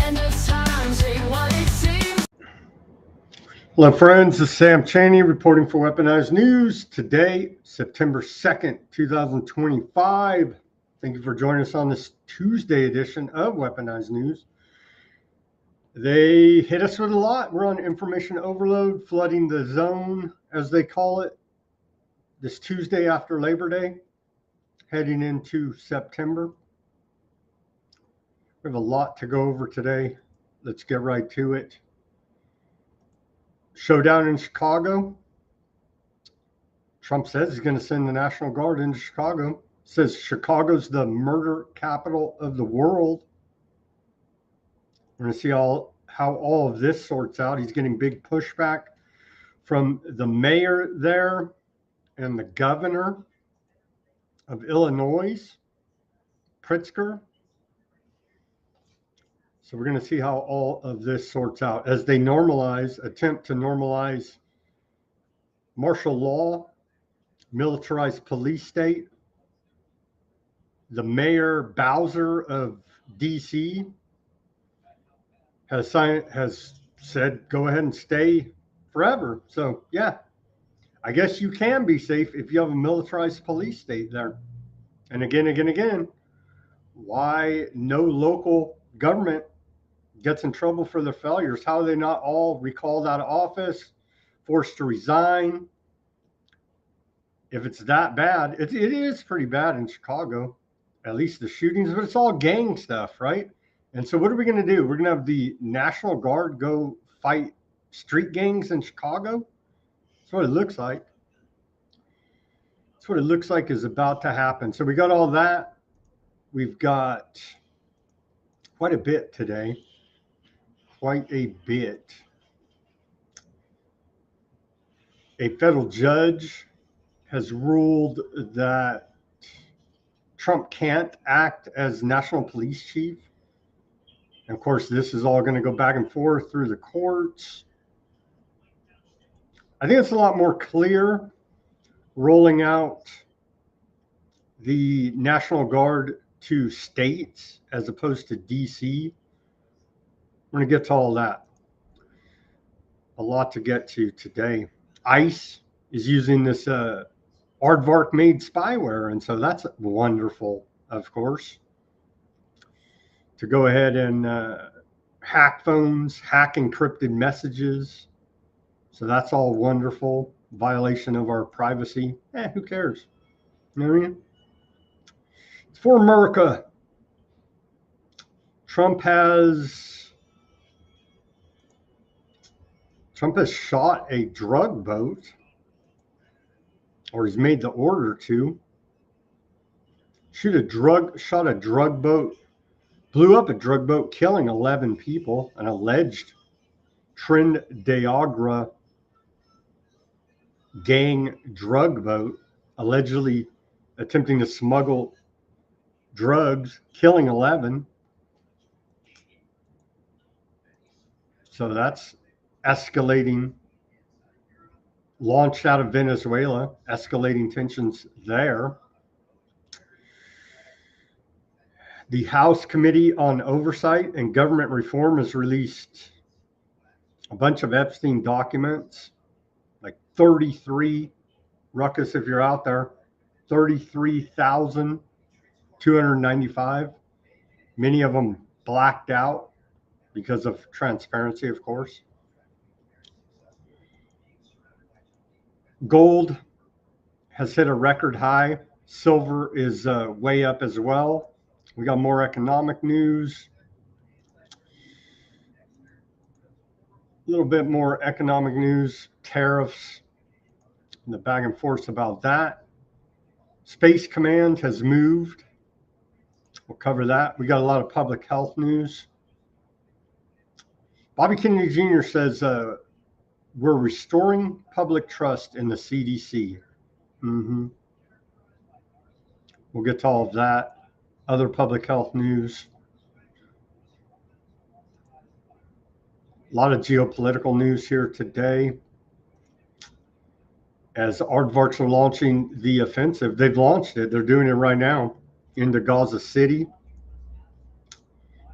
end of times ain't what it seems. Hello friends, this is Sam Chaney reporting for Weaponized News. Today, September 2nd, 2025. Thank you for joining us on this Tuesday edition of Weaponized News. They hit us with a lot. We're on information overload, flooding the zone, as they call it, this Tuesday after Labor Day, heading into September. We have a lot to go over today. Let's get right to it. Showdown in Chicago. Trump says he's going to send the National Guard into Chicago. Says Chicago's the murder capital of the world. We're going to see how all of this sorts out. He's getting big pushback from the mayor there and the governor of Illinois, Pritzker. So we're going to see how all of this sorts out as they attempt to normalize martial law, militarized police state. The mayor Bowser of D.C. has said, go ahead and stay forever. So yeah, I guess you can be safe if you have a militarized police state there. And again, why no local government gets in trouble for their failures? How are they not all recalled out of office, forced to resign? If it's that bad, it is pretty bad in Chicago, at least the shootings, but it's all gang stuff, right? And so what are we going to do? We're going to have the National Guard go fight street gangs in Chicago? That's what it looks like. That's what it looks like is about to happen. So we got all that. We've got quite a bit today. Quite a bit. A federal judge has ruled that Trump can't act as national police chief. And of course, this is all going to go back and forth through the courts. I think it's a lot more clear rolling out the National Guard to states as opposed to DC. We're going to get to all that. A lot to get to today. ICE is using this aardvark-made spyware, and so that's wonderful, of course, to go ahead and hack phones, hack encrypted messages. So that's all wonderful. Violation of our privacy. Who cares? You know what I mean? It's for America. Trump has shot a drug boat, or he's made the order to shot a drug boat, blew up a drug boat, killing 11 people, an alleged Trinidad gang drug boat, allegedly attempting to smuggle drugs, killing 11. So that's escalating, launched out of Venezuela, escalating tensions there. The House Committee on Oversight and Government Reform has released a bunch of Epstein documents, like 33, Ruckus, if you're out there, 33,295. Many of them blacked out because of transparency, of course. Gold has hit a record high. Silver is way up as well. We got more economic news. A little bit more economic news, tariffs, and the back and forth about that. Space Command has moved. We'll cover that. We got a lot of public health news. Bobby Kennedy Jr. says we're restoring public trust in the CDC. We'll get to all of that. Other public health news. A lot of geopolitical news here today. As aardvarks are launching the offensive, they've launched it. They're doing it right now into Gaza City.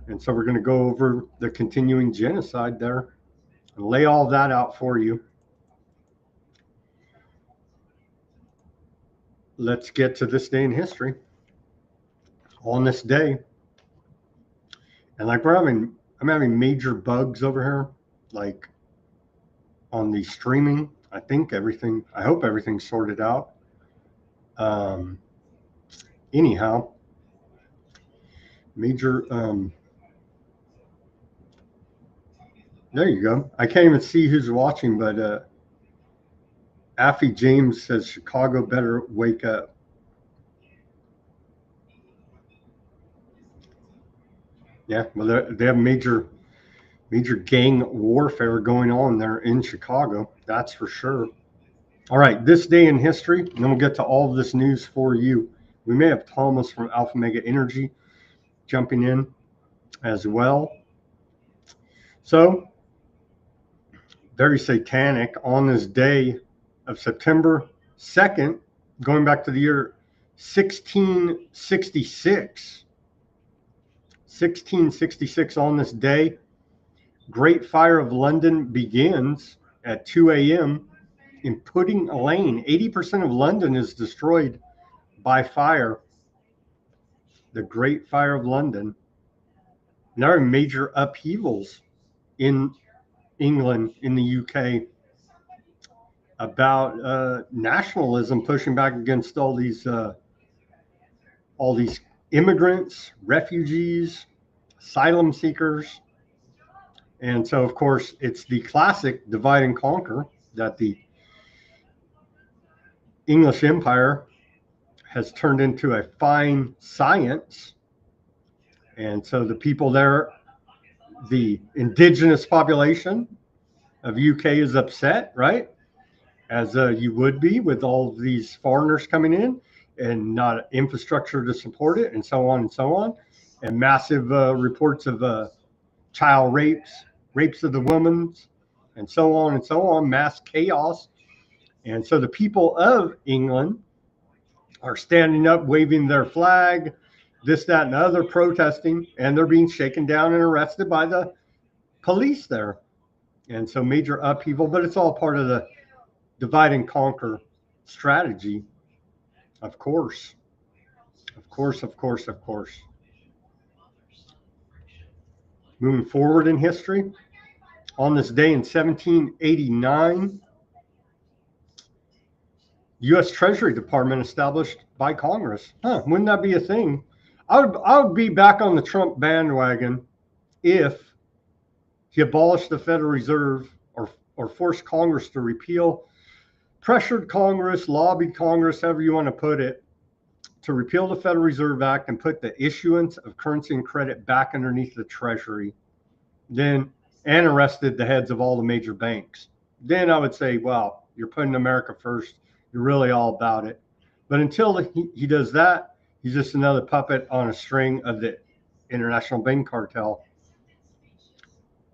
And so we're going to go over the continuing genocide there and lay all that out for you. Let's get to this day in history. On this day, and like I'm having major bugs over here, like on the streaming. I hope everything's sorted out. Anyhow, major, there you go. I can't even see who's watching, but Affy James says Chicago better wake up. Yeah, well, they have major gang warfare going on there in Chicago. That's for sure. All right, this day in history, and then we'll get to all of this news for you. We may have Thomas from Alpha Mega Energy jumping in as well. So, very satanic on this day of September 2nd, going back to the year 1666. 1666 on this day, Great Fire of London begins at 2 a.m. in Pudding Lane. 80% of London is destroyed by fire. The Great Fire of London. And there are major upheavals in England, in the UK, about nationalism pushing back against all these immigrants, refugees, asylum seekers. And so, of course, it's the classic divide and conquer that the English Empire has turned into a fine science. And so the people there, the indigenous population of UK is upset, right? As you would be with all of these foreigners coming in and not infrastructure to support it, and so on and so on. And massive reports of child rapes of the women, and so on and so on, mass chaos. And so the people of England are standing up, waving their flag, this, that, and the other, protesting, and they're being shaken down and arrested by the police there. And so major upheaval, but it's all part of the divide and conquer strategy, of course. Of course, of course, of course. Moving forward in history, on this day in 1789, U.S. Treasury Department established by Congress. Wouldn't that be a thing? I would be back on the Trump bandwagon if he abolished the Federal Reserve or forced Congress to repeal, pressured Congress, lobbied Congress, however you want to put it, to repeal the Federal Reserve Act and put the issuance of currency and credit back underneath the Treasury, and arrested the heads of all the major banks. Then I would say, wow, you're putting America first. You're really all about it. But until he does that, he's just another puppet on a string of the international bank cartel.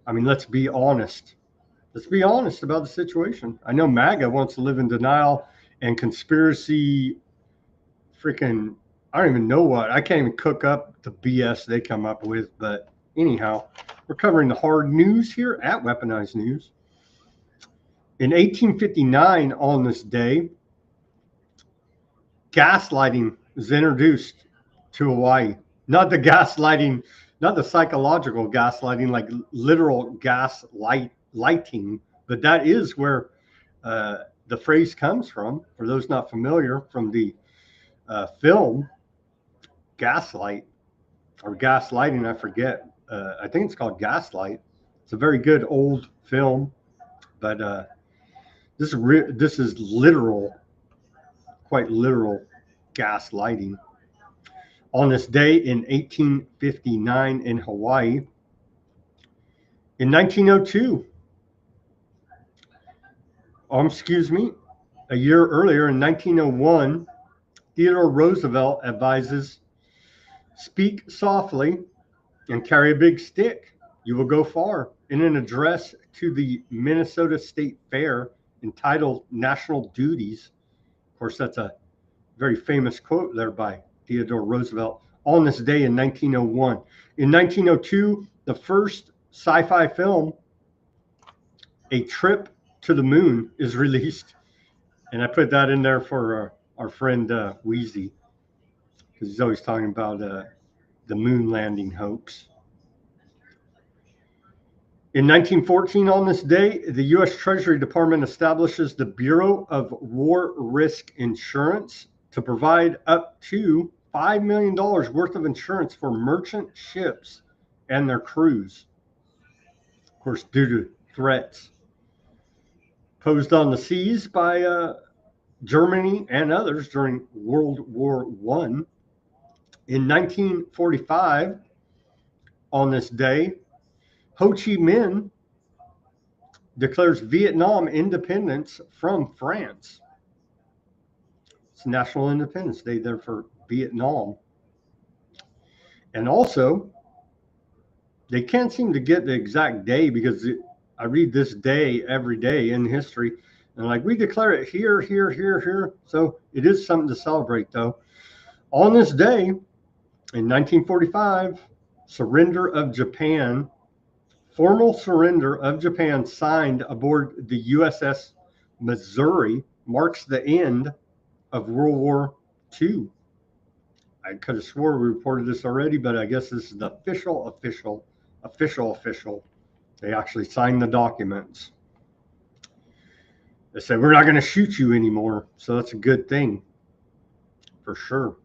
I mean, let's be honest. Let's be honest about the situation. I know MAGA wants to live in denial and conspiracy freaking, I don't even know what. I can't even cook up the BS they come up with. But anyhow, we're covering the hard news here at Weaponized News. In 1859, on this day, gaslighting was introduced to Hawaii. Not the gaslighting, not the psychological gaslighting, like literal lighting, but that is where the phrase comes from. For those not familiar, from the film Gaslight or Gaslighting, I forget. I think it's called Gaslight. It's a very good old film, but this is literal, quite literal gaslighting. On this day in 1859 in Hawaii, in 1902, a year earlier in 1901, Theodore Roosevelt advises, speak softly and carry a big stick. You will go far. In an address to the Minnesota State Fair entitled National Duties. Of course, that's a very famous quote there by Theodore Roosevelt. on this day in 1901. In 1902, the first sci-fi film, A Trip to the Moon, is released. And I put that in there for our friend Wheezy, because he's always talking about the moon landing hoax. In 1914, on this day, the U.S. Treasury Department establishes the Bureau of War Risk Insurance to provide up to $5 million worth of insurance for merchant ships and their crews. Of course, due to threats posed on the seas by Germany and others during World War I. In 1945, on this day, Ho Chi Minh declares Vietnam independence from France. It's National Independence Day there for Vietnam. And also, they can't seem to get the exact day, because I read this day every day in history, and like, we declare it here, here, here, here. So it is something to celebrate, though. On this day, in 1945, surrender of Japan, formal surrender of Japan signed aboard the USS Missouri, marks the end of World War II. I could have swore we reported this already, but I guess this is the official. They actually signed the documents. They said, we're not going to shoot you anymore. So that's a good thing, for sure.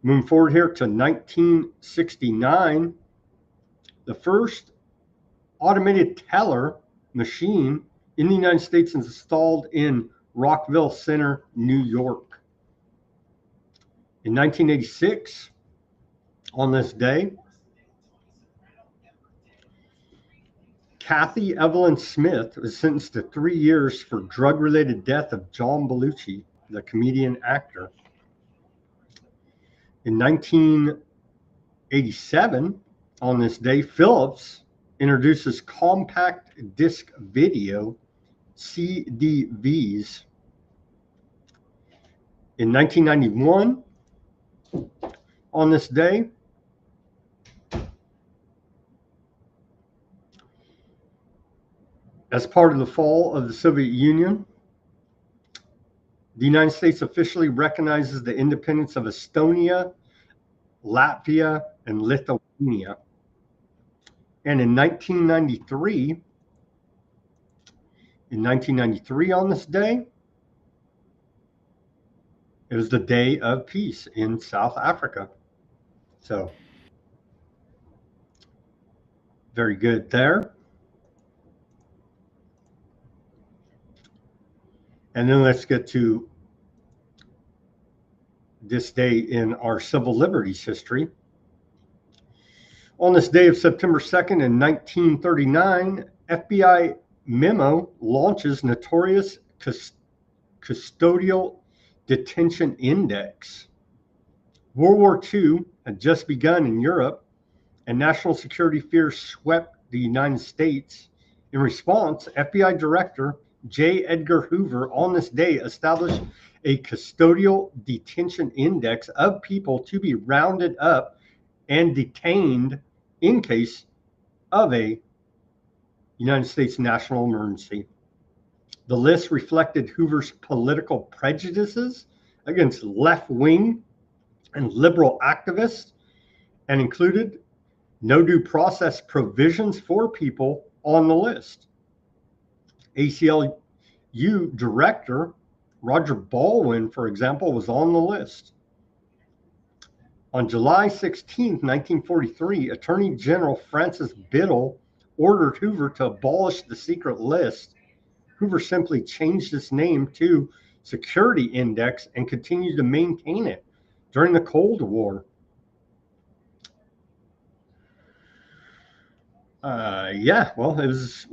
Moving forward here to 1969, the first automated teller machine in the United States is installed in Rockville Center, New York. In 1986, on this day, Kathy Evelyn Smith was sentenced to 3 years for drug-related death of John Belushi, the comedian actor. In 1987, on this day, Philips introduces compact disc video, CDVs. In 1991, on this day, as part of the fall of the Soviet Union, the United States officially recognizes the independence of Estonia, Latvia, and Lithuania. And in 1993, on this day, it was the Day of Peace in South Africa. So, very good there. And then let's get to this day in our civil liberties history. On this day of September 2nd in 1939, FBI memo launches notorious custodial detention index. World War II had just begun in Europe, and national security fears swept the United States. In response, FBI Director J. Edgar Hoover on this day established a custodial detention index of people to be rounded up and detained in case of a United States national emergency. The list reflected Hoover's political prejudices against left-wing and liberal activists, and included no due process provisions for people on the list. ACLU Director Roger Baldwin, for example, was on the list. On July 16, 1943, Attorney General Francis Biddle ordered Hoover to abolish the secret list. Hoover simply changed its name to Security Index and continued to maintain it during the Cold War. It was,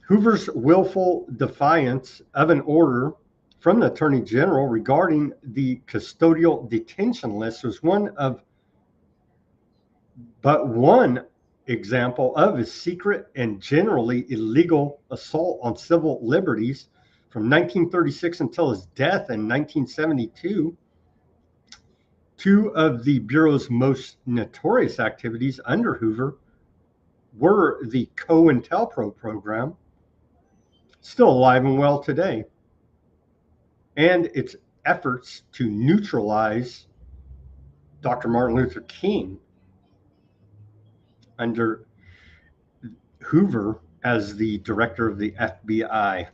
Hoover's willful defiance of an order from the Attorney General regarding the custodial detention list was one example of his secret and generally illegal assault on civil liberties from 1936 until his death in 1972. Two of the Bureau's most notorious activities under Hoover were the COINTELPRO program, still alive and well today, and its efforts to neutralize Dr. Martin Luther King under Hoover as the director of the FBI.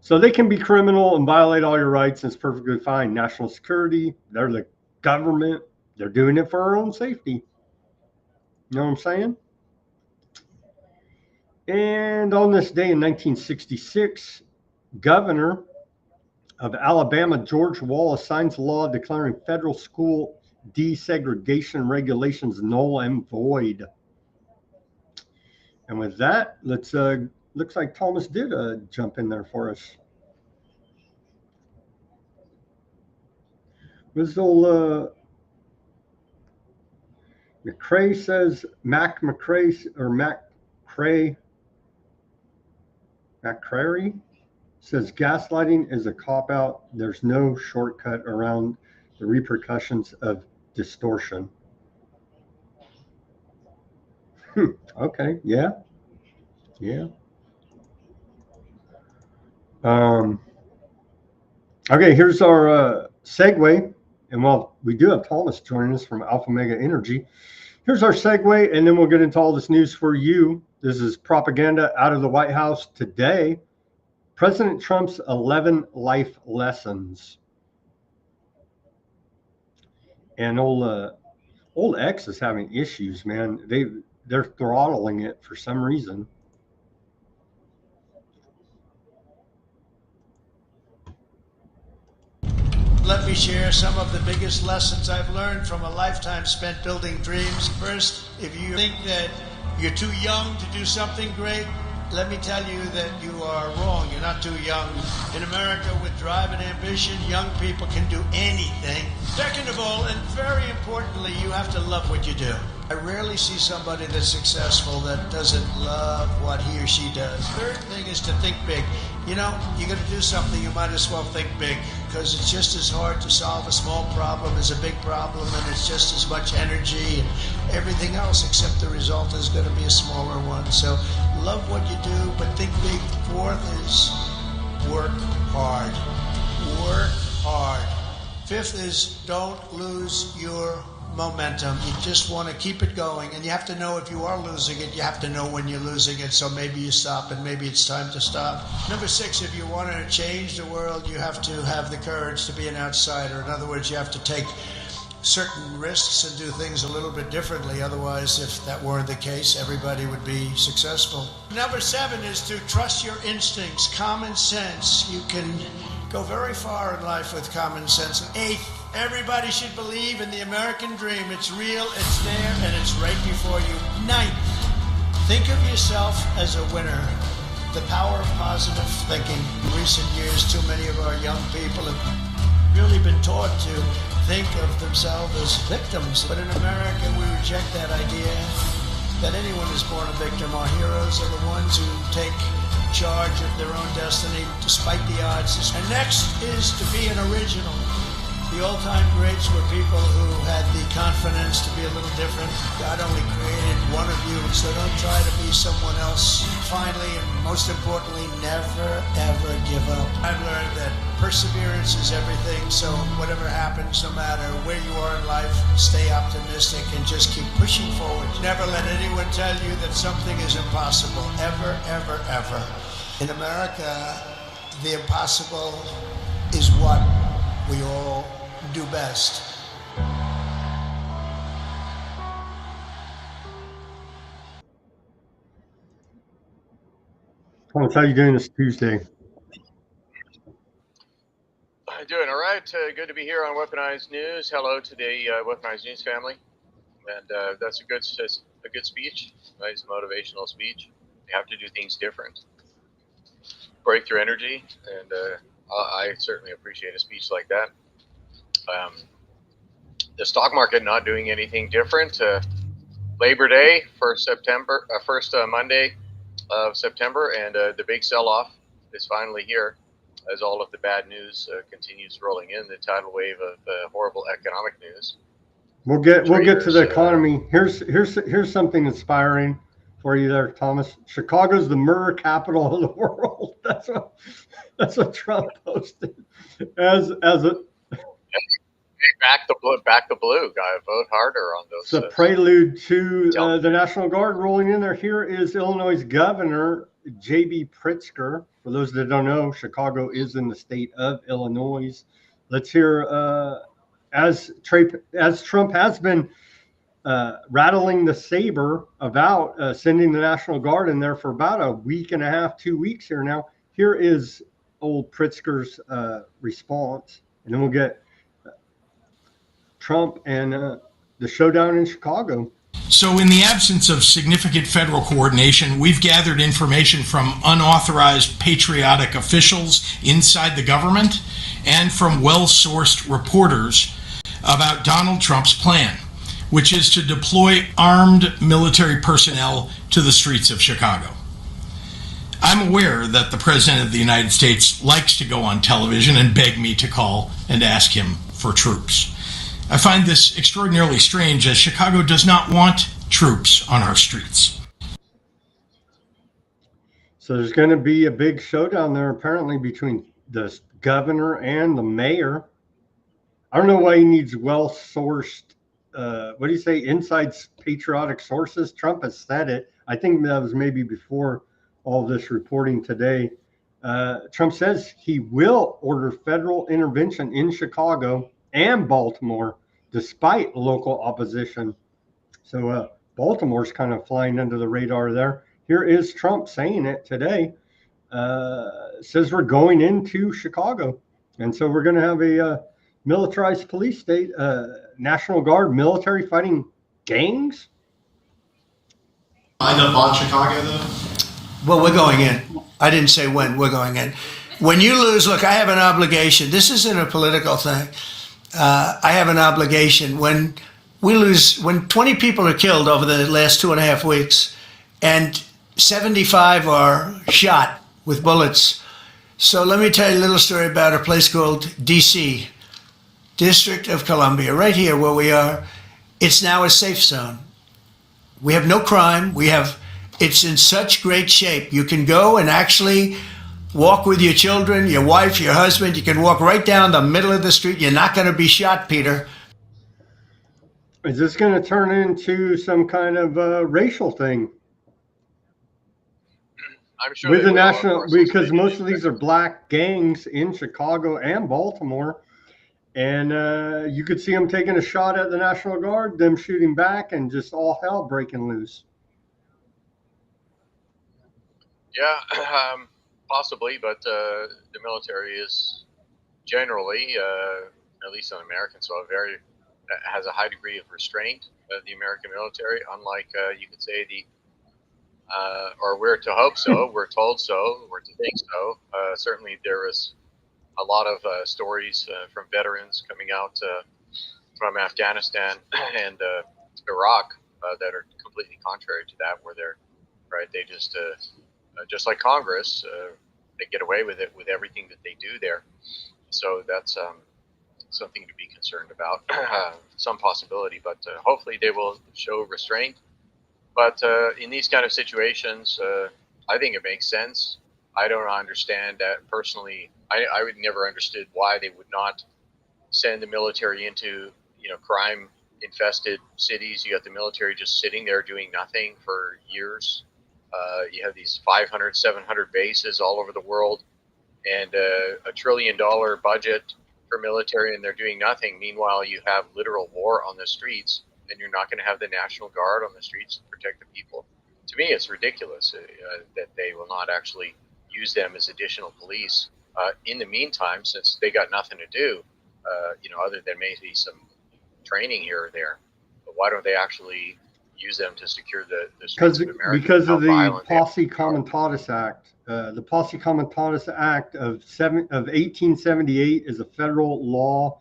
So they can be criminal and violate all your rights, and it's perfectly fine. National security, they're the government, they're doing it for our own safety. You know what I'm saying? And on this day in 1966, Governor of Alabama, George Wallace, signs a law declaring federal school desegregation regulations null and void. And with that, let's looks like Thomas did jump in there for us. Wizzle McCrae says McCrary says gaslighting is a cop-out. There's no shortcut around the repercussions of distortion. Okay, yeah. Okay, here's our segue. And while we do have Thomas joining us from Alpha Mega Energy, here's our segue, and then we'll get into all this news for you. This is propaganda out of the White House today. President Trump's 11 life lessons. And old X is having issues, man. They're throttling it for some reason. Let me share some of the biggest lessons I've learned from a lifetime spent building dreams. First, if you think that you're too young to do something great, let me tell you that you are wrong. You're not too young. In America, with drive and ambition, young people can do anything. Second of all, and very importantly, you have to love what you do. I rarely see somebody that's successful that doesn't love what he or she does. Third thing is to think big. You know, you're going to do something, you might as well think big, because it's just as hard to solve a small problem as a big problem, and it's just as much energy and everything else, except the result is going to be a smaller one. So love what you do, but think big. Fourth is work hard. Work hard. Fifth is don't lose your momentum. You just want to keep it going, and you have to know if you are losing it, you have to know when you're losing it, so maybe you stop and maybe it's time to stop. Number 6, if you want to change the world, you have to have the courage to be an outsider. In other words, you have to take certain risks and do things a little bit differently. Otherwise, if that weren't the case, everybody would be successful. Number 7 is to trust your instincts, common sense. You can go very far in life with common sense. 8th, everybody should believe in the American dream. It's real, it's there, and it's right before you. 9th, think of yourself as a winner. The power of positive thinking. In recent years, too many of our young people have really been taught to think of themselves as victims. But in America, we reject that idea that anyone is born a victim. Our heroes are the ones who take charge of their own destiny despite the odds. And next is to be an original. The old-time greats were people who had the confidence to be a little different. God only created one of you, so don't try to be someone else. Finally, and most importantly, never, ever give up. I've learned that perseverance is everything, so whatever happens, no matter where you are in life, stay optimistic and just keep pushing forward. Never let anyone tell you that something is impossible. Ever, ever, ever. In America, the impossible is what we all do best. Thomas, how are you doing this Tuesday? Doing all right. Good to be here on Weaponized News. Hello to the Weaponized News family. And that's a good speech, nice motivational speech. You have to do things different. Breakthrough energy, and I certainly appreciate a speech like that. The stock market not doing anything different. Labor Day, first Monday of September, and the big sell-off is finally here. as all of the bad news continues rolling in, the tidal wave of horrible economic news. We'll get to the Traders, economy. Here's something inspiring for you there, Thomas. Chicago's the murder capital of the world. That's what Trump posted. As a back the blue, guy. Vote harder on those. It's a prelude to the National Guard rolling in there. Here is Illinois Governor J.B. Pritzker. For those that don't know, Chicago is in the state of Illinois. Let's hear as Trump has been rattling the saber about sending the National Guard in there for about a week and a half, 2 weeks here now. Here is old Pritzker's response, and then we'll get Trump and the showdown in Chicago. So in the absence of significant federal coordination, we've gathered information from unauthorized patriotic officials inside the government and from well-sourced reporters about Donald Trump's plan, which is to deploy armed military personnel to the streets of Chicago. I'm aware that the President of the United States likes to go on television and beg me to call and ask him for troops. I find this extraordinarily strange, as Chicago does not want troops on our streets. So there's going to be a big showdown there, apparently, between the governor and the mayor. I don't know why he needs well-sourced, what do you say, inside patriotic sources. Trump has said it. I think that was maybe before all this reporting today. Trump says he will order federal intervention in Chicago and Baltimore, despite local opposition. So Baltimore's kind of flying under the radar there. Here is Trump saying it today. Says we're going into Chicago. And so we're going to have a militarized police state, National Guard, military fighting gangs. Line up on Chicago, though? Well, we're going in. I didn't say when. We're going in. When you lose, look, I have an obligation. This isn't a political thing. I have an obligation. When we lose, when 20 people are killed over the last 2.5 weeks and 75 are shot with bullets. So let me tell you a little story about a place called D.C., District of Columbia, right here where we are. It's now a safe zone. We have no crime. It's in such great shape. You can go and actually walk with your children, your wife, your husband. You can walk right down the middle of the street. You're not going to be shot, Peter. Is this going to turn into some kind of racial thing? I'm sure with the will, national, course, because most of these are black gangs in Chicago and Baltimore. And you could see them taking a shot at the National Guard, them shooting back, and just all hell breaking loose. Yeah, possibly, but the military is generally, at least on American soil, has a high degree of restraint. The American military, unlike you could say or we're to hope so, we're told so, we're to think so. Certainly, there is a lot of stories from veterans coming out from Afghanistan and Iraq that are completely contrary to that, where they just like Congress, they get away with it with everything that they do there. So that's something to be concerned about, some possibility, but hopefully they will show restraint. But in these kind of situations, I think it makes sense. I don't understand that personally. I would never understood why they would not send the military into, crime-infested cities. You got the military just sitting there doing nothing for years. You have these 500, 700 bases all over the world, and $1 trillion budget for military, and they're doing nothing. Meanwhile, you have literal war on the streets, and you're not going to have the National Guard on the streets to protect the people. To me, it's ridiculous that they will not actually use them as additional police. In the meantime, since they got nothing to do, other than maybe some training here or there, but why don't they actually use them to secure the streets of America? Because of the Posse Comitatus Act. The Posse Comitatus Act of 1878 is a federal law.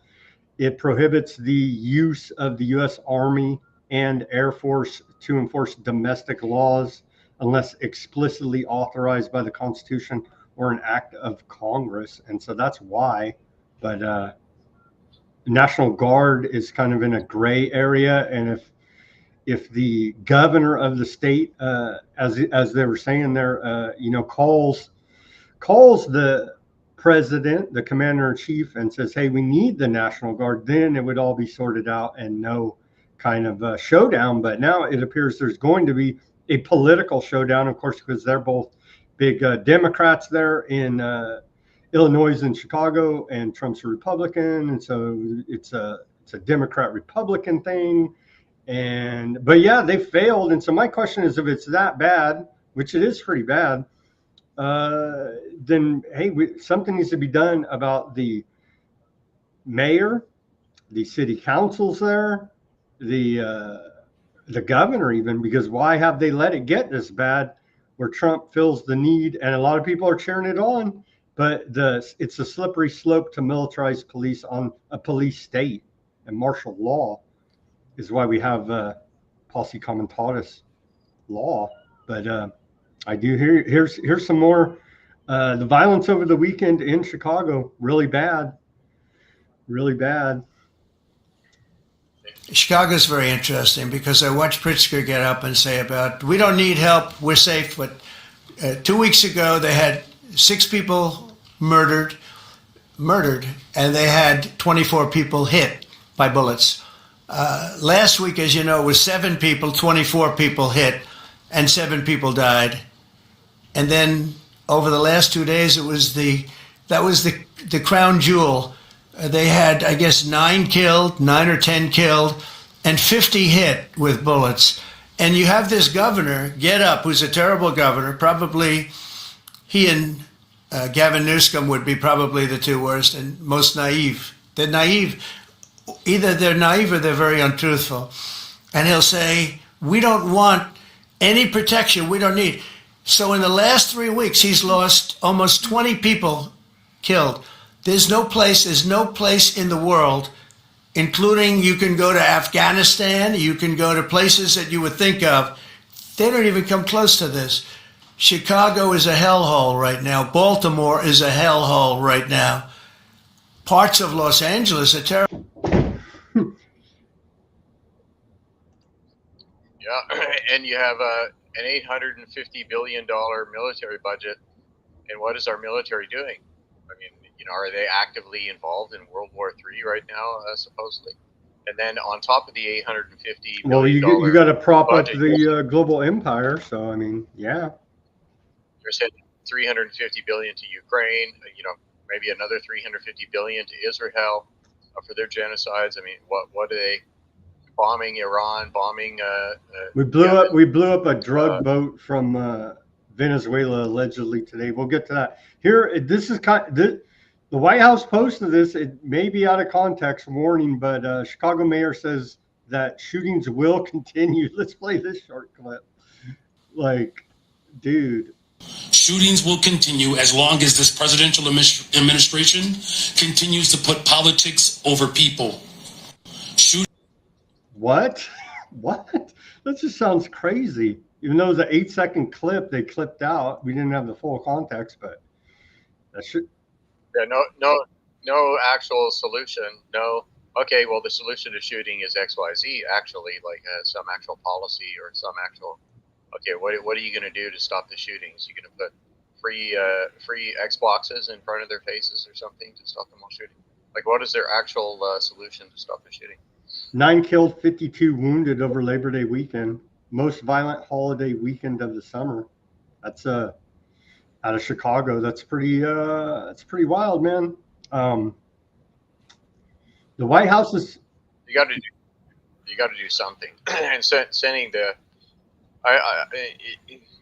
It prohibits the use of the U.S. Army and Air Force to enforce domestic laws unless explicitly authorized by the Constitution or an act of Congress, and so that's why. But National Guard is kind of in a gray area, and if the governor of the state, as they were saying there, calls the president, the commander in chief, and says, "Hey, we need the National Guard," then it would all be sorted out and no kind of showdown. But now it appears there's going to be a political showdown, of course, because they're both big Democrats there in Illinois and Chicago, and Trump's a Republican, and so it's a Democrat Republican thing. But yeah, they failed, and so my question is, if it's that bad, which it is pretty bad, then hey, something needs to be done about the mayor, the city councils there, the governor even, because why have they let it get this bad, where Trump feels the need, and a lot of people are cheering it on, but it's a slippery slope to militarize police on a police state, and martial law is why we have posse comitatus law. But I do here's some more. The violence over the weekend in Chicago, really bad. Chicago's very interesting because I watched Pritzker get up and say about, we don't need help, we're safe. But 2 weeks ago, they had 6 people murdered, and they had 24 people hit by bullets. Last week, as you know, it was 7 people, 24 people hit, and 7 people died. And then over the last 2 days, that was the crown jewel. They had, I guess, 9 or 10 killed, and 50 hit with bullets. And you have this governor get up, who's a terrible governor. Probably he and Gavin Newsom would be probably the 2 worst and most naive. They're naive. Either they're naive or they're very untruthful. And he'll say, we don't want any protection. We don't need. So in the last 3 weeks, he's lost almost 20 people killed. There's no place in the world, including you can go to Afghanistan, you can go to places that you would think of. They don't even come close to this. Chicago is a hellhole right now. Baltimore is a hellhole right now. Parts of Los Angeles are terrible. Yeah, and you have an $850 billion military budget, and what is our military doing? I mean, are they actively involved in World War III right now, supposedly? And then on top of the $850 billion, well, you got to prop budget, up the global empire. So I mean, yeah. You're saying $350 billion to Ukraine. Maybe another $350 billion to Israel for their genocides. I mean, what are they? Bombing Iran, bombing. We blew Yemen. up a drug boat from Venezuela allegedly today. We'll get to that. Here, this is the White House posted this. It may be out of context, warning, but Chicago mayor says that shootings will continue. Let's play this short clip. Like, dude. Shootings will continue as long as this presidential administration continues to put politics over people. What? That just sounds crazy. Even though it was an 8-second clip, they clipped out. We didn't have the full context, but that should. Yeah, no actual solution. No. Okay, well, the solution to shooting is XYZ. Actually, like some actual policy or some actual. Okay, what are you going to do to stop the shootings? You're going to put free Xboxes in front of their faces or something to stop them all shooting? Like, what is their actual solution to stop the shooting? 9 killed, 52 wounded over Labor Day weekend. Most violent holiday weekend of the summer. That's out of Chicago. That's pretty wild, man. The White House is. You got to do something, and sending the.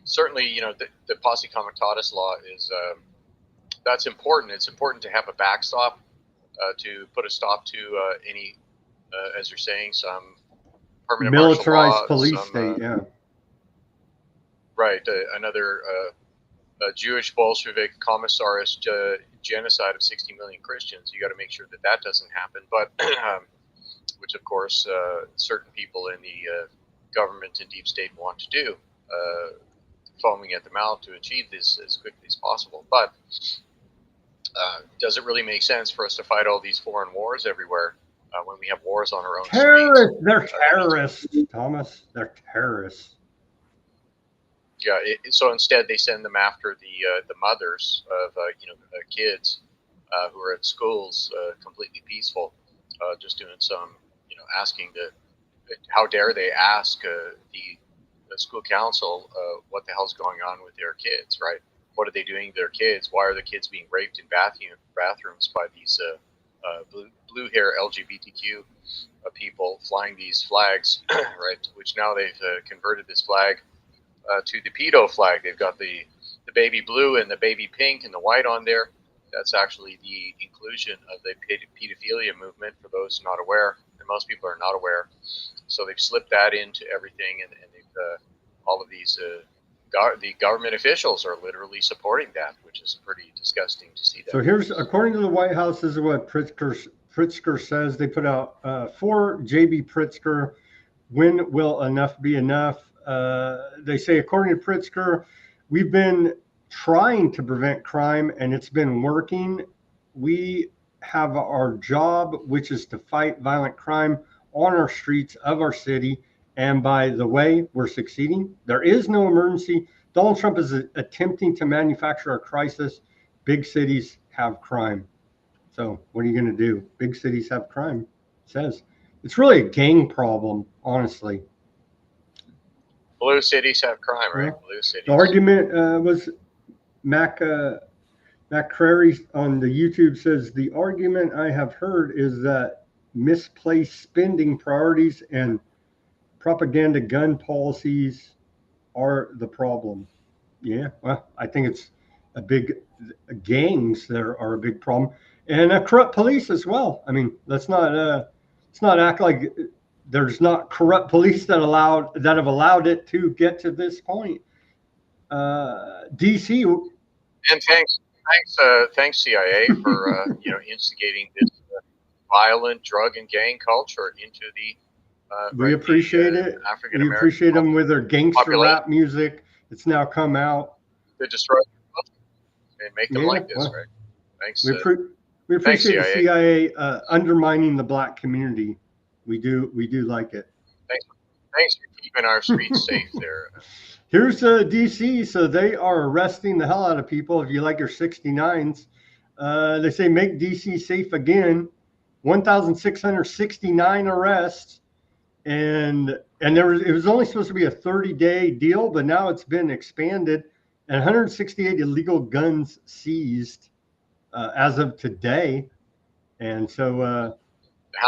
Certainly, the posse comitatus law is that's important. It's important to have a backstop to put a stop to any, as you're saying, some permanent militarized police state. Yeah. Right. Another Jewish Bolshevik commissarist genocide of 60 million Christians. You got to make sure that doesn't happen. But which, of course, certain people in the government and deep state want to do. foaming at the mouth to achieve this as quickly as possible. But does it really make sense for us to fight all these foreign wars everywhere when we have wars on our own Terrorists. streets? They're terrorists, Thomas. They're terrorists. Yeah. So instead, they send them after the mothers of kids who are at schools, completely peaceful, just doing some asking how dare they ask the school council what the hell's going on with their kids, right? What are they doing to their kids? Why are the kids being raped in bathrooms by these blue hair LGBTQ people flying these flags, right? Which now they've converted this flag to the pedo flag. They've got the baby blue and the baby pink and the white on there. That's actually the inclusion of the pedophilia movement, for those not aware, and most people are not aware. So they've slipped that into everything, and they've all of these the government officials are literally supporting that, which is pretty disgusting to see that. So here's, according to the White House, this is what Pritzker says. They put out for J.B. Pritzker, when will enough be enough? They say, according to Pritzker, we've been trying to prevent crime and it's been working. We have our job, which is to fight violent crime on our streets of our city. And by the way, we're succeeding. There is no emergency. Donald Trump is attempting to manufacture a crisis. Big cities have crime. So what are you going to do? Big cities have crime, it says. It's really a gang problem, honestly. Blue cities have crime, right? Yeah. Blue cities. The argument was Mac Crary on the YouTube says, the argument I have heard is that misplaced spending priorities and propaganda gun policies are the problem. Yeah, well, I think it's a big, gangs there are a big problem, and corrupt police as well. I mean, let's not act like there's not corrupt police that have allowed it to get to this point. DC. And thanks CIA for instigating this violent drug and gang culture into the. We appreciate it. We appreciate them with their gangster rap music. It's now come out. To destroy and make them like this, right? Thanks. We appreciate the CIA undermining the black community. We do like it. Thanks for keeping our streets safe there. Here's DC. So they are arresting the hell out of people. If you like your 69s, they say make DC safe again. 1,669 arrests. And it was only supposed to be a 30-day deal, but now it's been expanded, and 168 illegal guns seized as of today. And so, how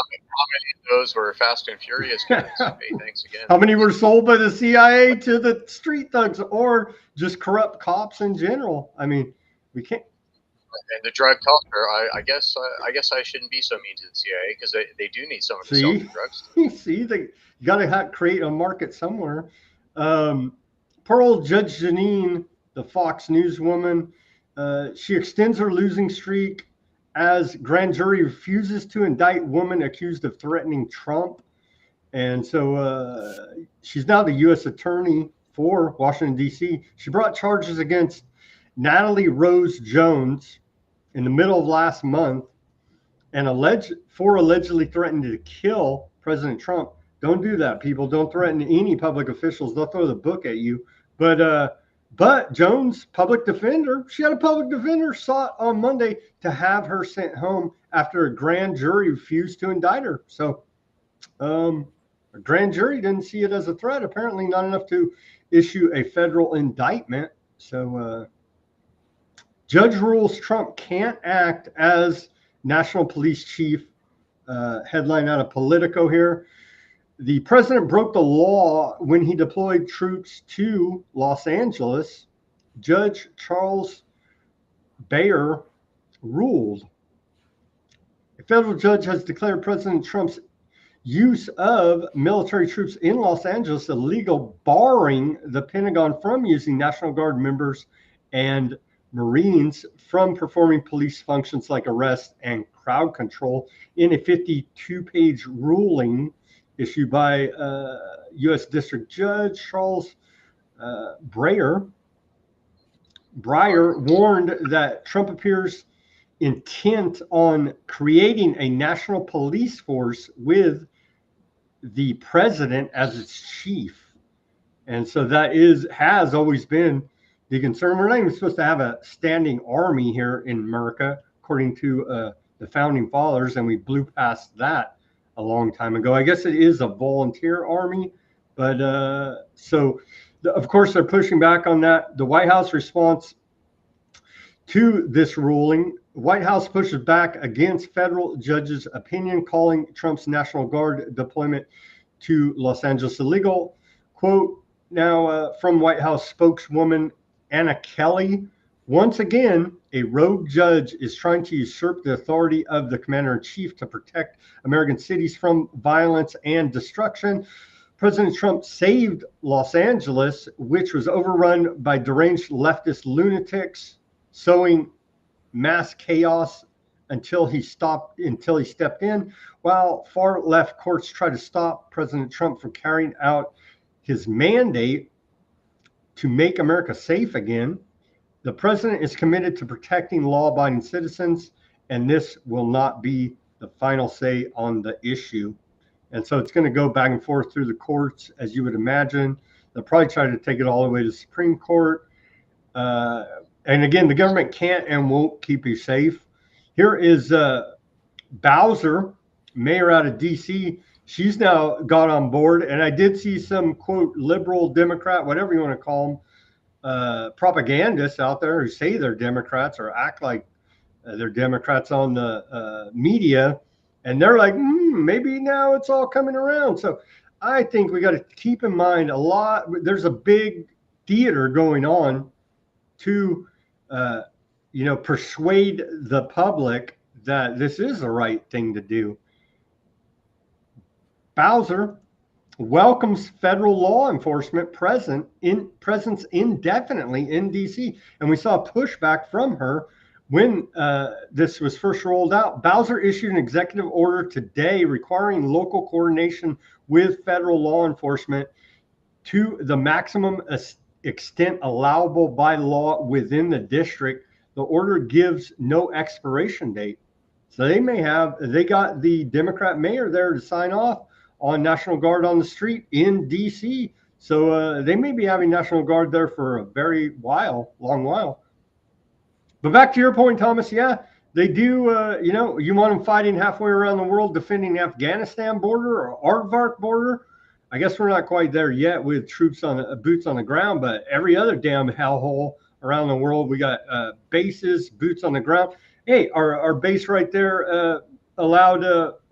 many of those were Fast and Furious guns? Hey, thanks again. How many were sold by the CIA to the street thugs or just corrupt cops in general? I mean, we can't. And the drug culture, I guess I shouldn't be so mean to the CIA, because they do need someone to sell the drugs. See, they got to create a market somewhere. Poor old Judge Jeanine, the Fox News woman, she extends her losing streak as grand jury refuses to indict woman accused of threatening Trump. And so she's now the U.S. attorney for Washington, D.C. She brought charges against Natalie Rose Jones in the middle of last month, and allegedly threatened to kill President Trump. Don't do that, people. Don't threaten any public officials. They'll throw the book at you. But Jones, public defender, she had a public defender sought on Monday to have her sent home after a grand jury refused to indict her. So a grand jury didn't see it as a threat, apparently not enough to issue a federal indictment. So judge rules Trump can't act as national police chief. Headline out of Politico here. The president broke the law when he deployed troops to Los Angeles. Judge Charles Bayer ruled. A federal judge has declared President Trump's use of military troops in Los Angeles illegal, barring the Pentagon from using National Guard members and Marines from performing police functions like arrest and crowd control in a 52-page ruling issued by U.S. District Judge Charles Breyer. Breyer warned that Trump appears intent on creating a national police force with the president as its chief. And so that has always been the concern. We're not even supposed to have a standing army here in America, according to the founding fathers, and we blew past that a long time ago. I guess it is a volunteer army, but of course they're pushing back on that. The White House response to this ruling, White House pushes back against federal judge's opinion, calling Trump's National Guard deployment to Los Angeles illegal. Quote, now from White House spokeswoman Anna Kelly, once again, a rogue judge is trying to usurp the authority of the commander-in-chief to protect American cities from violence and destruction. President Trump saved Los Angeles, which was overrun by deranged leftist lunatics, sowing mass chaos until he stepped in, while far left courts try to stop President Trump from carrying out his mandate to make America safe again. The president is committed to protecting law-abiding citizens, and this will not be the final say on the issue. And so it's going to go back and forth through the courts, as you would imagine. They'll probably try to take it all the way to the Supreme Court. And again, the government can't and won't keep you safe. Here is Bowser, mayor out of D.C. She's now got on board. And I did see some, quote, liberal Democrat, whatever you want to call them, propagandists out there who say they're Democrats or act like they're Democrats on the media. And they're like, maybe now it's all coming around. So I think we got to keep in mind there's a big theater going on to persuade the public that this is the right thing to do. Bowser welcomes federal law enforcement presence indefinitely in D.C. And we saw a pushback from her when this was first rolled out. Bowser issued an executive order today requiring local coordination with federal law enforcement to the maximum extent allowable by law within the district. The order gives no expiration date. So they got the Democrat mayor there to sign off on National Guard on the street in DC. So they may be having National Guard there for a very long while. But back to your point, Thomas, yeah, they do, you want them fighting halfway around the world, defending the Afghanistan border or Aardvark border. I guess we're not quite there yet with troops boots on the ground, but every other damn hellhole around the world, we got bases, boots on the ground. Hey, our base right there allowed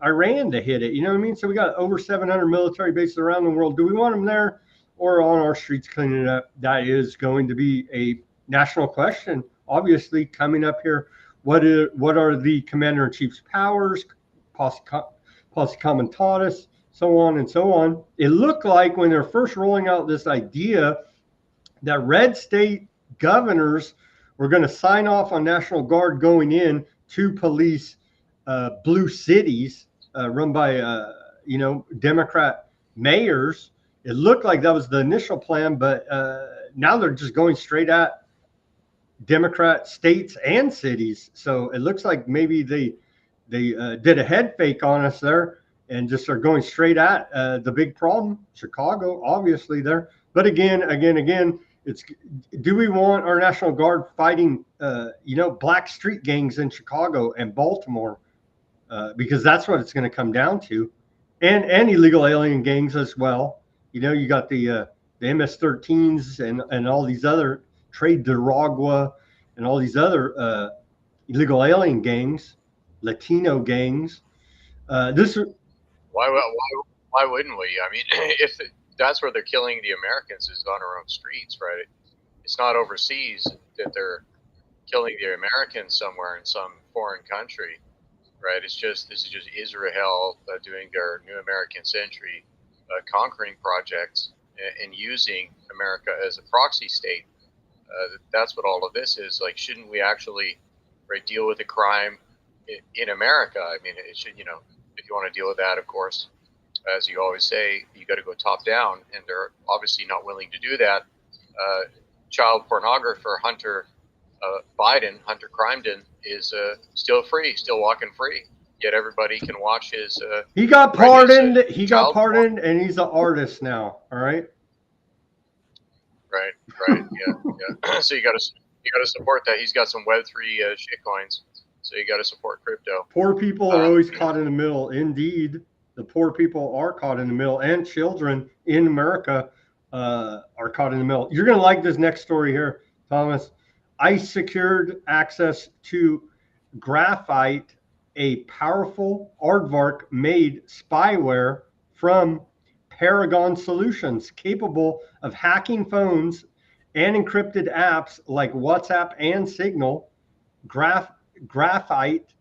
Iran to hit it. You know what I mean? So we got over 700 military bases around the world. Do we want them there or on our streets cleaning it up? That is going to be a national question, obviously, coming up here. What are the commander-in-chief's powers, posse comitatus, so on and so on. It looked like when they're first rolling out this idea that red state governors were going to sign off on National Guard going in to police blue cities run by, Democrat mayors. It looked like that was the initial plan, but now they're just going straight at Democrat states and cities. So it looks like maybe they did a head fake on us there and just are going straight at the big problem, Chicago, obviously there. But again, it's, do we want our National Guard fighting, black street gangs in Chicago and Baltimore? Because that's what it's going to come down to, and illegal alien gangs as well. You got the MS-13s and all these other Trade de Ragua and all these other illegal alien gangs, Latino gangs. Why wouldn't we? I mean, if that's where they're killing the Americans is on our own streets, right? It's not overseas that they're killing the Americans somewhere in some foreign country, right? This is just Israel doing their new American century conquering projects and using America as a proxy state. That's what all of this is. Like, shouldn't we actually deal with the crime in America? I mean, it should, if you want to deal with that, of course, as you always say, you got to go top down, and they're obviously not willing to do that. Child pornographer Hunter Biden, Hunter Crimson, is still free, still walking free. Yet everybody can watch his. He got right, pardoned. his, He got child pardoned, and he's an artist now. All right. Right, yeah. So you got to support that. He's got some Web3 shit coins, so you got to support crypto. Poor people are always caught in the middle. Indeed, the poor people are caught in the middle, and children in America are caught in the middle. You're going to like this next story here, Thomas. ICE secured access to Graphite, a powerful aardvark-made spyware from Paragon Solutions, capable of hacking phones and encrypted apps like WhatsApp and Signal. Graphite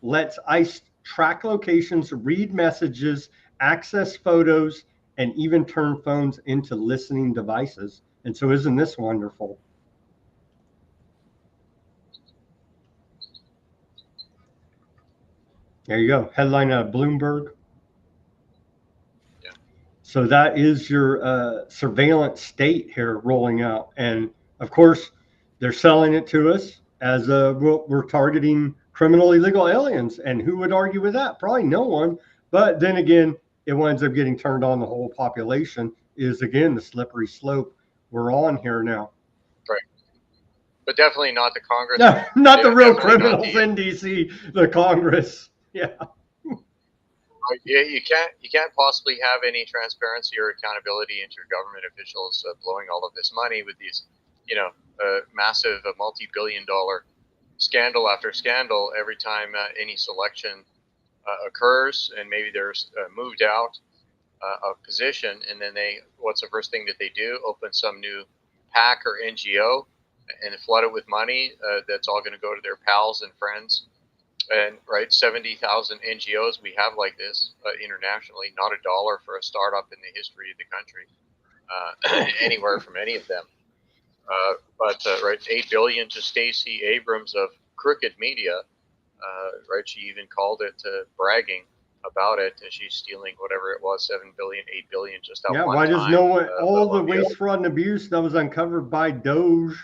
lets ICE track locations, read messages, access photos, and even turn phones into listening devices. And so isn't this wonderful? There you go. Headline out of Bloomberg. Yeah. So that is your surveillance state here rolling out. And of course, they're selling it to us as we're targeting criminal illegal aliens. And who would argue with that? Probably no one. But then again, it winds up getting turned on the whole population, is again the slippery slope we're on here now. Right. But definitely not the Congress. No, not the real Definitely not criminals in DC, the Congress. Yeah. Yeah, you can't possibly have any transparency or accountability into your government officials blowing all of this money with these, massive multi-billion-dollar scandal after scandal every time any selection occurs, and maybe there's moved out of position, and then what's the first thing that they do? Open some new PAC or NGO and flood it with money that's all going to go to their pals and friends. And 70,000 NGOs we have like this internationally, not a dollar for a startup in the history of the country, anywhere from any of them. But 8 billion to Stacey Abrams of Crooked Media, she even called it bragging about it. She's stealing whatever it was, 7 billion, 8 billion just out. Yeah, one why time. does no one, all the waste, fraud, and abuse that was uncovered by Doge,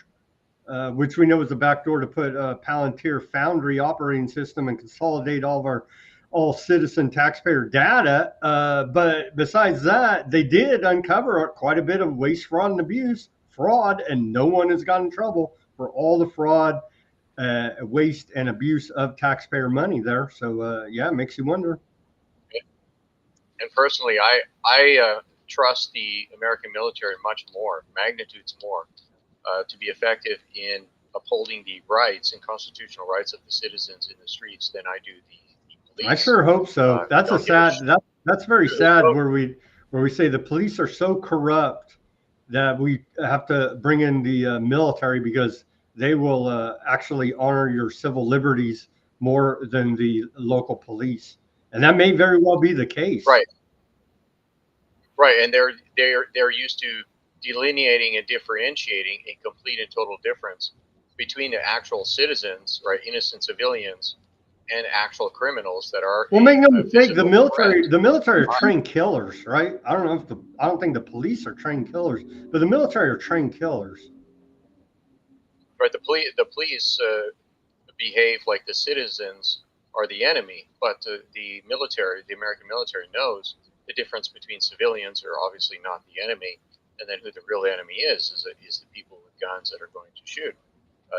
which we know is the backdoor to put Palantir Foundry operating system and consolidate all of our all-citizen taxpayer data. But besides that, they did uncover quite a bit of waste, fraud, and abuse, and no one has gotten in trouble for all the fraud, waste, and abuse of taxpayer money there. So, yeah, it makes you wonder. And personally, I trust the American military much more, magnitudes more, to be effective in upholding the rights and constitutional rights of the citizens in the streets than I do the police. I sure hope so. That's a sad. That's very sad. Where we say the police are so corrupt that we have to bring in the military because they will actually honor your civil liberties more than the local police, and that may very well be the case. Right. And they're used to delineating and differentiating a complete and total difference between the actual citizens, innocent civilians, and actual criminals that are. Well, make no mistake, the military threat. are trained killers, right? I don't think the police are trained killers, but the military are trained killers. Right. The police behave like the citizens are the enemy, but the military, the American military, knows the difference between civilians are obviously not the enemy, and then who the real enemy is the people with guns that are going to shoot.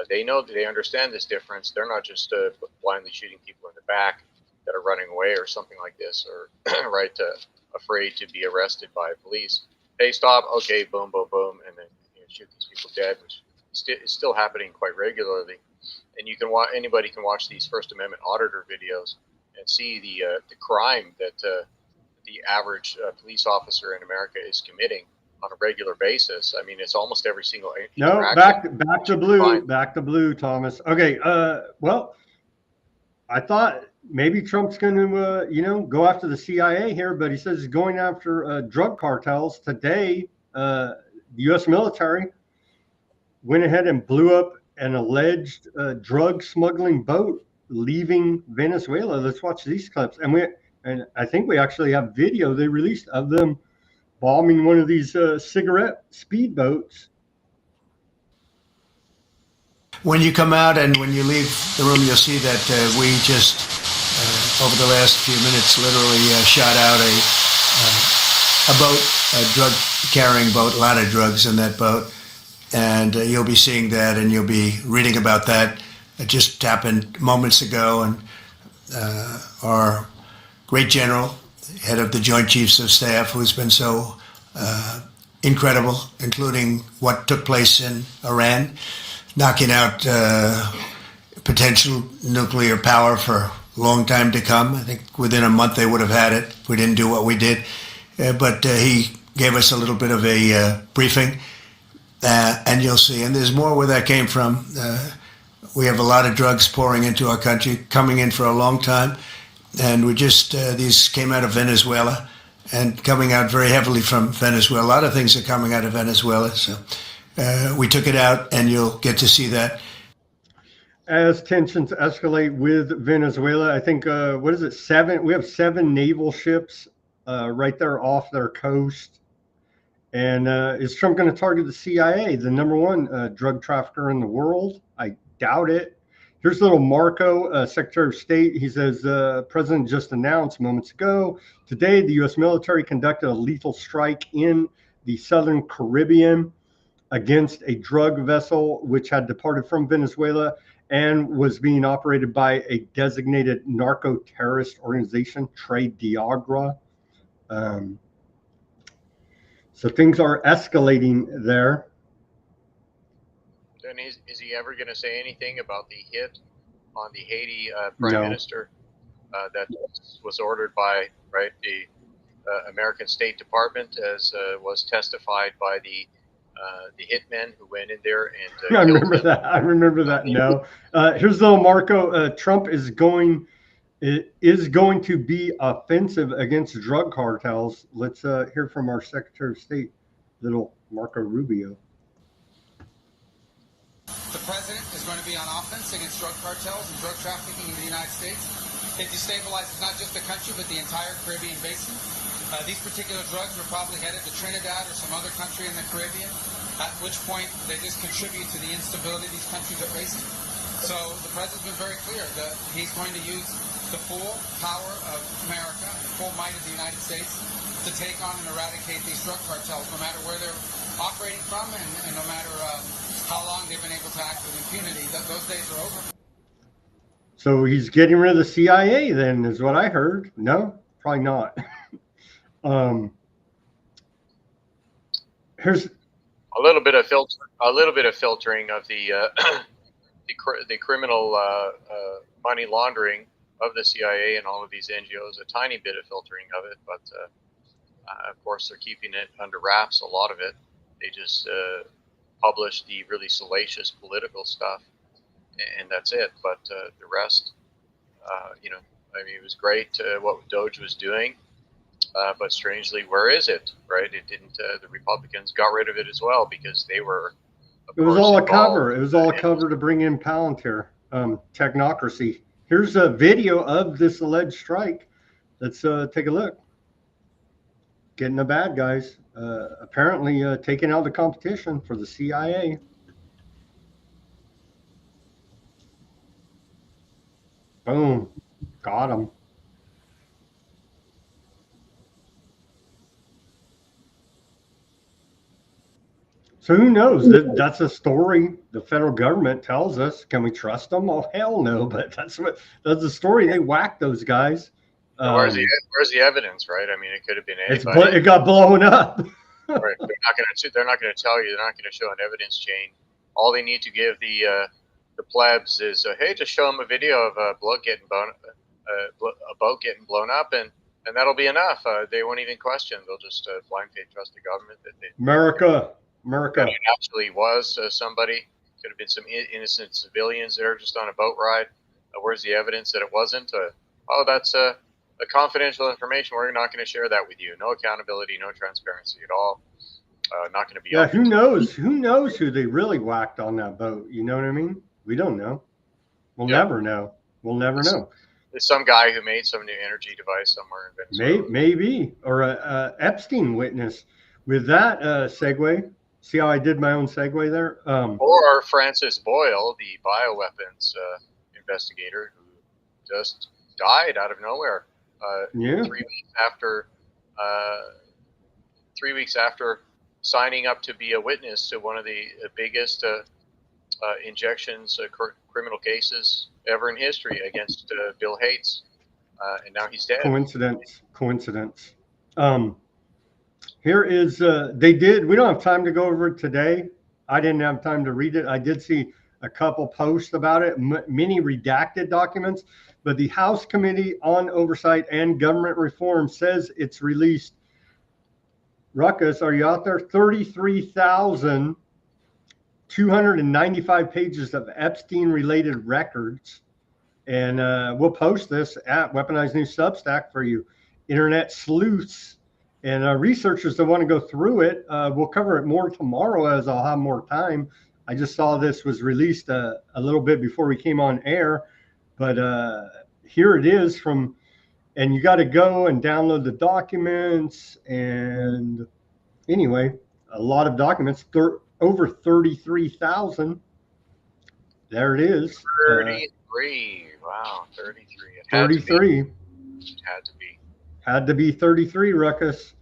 They know that they understand this difference. They're not just blindly shooting people in the back that are running away or something like this, or afraid to be arrested by police. Hey, stop! Okay, boom, boom, boom, and then shoot these people dead, which is still happening quite regularly. And you can anybody can watch these First Amendment auditor videos and see the crime that the average police officer in America is committing on a regular basis. I mean, it's almost every single interaction. Back to blue, Thomas. Okay, well, I thought maybe Trump's going to, go after the CIA here, but he says he's going after drug cartels. Today, the U.S. military went ahead and blew up an alleged drug smuggling boat leaving Venezuela. Let's watch these clips. And I think we actually have video they released of them bombing one of these cigarette speedboats. when you come out and when you leave the room, you'll see that we just, over the last few minutes, literally shot out a boat, a drug-carrying boat, a lot of drugs in that boat. And you'll be seeing that, and you'll be reading about that. It just happened moments ago, and our great general, head of the Joint Chiefs of Staff, who's been so incredible, including what took place in Iran, knocking out potential nuclear power for a long time to come. I think within a month they would have had it if we didn't do what we did. But he gave us a little bit of a briefing, and you'll see. And there's more where that came from. We have a lot of drugs pouring into our country, coming in for a long time. And we just, these came out of Venezuela and coming out very heavily from Venezuela. A lot of things are coming out of Venezuela. So we took it out, and you'll get to see that. As tensions escalate with Venezuela, I think, what is it, 7? We have 7 naval ships right there off their coast. And is Trump going to target the CIA, the #1 drug trafficker in the world? I doubt it. Here's little Marco, Secretary of State. He says, President just announced moments ago, today the U.S. military conducted a lethal strike in the Southern Caribbean against a drug vessel which had departed from Venezuela and was being operated by a designated narco-terrorist organization, Tre Diagra. So things are escalating there. And is he ever going to say anything about the hit on the Haiti prime minister that was ordered by the American State Department, as was testified by the hitmen who went in there and I remember that. I remember that. No. Here's little Marco. Trump is going to be offensive against drug cartels. Let's hear from our Secretary of State, little Marco Rubio. The president is going to be on offense against drug cartels and drug trafficking in the United States. It destabilizes not just the country, but the entire Caribbean basin. These particular drugs were probably headed to Trinidad or some other country in the Caribbean, at which point they just contribute to the instability these countries are facing. So the president's been very clear that he's going to use the full power of America and the full might of the United States to take on and eradicate these drug cartels, no matter where they're operating from and no matter how long they've been able to act with impunity. Those days are over. So he's getting rid of the CIA then, is what I heard. No, probably not. Here's a little bit of filtering of the the criminal money laundering of the CIA and all of these NGOs. A tiny bit of filtering of it, but of course they're keeping it under wraps. A lot of it, they just publish the really salacious political stuff, and that's it. But the rest, it was great what Doge was doing. But strangely, where is it? Right? It didn't. The Republicans got rid of it as well because they were. It was all a cover. It was all a cover to bring in Palantir, technocracy. Here's a video of this alleged strike. Let's take a look. Getting the bad guys. Apparently taking out the competition for the CIA. Boom. Got him. So who knows? That's a story the federal government tells us. Can we trust them? Oh, hell no. But that's the story. They whacked those guys. Where's the evidence, right? I mean, it could have been anybody. It got blown up. Right. They're not going to tell you. They're not going to show an evidence chain. All they need to give the plebs is, hey, just show them a video of a boat getting blown up, and that'll be enough. They won't even question. They'll just blind faith trust the government that they. America. That it actually was somebody. Could have been some innocent civilians there just on a boat ride. Where's the evidence that it wasn't? That's a confidential information. We're not going to share that with you. No accountability, no transparency at all. Not going to be. Yeah, who knows? Who knows who they really whacked on that boat? You know what I mean? We don't know. We'll never know. We'll never know. There's some guy who made some new energy device somewhere in Venezuela. Maybe, or a Epstein witness. With that segue, See how I did my own segue there? Or Francis Boyle, the bioweapons investigator, who just died out of nowhere. Yeah. 3 weeks after. 3 weeks after signing up to be a witness to one of the biggest injections, criminal cases ever in history against Bill Gates, and now he's dead. Coincidence. Here is, we don't have time to go over it today. I didn't have time to read it. I did see a couple posts about it, many redacted documents, but the House Committee on Oversight and Government Reform says it's released. Ruckus, are you out there? 33,295 pages of Epstein-related records. And we'll post this at Weaponized News Substack for you internet sleuths and researchers that want to go through it. We'll cover it more tomorrow as I'll have more time. I just saw this was released a little bit before we came on air, but here it is from, and you got to go and download the documents. And anyway, a lot of documents, over 33,000. There it is. 33. Wow, 33. It had 33. To be. It had to be. Had to be 33, Ruckus.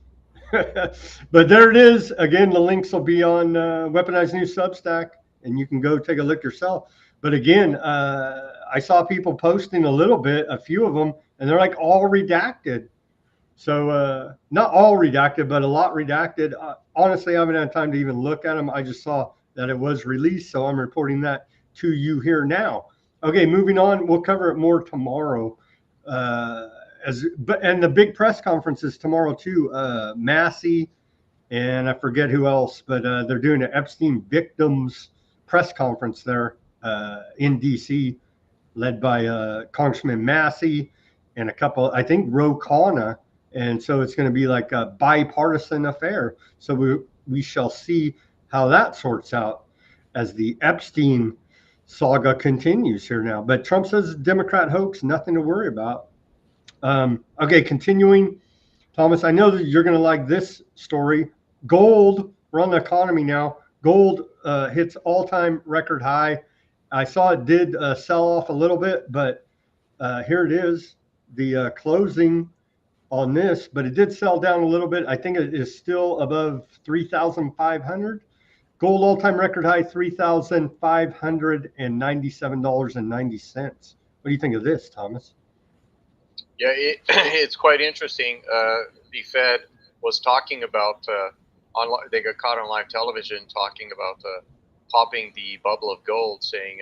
But there it is. Again, the links will be on Weaponized News Substack, and you can go take a look yourself. But again, I saw people posting a little bit, a few of them, and they're like all redacted. So not all redacted, but a lot redacted. Honestly, I haven't had time to even look at them. I just saw that it was released, so I'm reporting that to you here now. Okay, moving on. We'll cover it more tomorrow. And the big press conference is tomorrow too. MAHA and I forget who else, but they're doing an Epstein victims press conference there in DC, led by Congressman MAHA and a couple, I think, Ro Khanna. And so it's going to be like a bipartisan affair. So we shall see how that sorts out as the Epstein saga continues here now. But Trump says Democrat hoax, nothing to worry about. Okay, continuing. Thomas, I know that you're going to like this story. Gold, we're on the economy now. Gold hits all-time record high. I saw it did sell off a little bit, but here it is, the closing on this, but it did sell down a little bit. I think it is still above 3,500. Gold all-time record high, $3,597.90. What do you think of this, Thomas? Yeah, it's quite interesting. The Fed was talking about online. They got caught on live television talking about popping the bubble of gold, saying,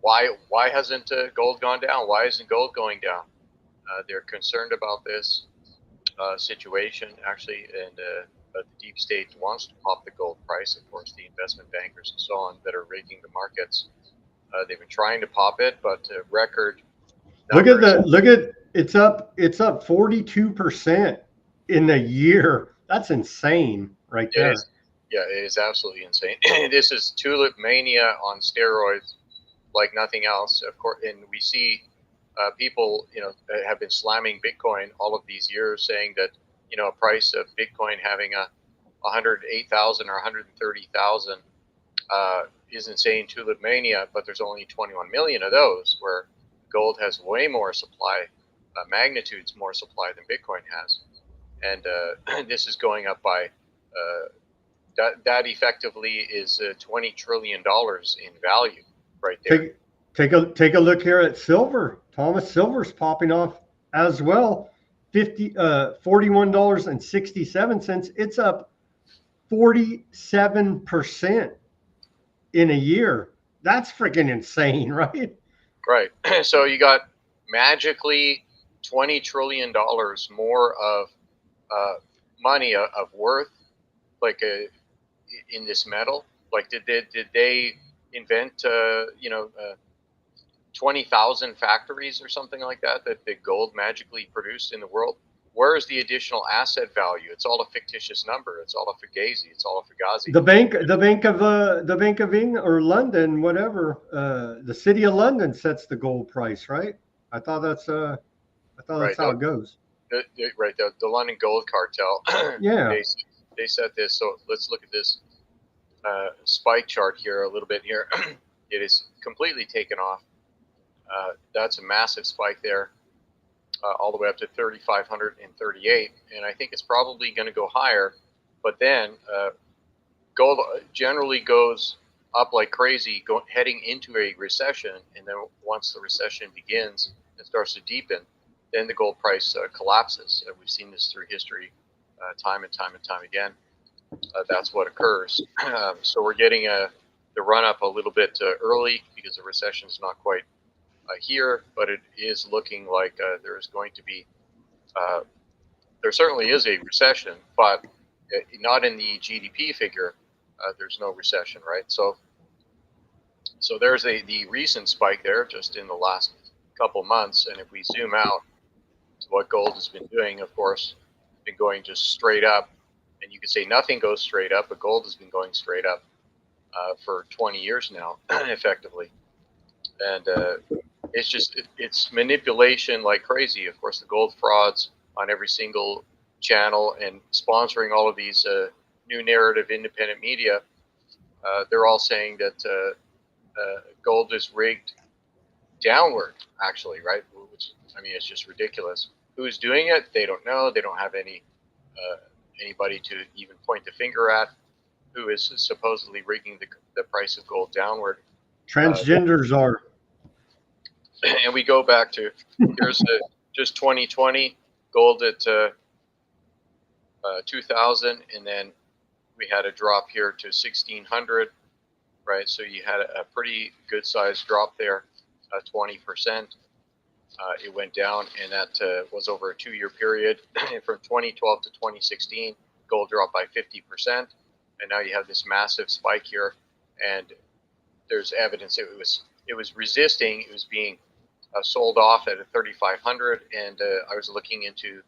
why hasn't gold gone down? Why isn't gold going down? They're concerned about this situation, actually, and the deep state wants to pop the gold price. Of course, the investment bankers and so on that are rigging the markets, they've been trying to pop it, but record numbers. Look at it's up 42% in a year. That's insane, right there. Yeah, it is absolutely insane. This is tulip mania on steroids, like nothing else. Of course, and we see. People, have been slamming Bitcoin all of these years, saying that, a price of Bitcoin having a 108,000 or 130,000 is insane tulip mania, but there's only 21 million of those, where gold has way more supply, magnitudes more supply than Bitcoin has. And this is going up by, that effectively is $20 trillion in value right there. Take a look here at silver. Thomas, silver's popping off as well. $41.67. It's up 47% in a year. That's freaking insane, right? Right. So you got magically $20 trillion more of money of worth, like in this metal. Like, did they invent 20,000 factories or something like that the gold magically produced in the world? Where is the additional asset value? It's all a fictitious number. It's all a fugazi. It's all a fugazi. The Bank of England or London, whatever. The City of London sets the gold price, right? I thought that's how it goes. The London Gold Cartel. Yeah. they set this. So let's look at this spike chart here a little bit here. It is completely taken off. That's a massive spike there, all the way up to 3,538, and I think it's probably going to go higher. But then gold generally goes up like crazy, heading into a recession, and then once the recession begins and starts to deepen, then the gold price collapses. We've seen this through history, time and time and time again. That's what occurs. So we're getting the run up a little bit early because the recession is not quite here, but it is looking like there is going to be. There certainly is a recession, but not in the GDP figure. There's no recession, right? So there's the recent spike there just in the last couple months, and if we zoom out to what gold has been doing, of course, it's been going just straight up, and you could say nothing goes straight up, but gold has been going straight up for 20 years now, effectively, and it's manipulation like crazy. Of course, the gold frauds on every single channel and sponsoring all of these new narrative independent media. They're all saying that gold is rigged downward, actually, right? Which, I mean, it's just ridiculous. Who's doing it? They don't know. They don't have anybody to even point the finger at who is supposedly rigging the price of gold downward. Transgenders are. And we go back to, here's just 2020, gold at 2,000, and then we had a drop here to 1,600, right? So you had a pretty good sized drop there, 20%. It went down, and that was over a 2-year period. And from 2012 to 2016, gold dropped by 50%, and now you have this massive spike here, and there's evidence it was resisting. It was being sold off at 3,500, and I was looking into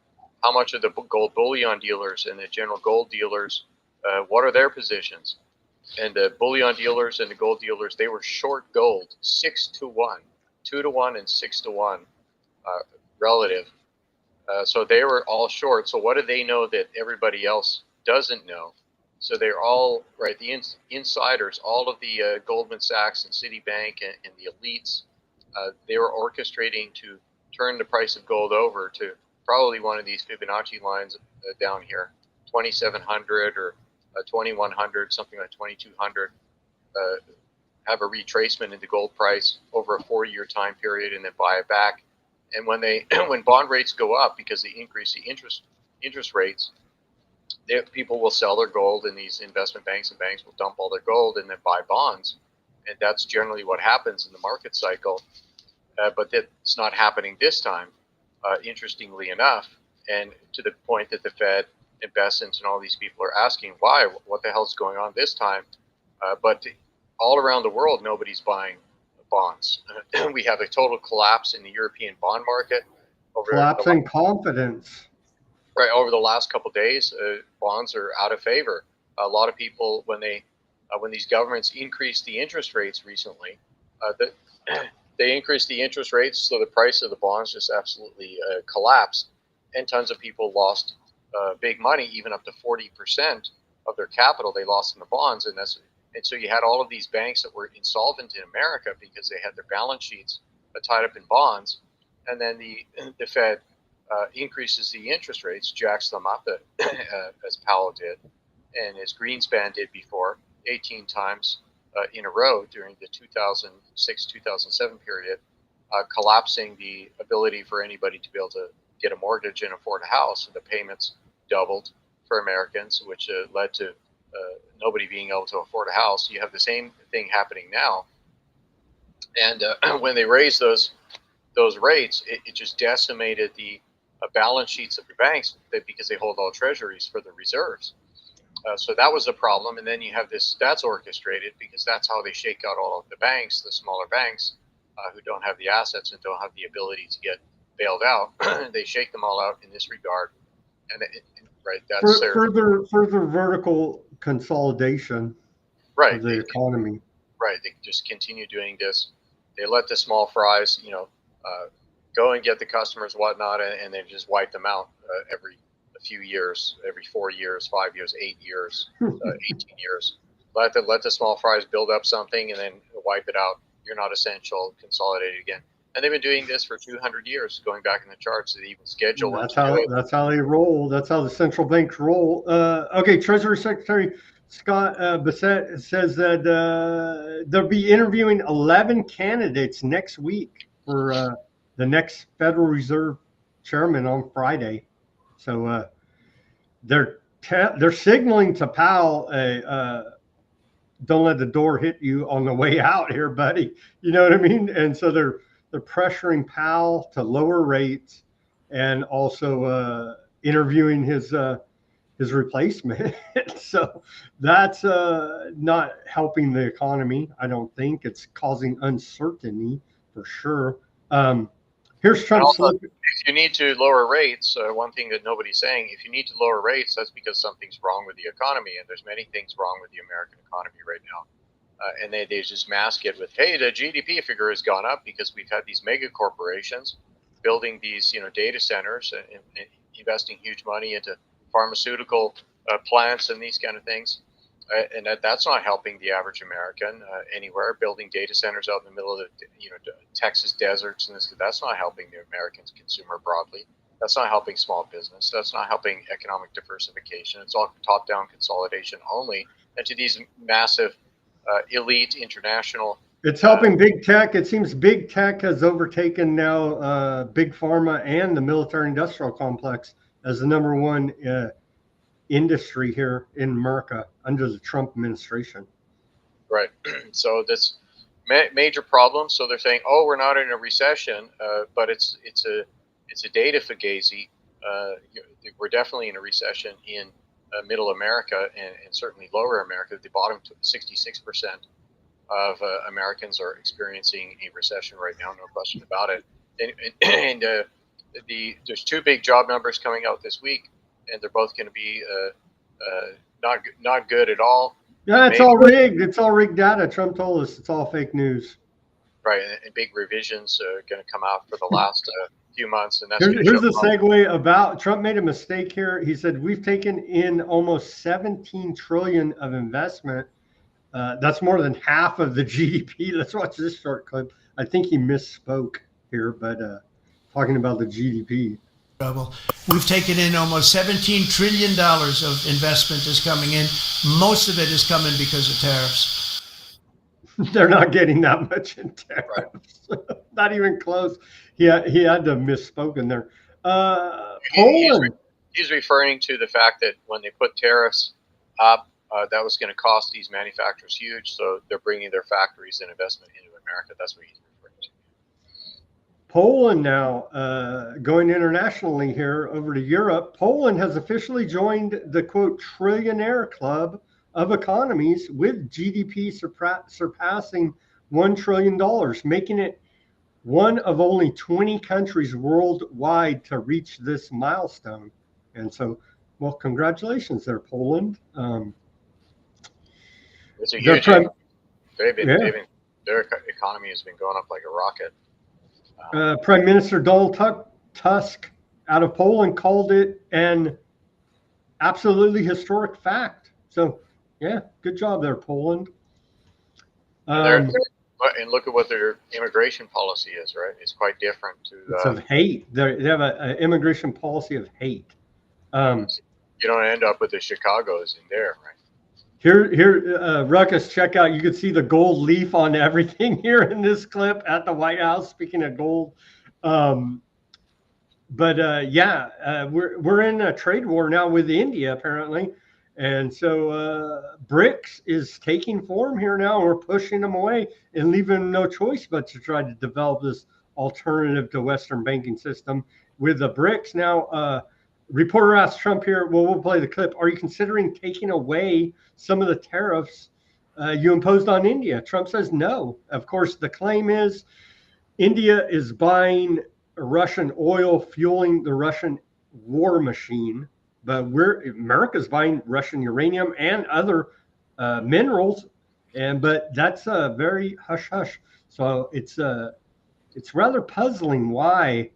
how much of the gold bullion dealers and the general gold dealers, what are their positions? And the bullion dealers and the gold dealers, they were short gold 6 to 1, 2 to 1, and 6 to 1 relative. So they were all short. So what do they know that everybody else doesn't know? So they're all, right, the insiders, all of the Goldman Sachs and Citibank and the elites, they were orchestrating to turn the price of gold over to probably one of these Fibonacci lines down here, 2,700 or 2,100, something like 2,200, have a retracement in the gold price over a 4-year time period and then buy it back. And when when bond rates go up because they increase the interest rates, people will sell their gold, and these investment banks and banks will dump all their gold and then buy bonds. And that's generally what happens in the market cycle. But that's not happening this time, interestingly enough, and to the point that the Fed and Bessent and all these people are asking why, what the hell's going on this time? But all around the world, nobody's buying bonds. We have a total collapse in the European bond market. Collapsing confidence. Right, over the last couple of days, bonds are out of favor. A lot of people, when these governments increased the interest rates recently, they increased the interest rates, so the price of the bonds just absolutely collapsed, and tons of people lost big money, even up to 40% of their capital they lost in the bonds, and so you had all of these banks that were insolvent in America because they had their balance sheets tied up in bonds, and then the Fed increases the interest rates, jacks them up, as Powell did, and as Greenspan did before, 18 times in a row during the 2006-2007 period, collapsing the ability for anybody to be able to get a mortgage and afford a house. And the payments doubled for Americans, which led to nobody being able to afford a house. You have the same thing happening now. And when they raised those rates, it just decimated the balance sheets of the banks because they hold all treasuries for the reserves. So that was a problem. And then you have that's orchestrated because that's how they shake out all of the banks, the smaller banks who don't have the assets and don't have the ability to get bailed out. They shake them all out in this regard. And right, that's further vertical consolidation of the economy. Right, they just continue doing this. They let the small fries, go and get the customers, whatnot, and then just wipe them out every a few years, every 4 years, 5 years, 8 years, 18 years. Let the small fries build up something and then wipe it out. You're not essential. Consolidate it again. And they've been doing this for 200 years, going back in the charts. They even schedule when to do it. That's how they roll. That's how the central banks roll. Okay, Treasury Secretary Scott Bassett says that they'll be interviewing 11 candidates next week for the next Federal Reserve chairman on Friday. So they're signaling to Powell, don't let the door hit you on the way out here, buddy. You know what I mean? And so they're pressuring Powell to lower rates, and also interviewing his replacement. So that's not helping the economy. I don't think it's causing uncertainty for sure. Here's Trump's. If you need to lower rates, one thing that nobody's saying, if you need to lower rates, that's because something's wrong with the economy, and there's many things wrong with the American economy right now. And they just mask it with, hey, the GDP figure has gone up because we've had these mega corporations building these, data centers and investing huge money into pharmaceutical plants and these kind of things. And that's not helping the average American anywhere. Building data centers out in the middle of the Texas deserts and this, that's not helping the American consumer broadly. That's not helping small business. That's not helping economic diversification. It's all top-down consolidation only, and to these massive elite international. It's helping big tech. It seems big tech has overtaken now big pharma and the military-industrial complex as the number one industry here in America under the Trump administration. Right. So that's major problem. So they're saying, oh, we're not in a recession, but it's a data fugazi. We're definitely in a recession in middle America and certainly lower America. The bottom 66% of Americans are experiencing a recession right now, no question about it. And there's two big job numbers coming out this week, and they're both going to be not good at all. Yeah, it's all rigged. It's all rigged data. Trump told us it's all fake news. Right, and big revisions are going to come out for the last few months, and that's here's a segue about Trump made a mistake here. He said we've taken in almost 17 trillion of investment. That's more than half of the GDP. Let's watch this short clip. I think he misspoke here, but talking about the GDP. We've taken in almost $17 trillion of investment is coming in. Most of it is coming because of tariffs. They're not getting that much in tariffs. Right. Not even close. He had to have misspoken there. Poland. He's referring to the fact that when they put tariffs up, that was going to cost these manufacturers huge. So they're bringing their factories and investment into America. That's what he's referring to. Poland now going internationally here over to Europe. Poland has officially joined the, quote, trillionaire club of economies with GDP surpassing $1 trillion, making it one of only 20 countries worldwide to reach this milestone. And so, well, congratulations there, Poland. It's a huge their economy has been going up like a rocket. Prime Minister Donald Tusk out of Poland called it an absolutely historic fact. So, yeah, good job there, Poland. And look at what their immigration policy is, right? It's quite different to. It's of hate. They have an immigration policy of hate. You don't end up with the Chicagos in there, right? Here, Ruckus, check out. You can see the gold leaf on everything here in this clip at the White House. Speaking of gold, we're in a trade war now with India apparently, and so BRICS is taking form here now. We're pushing them away and leaving them no choice but to try to develop this alternative to Western banking system with the BRICS now. Reporter asked Trump here, well, we'll play the clip. Are you considering taking away some of the tariffs you imposed on India? Trump says no. Of course, the claim is India is buying Russian oil, fueling the Russian war machine. But America's buying Russian uranium and other minerals. But that's a very hush-hush. So it's rather puzzling why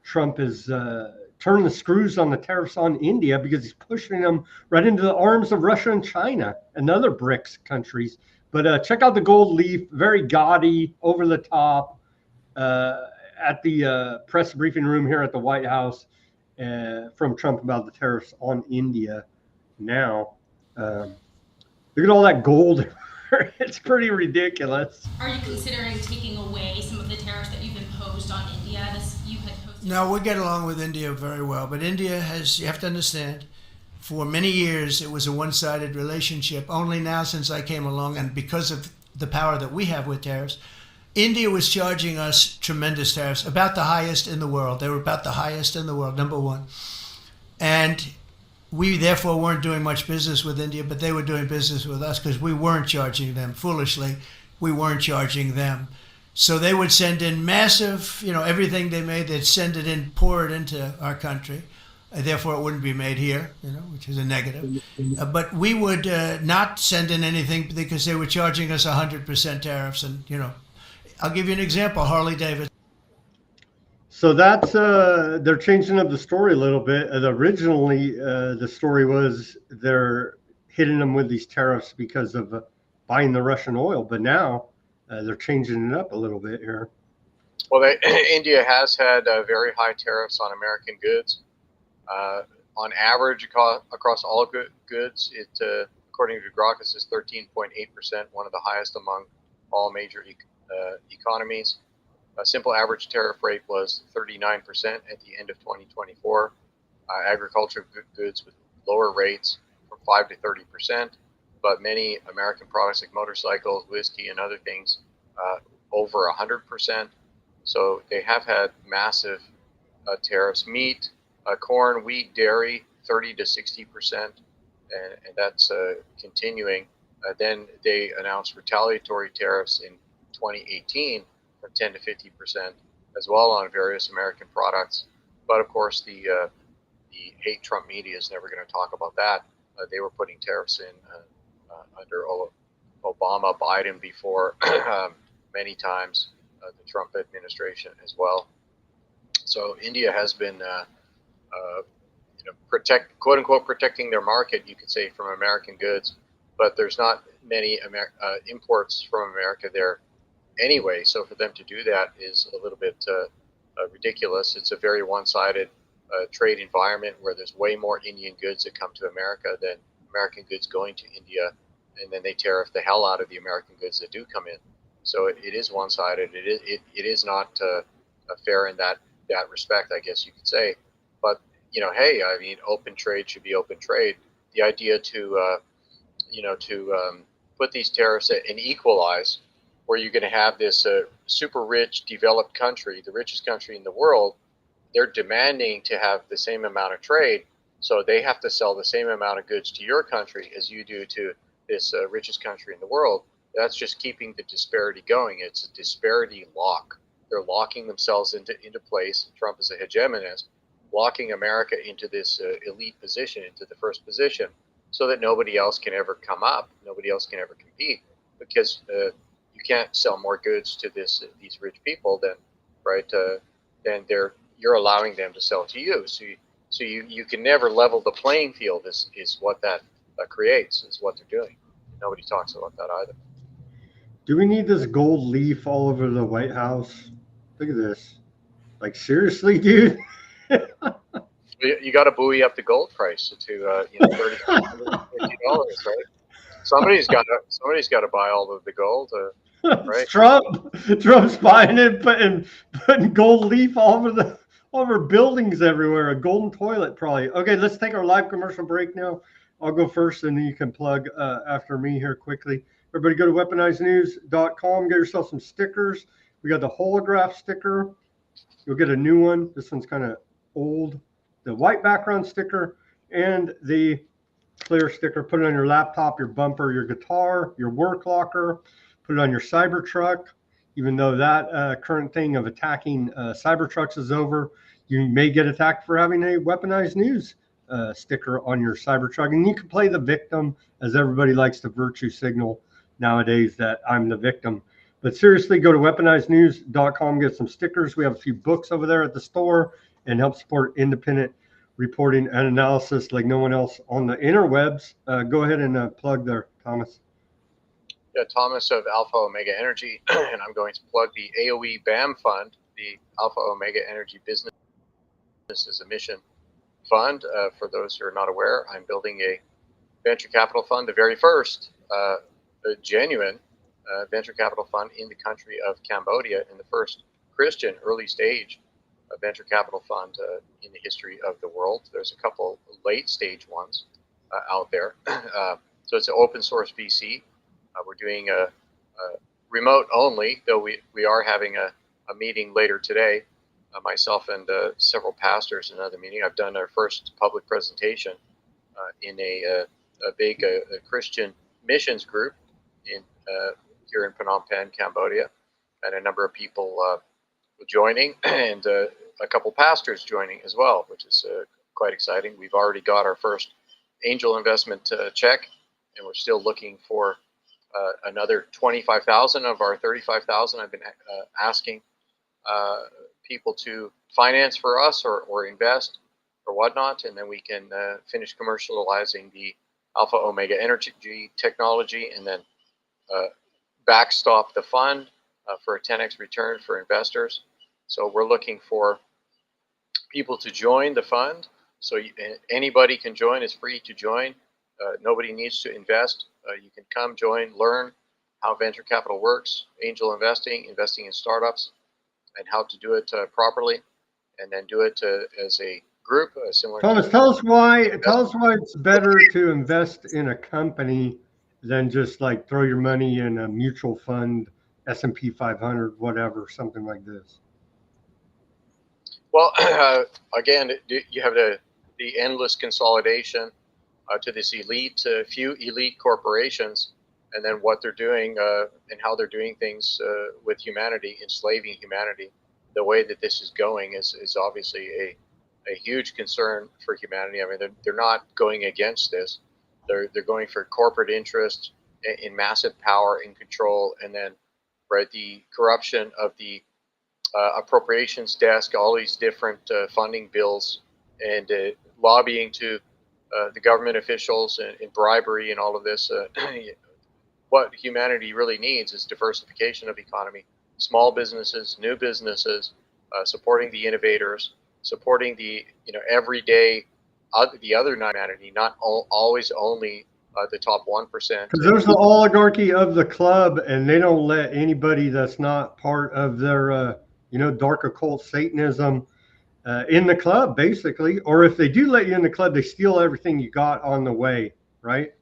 Trump is turn the screws on the tariffs on India because he's pushing them right into the arms of Russia and China and other BRICS countries. But check out the gold leaf, very gaudy, over the top, at the press briefing room here at the White House from Trump about the tariffs on India. Now, look at all that gold. It's pretty ridiculous. Are you considering taking away some of the tariffs that you've imposed on India? You had posted. No, we get along with India very well, but India has, you have to understand, for many years it was a one-sided relationship. Only now, since I came along, and because of the power that we have with tariffs, India was charging us tremendous tariffs, about the highest in the world. They were about the highest in the world, number one. And we therefore weren't doing much business with India, but they were doing business with us because we weren't charging them. Foolishly, we weren't charging them. So they would send in massive, everything they made, they'd send it in, pour it into our country. Therefore, it wouldn't be made here, which is a negative. But we would not send in anything because they were charging us 100% tariffs. And, I'll give you an example, Harley Davidson. So that's they're changing up the story a little bit. Originally, the story was they're hitting them with these tariffs because of buying the Russian oil, but now they're changing it up a little bit here. Well, India has had very high tariffs on American goods. On average, across all goods, it according to Graphite is 13.8%, one of the highest among all major economies. A simple average tariff rate was 39% at the end of 2024. Agricultural goods with lower rates from 5 to 30%, but many American products like motorcycles, whiskey, and other things over 100%. So they have had massive tariffs. Meat, corn, wheat, dairy, 30 to 60%, and that's continuing. Then they announced retaliatory tariffs in 2018 from 10 to 50% as well on various American products. But of course, the hate Trump media is never going to talk about that. They were putting tariffs in under Obama, Biden before, many times, the Trump administration as well. So India has been, quote unquote, protecting their market, you could say, from American goods. But there's not many imports from America there anyway, so for them to do that is a little bit ridiculous. It's a very one-sided trade environment where there's way more Indian goods that come to America than American goods going to India, and then they tariff the hell out of the American goods that do come in. So it is one-sided. It is not fair in that respect, I guess you could say. But hey, I mean, open trade should be open trade. The idea to put these tariffs and equalize, where you're going to have this super rich, developed country, the richest country in the world, they're demanding to have the same amount of trade. So they have to sell the same amount of goods to your country as you do to this richest country in the world. That's just keeping the disparity going. It's a disparity lock. They're locking themselves into place. Trump is a hegemonist, locking America into this elite position, into the first position, so that nobody else can ever come up. Nobody else can ever compete, because you can't sell more goods to these rich people than you're allowing them to sell to you. So you can never level the playing field. Is what that creates, is what they're doing. Nobody talks about that either. Do we need this gold leaf all over the White House? Look at this. Like, seriously, dude? You got to buoy up the gold price to $30, $50, right? Somebody's got to buy all of the gold. Right? Trump's buying it, putting gold leaf all over buildings everywhere. A golden toilet, probably. Okay, let's take our live commercial break now. I'll go first, and then you can plug after me here quickly. Everybody go to weaponizednews.com. Get yourself some stickers. We got the holograph sticker. You'll get a new one. This one's kind of old. The white background sticker and the clear sticker. Put it on your laptop, your bumper, your guitar, your work locker. Put it on your Cybertruck. Even though that current thing of attacking Cybertrucks is over, you may get attacked for having a weaponized news sticker on your Cybertruck. And you can play the victim, as everybody likes to virtue signal nowadays that I'm the victim. But seriously, go to weaponizednews.com, get some stickers. We have a few books over there at the store. and help support independent reporting and analysis like no one else on the interwebs. Go ahead and plug there, Thomas. Yeah, Thomas of Alpha Omega Energy, and I'm going to plug the AOE BAM Fund, the Alpha Omega Energy Business as a Mission Fund. For those who are not aware, I'm building a venture capital fund, the very first genuine venture capital fund in the country of Cambodia, and the first Christian early stage venture capital fund in the history of the world. There's a couple late stage ones out there. So it's an open source VC. We're doing a remote only, though we are having a meeting later today. Myself and several pastors in another meeting. I've done our first public presentation in a big Christian missions group in here in Phnom Penh, Cambodia, and a number of people joining, and a couple pastors joining as well, which is quite exciting. We've already got our first angel investment check, and we're still looking for another 25,000 of our 35,000. I've been asking people to finance for us or invest or whatnot, and then we can finish commercializing the Alpha Omega Energy technology, and then backstop the fund for a 10x return for investors. So we're looking for people to join the fund. So anybody can join. It's free to join. Nobody needs to invest. You can come, join, learn how venture capital works, angel investing, investing in startups, and how to do it properly, and then do it as a group similar. Thomas, tell us why it's better to invest in a company than just like throw your money in a mutual fund, S&P 500, whatever, something like this. Well, again, you have the endless consolidation to this few elite corporations, and then what they're doing and how they're doing things with humanity, enslaving humanity. The way that this is going is obviously a huge concern for humanity. I mean, they're not going against this. They're going for corporate interest in massive power and control, and then the corruption of the appropriations desk, all these different funding bills, and lobbying to the government officials and bribery and all of this. What humanity really needs is diversification of economy, small businesses, new businesses, supporting the innovators, supporting the everyday, the other humanity, not always only the top 1%. Because there's the oligarchy of the club, and they don't let anybody that's not part of their dark occult Satanism in the club, basically. Or if they do let you in the club, they steal everything you got on the way, right?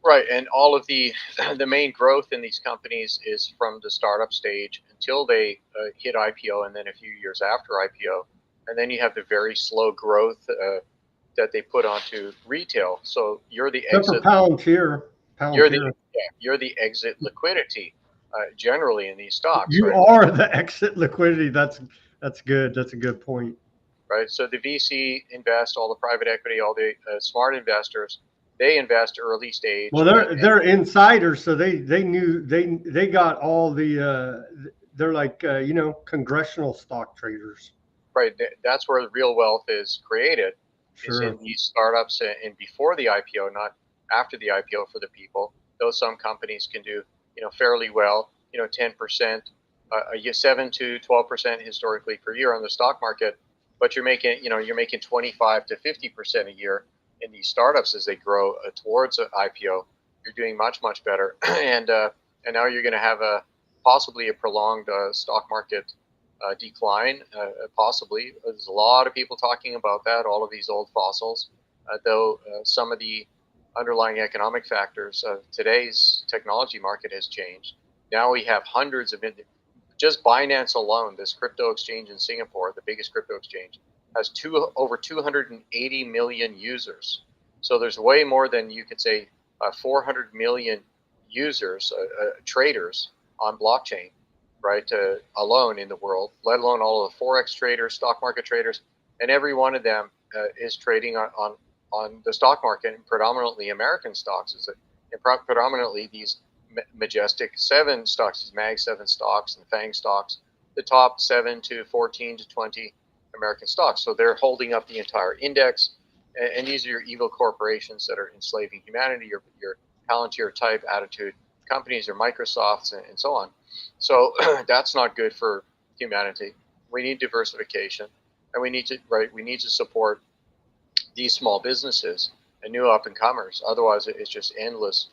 Right, and all of the main growth in these companies is from the startup stage until they hit IPO, and then a few years after IPO, and then you have the very slow growth that they put onto retail. So you're the exit. Palantir. You're the exit liquidity generally in these stocks. You are the exit liquidity. That's good. That's a good point. Right. So the VC invest, all the private equity, all the smart investors. They invest early stage. Well, they're insiders, so they knew they got all the they're like congressional stock traders. Right, that's where the real wealth is created. Sure. Is in these startups and before the IPO, not after the IPO for the people. Though some companies can do fairly well, 10%, 7 to 12% historically per year on the stock market, but you're making 25 to 50% a year. In these startups as they grow towards an IPO, you're doing much better, and now you're going to have possibly a prolonged stock market decline. Possibly, there's a lot of people talking about that. All of these old fossils, though some of the underlying economic factors of today's technology market has changed. Now we have hundreds of just Binance alone, this crypto exchange in Singapore, the biggest crypto exchange, has over 280 million users. So there's way more than you could say 400 million users, traders on blockchain, right, alone in the world, let alone all of the Forex traders, stock market traders, and every one of them is trading on the stock market, and predominantly American stocks, and predominantly these Majestic 7 stocks, these Mag 7 stocks and FANG stocks, the top 7 to 14 to 20 American stocks. So they're holding up the entire index. And these are your evil corporations that are enslaving humanity, your Palantir type attitude companies or Microsofts and so on. So that's not good for humanity. We need diversification, and we need to support these small businesses and new up and comers. Otherwise, it's just endless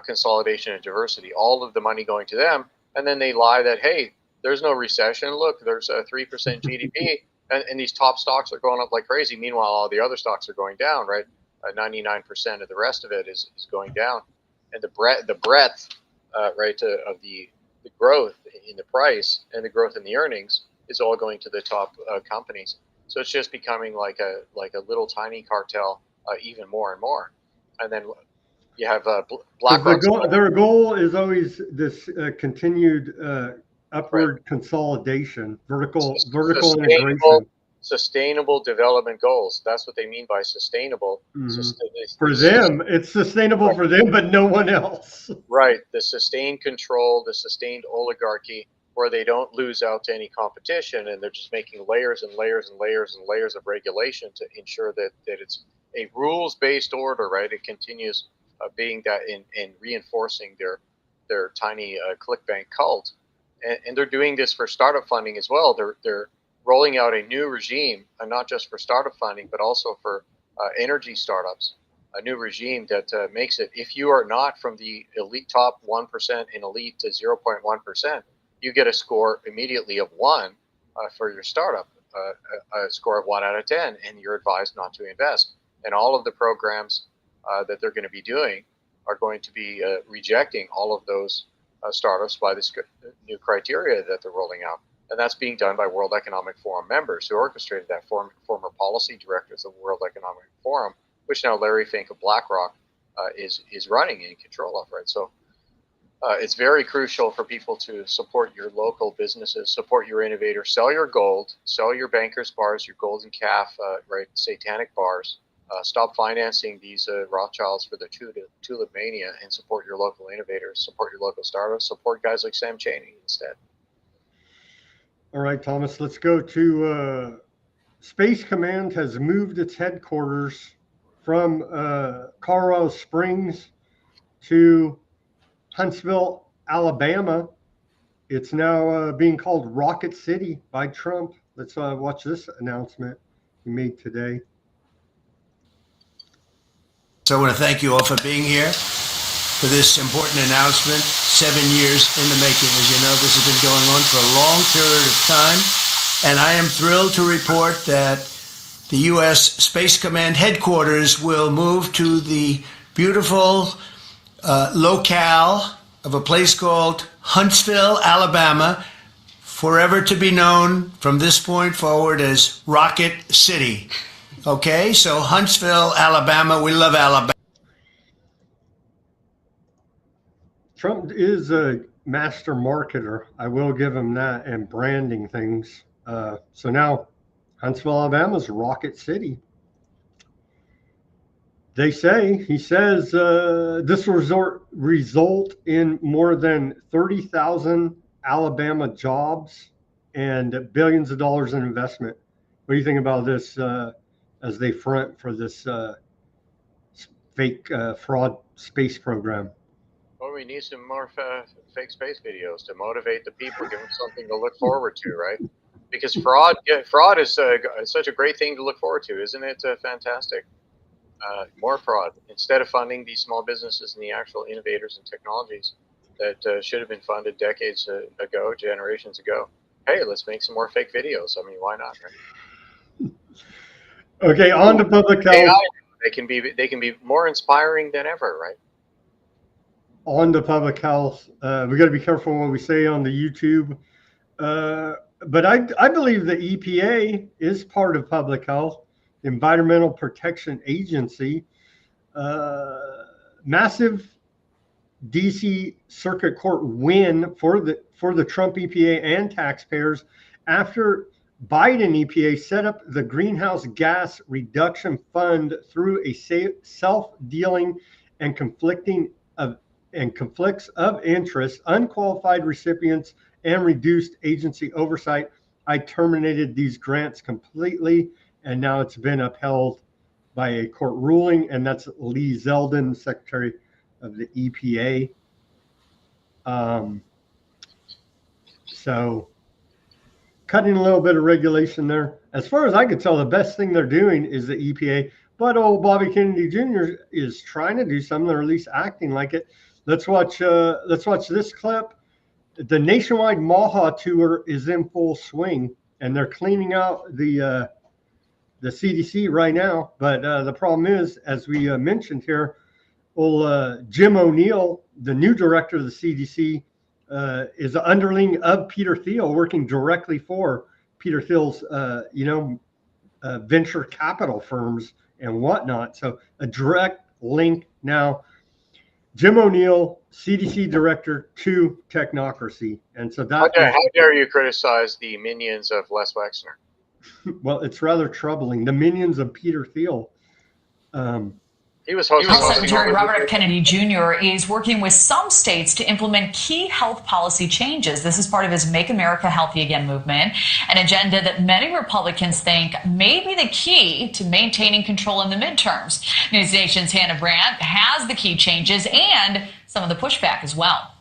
consolidation and diversity. All of the money going to them, and then they lie that, hey, there's no recession. Look, there's a 3% GDP, and these top stocks are going up like crazy. Meanwhile, all the other stocks are going down. Right, 99% of the rest of it is going down, and the breadth, of the growth in the price and the growth in the earnings is all going to the top companies. So it's just becoming like a little tiny cartel, even more and more. And then you have BlackRock. Their goal is always this continued upward consolidation, vertical integration. Sustainable development goals. That's what they mean by sustainable. For them, it's sustainable for them, but no one else. Right. The sustained control, the sustained oligarchy, where they don't lose out to any competition, and they're just making layers and layers and layers and layers of regulation to ensure that it's a rules-based order, right? It continues being that in reinforcing their tiny ClickBank cult. And they're doing this for startup funding as well. They're rolling out a new regime, and not just for startup funding, but also for energy startups, a new regime that makes it, if you are not from the elite top 1% and elite to 0.1%, you get a score immediately of 1 for your startup, a score of 1 out of 10, and you're advised not to invest. And all of the programs that they're going to be doing are going to be rejecting all of those startups by this new criteria that they're rolling out. And that's being done by World Economic Forum members who orchestrated that, former policy directors of World Economic Forum, which now Larry Fink of BlackRock is running and in control of, right? So it's very crucial for people to support your local businesses, support your innovators, sell your gold, sell your bankers' bars, your golden calf, satanic bars. Stop financing these Rothschilds for the tulip mania, and support your local innovators, support your local startups, support guys like Sam Chaney instead. All right, Thomas, let's go to Space Command has moved its headquarters from Colorado Springs to Huntsville, Alabama. It's now being called Rocket City by Trump. Let's watch this announcement he made today. So I want to thank you all for being here for this important announcement. 7 years in the making. As you know, this has been going on for a long period of time. And I am thrilled to report that the U.S. Space Command headquarters will move to the beautiful locale of a place called Huntsville, Alabama, forever to be known from this point forward as Rocket City. Okay, so Huntsville, Alabama, we love Alabama. Trump is a master marketer. I will give him that, and branding things. So now Huntsville, Alabama's Rocket City. He says this will result in more than 30,000 Alabama jobs and billions of dollars in investment. What do you think about this as they front for this fake fraud space program? Well, we need some more fake space videos to motivate the people, give them something to look forward to, right? Because fraud is such a great thing to look forward to, isn't it? Fantastic. More fraud. Instead of funding these small businesses and the actual innovators and technologies that should have been funded decades ago, generations ago. Hey, let's make some more fake videos. I mean, why not, right? Okay, on to public health. They can be more inspiring than ever, right? On to public health. We got to be careful what we say on the YouTube. But I believe the EPA is part of public health, Environmental Protection Agency. Massive DC Circuit Court win for the Trump EPA and taxpayers after Biden EPA set up the Greenhouse Gas Reduction Fund through a self-dealing and conflicts of interest, unqualified recipients, and reduced agency oversight. I terminated these grants completely, and now it's been upheld by a court ruling, and that's Lee Zeldin, Secretary of the EPA. So cutting a little bit of regulation there. As far as I could tell, the best thing they're doing is the EPA, but old Bobby Kennedy Jr. is trying to do something, or at least acting like it. Let's watch this clip. The nationwide MAHA tour is in full swing, and they're cleaning out the CDC right now. But the problem is, as we mentioned here, Jim O'Neill, the new director of the CDC, is an underling of Peter Thiel, working directly for Peter Thiel's, venture capital firms and whatnot. So a direct link now. Jim O'Neill, CDC director, to technocracy. And so that how dare you criticize the minions of Les Wexner? Well, it's rather troubling. The minions of Peter Thiel. He was hosting. Health Secretary Robert F. Kennedy Jr. is working with some states to implement key health policy changes. This is part of his Make America Healthy Again movement, an agenda that many Republicans think may be the key to maintaining control in the midterms. News Nation's Hannah Brandt has the key changes and some of the pushback as well.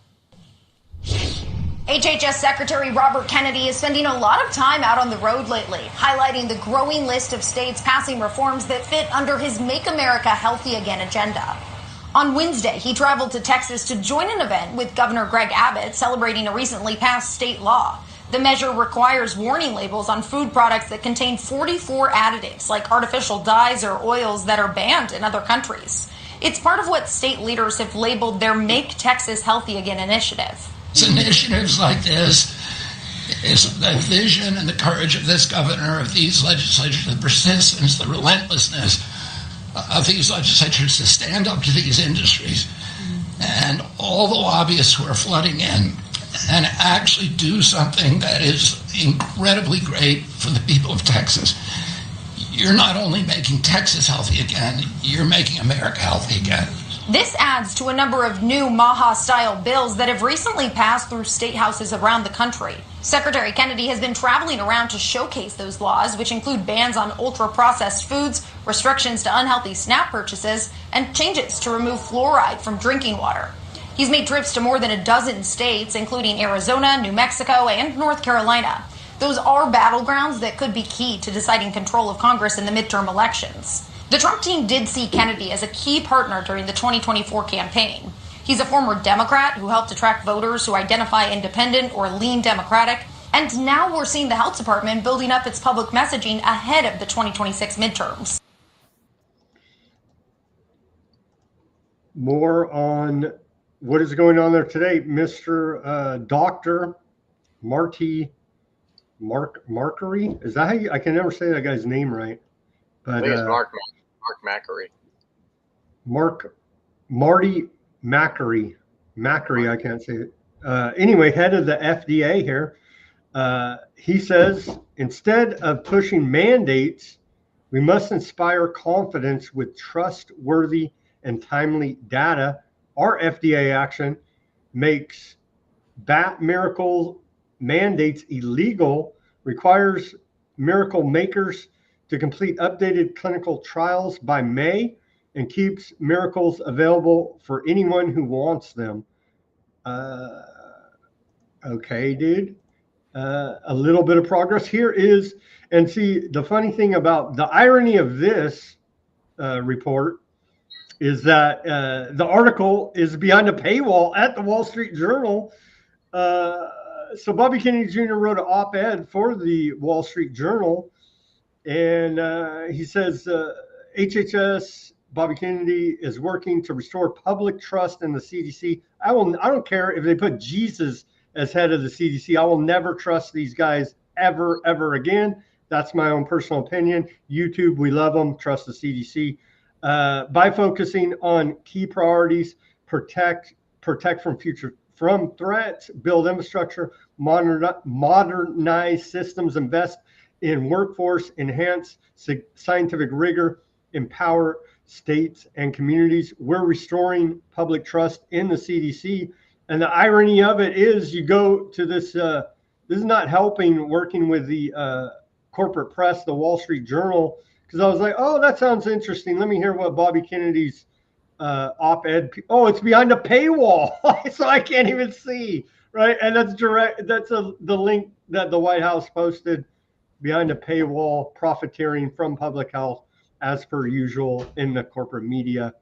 HHS Secretary Robert Kennedy is spending a lot of time out on the road lately, highlighting the growing list of states passing reforms that fit under his Make America Healthy Again agenda. On Wednesday, he traveled to Texas to join an event with Governor Greg Abbott celebrating a recently passed state law. The measure requires warning labels on food products that contain 44 additives, like artificial dyes or oils that are banned in other countries. It's part of what state leaders have labeled their Make Texas Healthy Again initiative. Initiatives like this is the vision and the courage of this governor, of these legislatures, the persistence, the relentlessness of these legislatures to stand up to these industries, and all the lobbyists who are flooding in and actually do something that is incredibly great for the people of Texas. You're not only making Texas healthy again, you're making America healthy again. This adds to a number of new MAHA-style bills that have recently passed through state houses around the country. Secretary Kennedy has been traveling around to showcase those laws, which include bans on ultra-processed foods, restrictions to unhealthy SNAP purchases, and changes to remove fluoride from drinking water. He's made trips to more than a dozen states, including Arizona, New Mexico, and North Carolina. Those are battlegrounds that could be key to deciding control of Congress in the midterm elections. The Trump team did see Kennedy as a key partner during the 2024 campaign. He's a former Democrat who helped attract voters who identify independent or lean Democratic. And now we're seeing the health department building up its public messaging ahead of the 2026 midterms. More on what is going on there today. Mr. Dr. Marty Markery. Is that how you, I can never say that guy's name right. But I think it's Mark Macri. Marty Macri. I can't say it. Anyway, head of the FDA here. He says, instead of pushing mandates, we must inspire confidence with trustworthy and timely data. Our FDA action makes bat miracle mandates illegal, requires miracle makers to complete updated clinical trials by May, and keeps miracles available for anyone who wants them. Okay, dude. A little bit of progress here is, and see, the funny thing about the irony of this report is that the article is behind a paywall at the Wall Street Journal. So Bobby Kennedy Jr. wrote an op-ed for the Wall Street Journal, and he says HHS Bobby Kennedy is working to restore public trust in the CDC. I don't care if they put Jesus as head of the CDC. I will never trust these guys ever again. That's my own personal opinion. YouTube, we love them. Trust the CDC. By focusing on key priorities, protect from threats, build infrastructure, modernize systems, invest in workforce, enhance scientific rigor, empower states and communities. We're restoring public trust in the CDC. And the irony of it is, you go to this This is not helping working with the corporate press, the Wall Street Journal, because I was like, oh, that sounds interesting. Let me hear what Bobby Kennedy's op-ed. Oh, it's behind a paywall, so I can't even see. Right, and that's direct. That's the link that the White House posted behind a paywall, profiteering from public health, as per usual in the corporate media.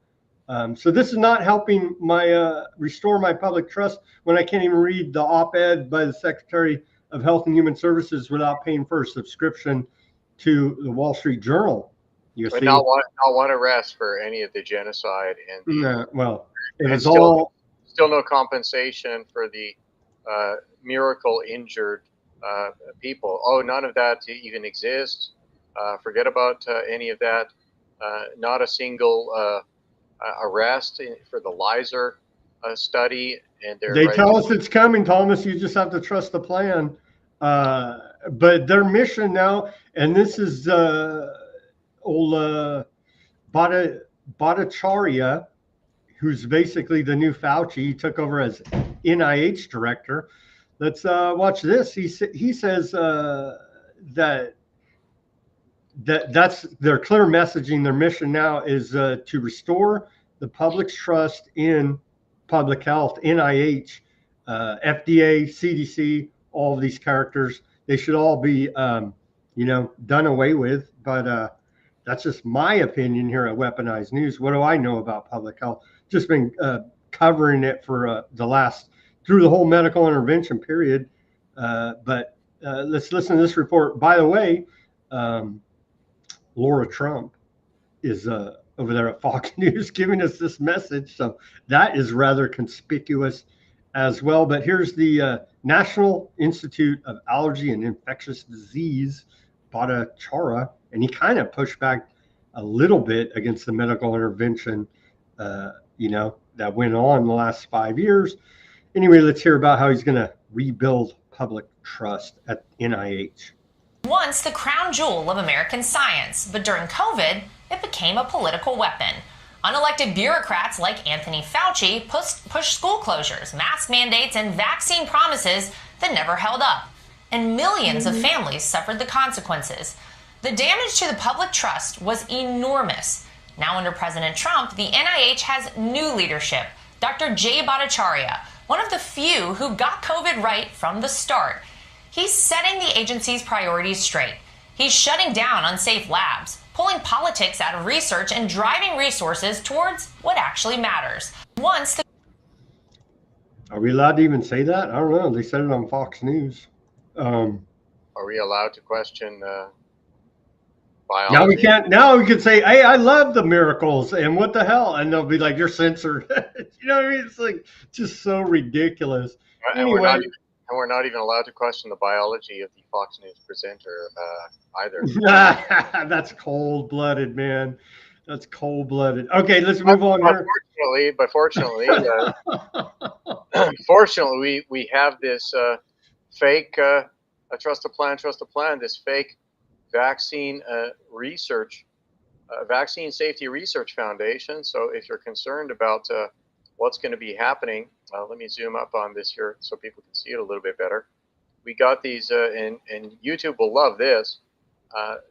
So this is not helping my restore my public trust when I can't even read the op-ed by the Secretary of Health and Human Services without paying for a subscription to the Wall Street Journal. You But see, not one arrest for any of the genocide and well, it and was still no compensation for the miracle injured people. Oh, none of that even exists. Forget about any of that. Not a single arrest for the Lizer study. And they tell us it's coming, Thomas. You just have to trust the plan. But their mission now, and this is old Bhattacharya, who's basically the new Fauci. He took over as NIH director. Let's watch this. He says that's their clear messaging. Their mission now is to restore the public's trust in public health, NIH, FDA, CDC, all of these characters. They should all be, done away with. But that's just my opinion here at Weaponized News. What do I know about public health? Just been covering it for through the whole medical intervention period. But let's listen to this report. By the way, Laura Trump is over there at Fox News giving us this message. So that is rather conspicuous as well. But here's the National Institute of Allergy and Infectious Disease, Bhattacharya, and he kind of pushed back a little bit against the medical intervention, that went on in the last 5 years. Anyway, let's hear about how he's going to rebuild public trust at NIH. Once the crown jewel of American science, but during COVID, it became a political weapon. Unelected bureaucrats like Anthony Fauci pushed school closures, mask mandates, and vaccine promises that never held up. And millions of families suffered the consequences. The damage to the public trust was enormous. Now under President Trump, the NIH has new leadership. Dr. Jay Bhattacharya, one of the few who got COVID right from the start. He's setting the agency's priorities straight. He's shutting down unsafe labs, pulling politics out of research, and driving resources towards what actually matters. Are we allowed to even say that? I don't know. They said it on Fox News. Are we allowed to question biology? Now we can't. Now we can say, "Hey, I love the miracles," and what the hell? And they'll be like, "You're censored." You know what I mean? It's like just so ridiculous. And we're not even allowed to question the biology of the Fox News presenter either. That's cold-blooded, man. That's cold-blooded. Okay, let's move on here. Fortunately, we have this fake trust a plan, this fake vaccine vaccine safety research foundation. So if you're concerned about what's going to be happening, let me zoom up on this here so people can see it a little bit better. We got these, and YouTube will love this,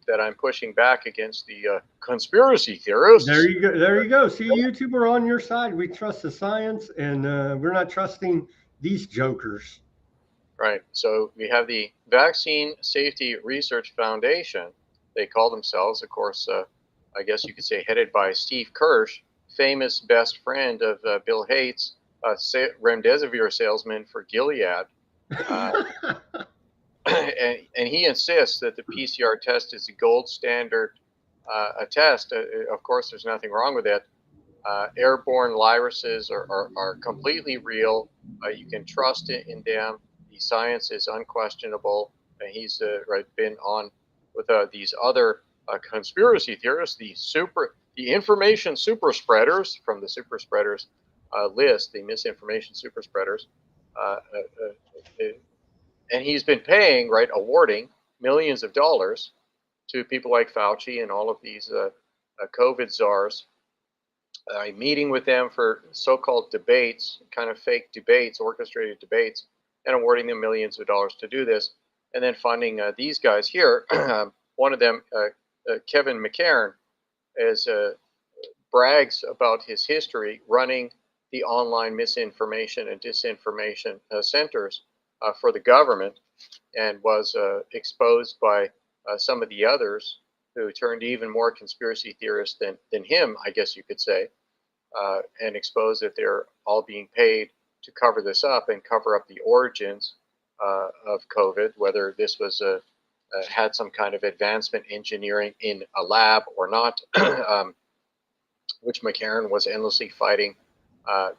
that I'm pushing back against the conspiracy theorists. There you go. There you go. See, YouTube, we're on your side. We trust the science, and we're not trusting these jokers. Right. So we have the Vaccine Safety Research Foundation. They call themselves, of course, I guess you could say headed by Steve Kirsch, famous best friend of Bill Gates, remdesivir salesman for Gilead. And he insists that the PCR test is the gold standard a test. Of course, there's nothing wrong with it. Airborne viruses are completely real. You can trust in them. The science is unquestionable. And he's been on with these other conspiracy theorists, the information super spreaders from the super spreaders list, the misinformation super spreaders. And he's been paying, awarding millions of dollars to people like Fauci and all of these COVID czars, meeting with them for so-called debates, kind of fake debates, orchestrated debates. and awarding them millions of dollars to do this, and then funding these guys here. One of them, Kevin McCairn, brags about his history running the online misinformation and disinformation centers for the government, and was exposed by some of the others who turned even more conspiracy theorists than him, I guess you could say, and exposed that they're all being paid to cover this up and cover up the origins of COVID, whether this was had some kind of advancement engineering in a lab or not, which McCarran was endlessly fighting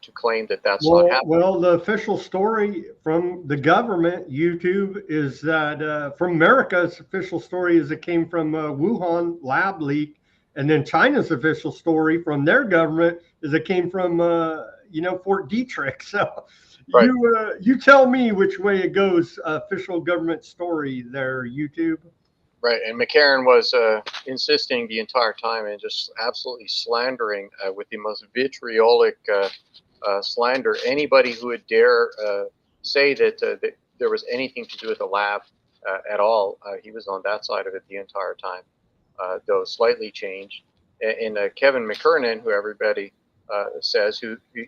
to claim that that's not happening. Well, the official story from the government, YouTube, is that from America's official story is it came from Wuhan lab leak, and then China's official story from their government is it came from Fort Detrick. So right. You tell me which way it goes. Official government story there, YouTube. Right, and McCarran was insisting the entire time and just absolutely slandering with the most vitriolic slander anybody who would dare say that there was anything to do with the lab at all. He was on that side of it the entire time, though slightly changed. And Kevin McKernan, who everybody says,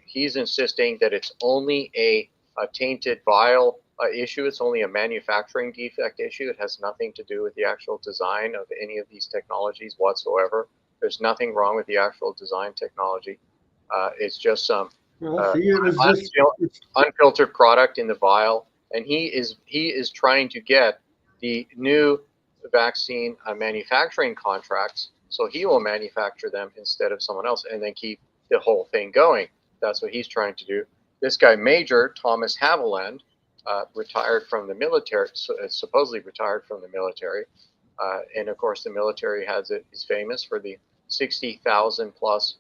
he's insisting that it's only a tainted vial issue. It's only a manufacturing defect issue. It has nothing to do with the actual design of any of these technologies whatsoever. There's nothing wrong with the actual design technology. It's just some unfiltered product in the vial, and he is trying to get the new vaccine manufacturing contracts, so he will manufacture them instead of someone else, and then keep the whole thing going. That's what he's trying to do. This guy, Major Thomas Haviland, retired from the military, supposedly retired from the military, and of course the military is famous for the 60,000 plus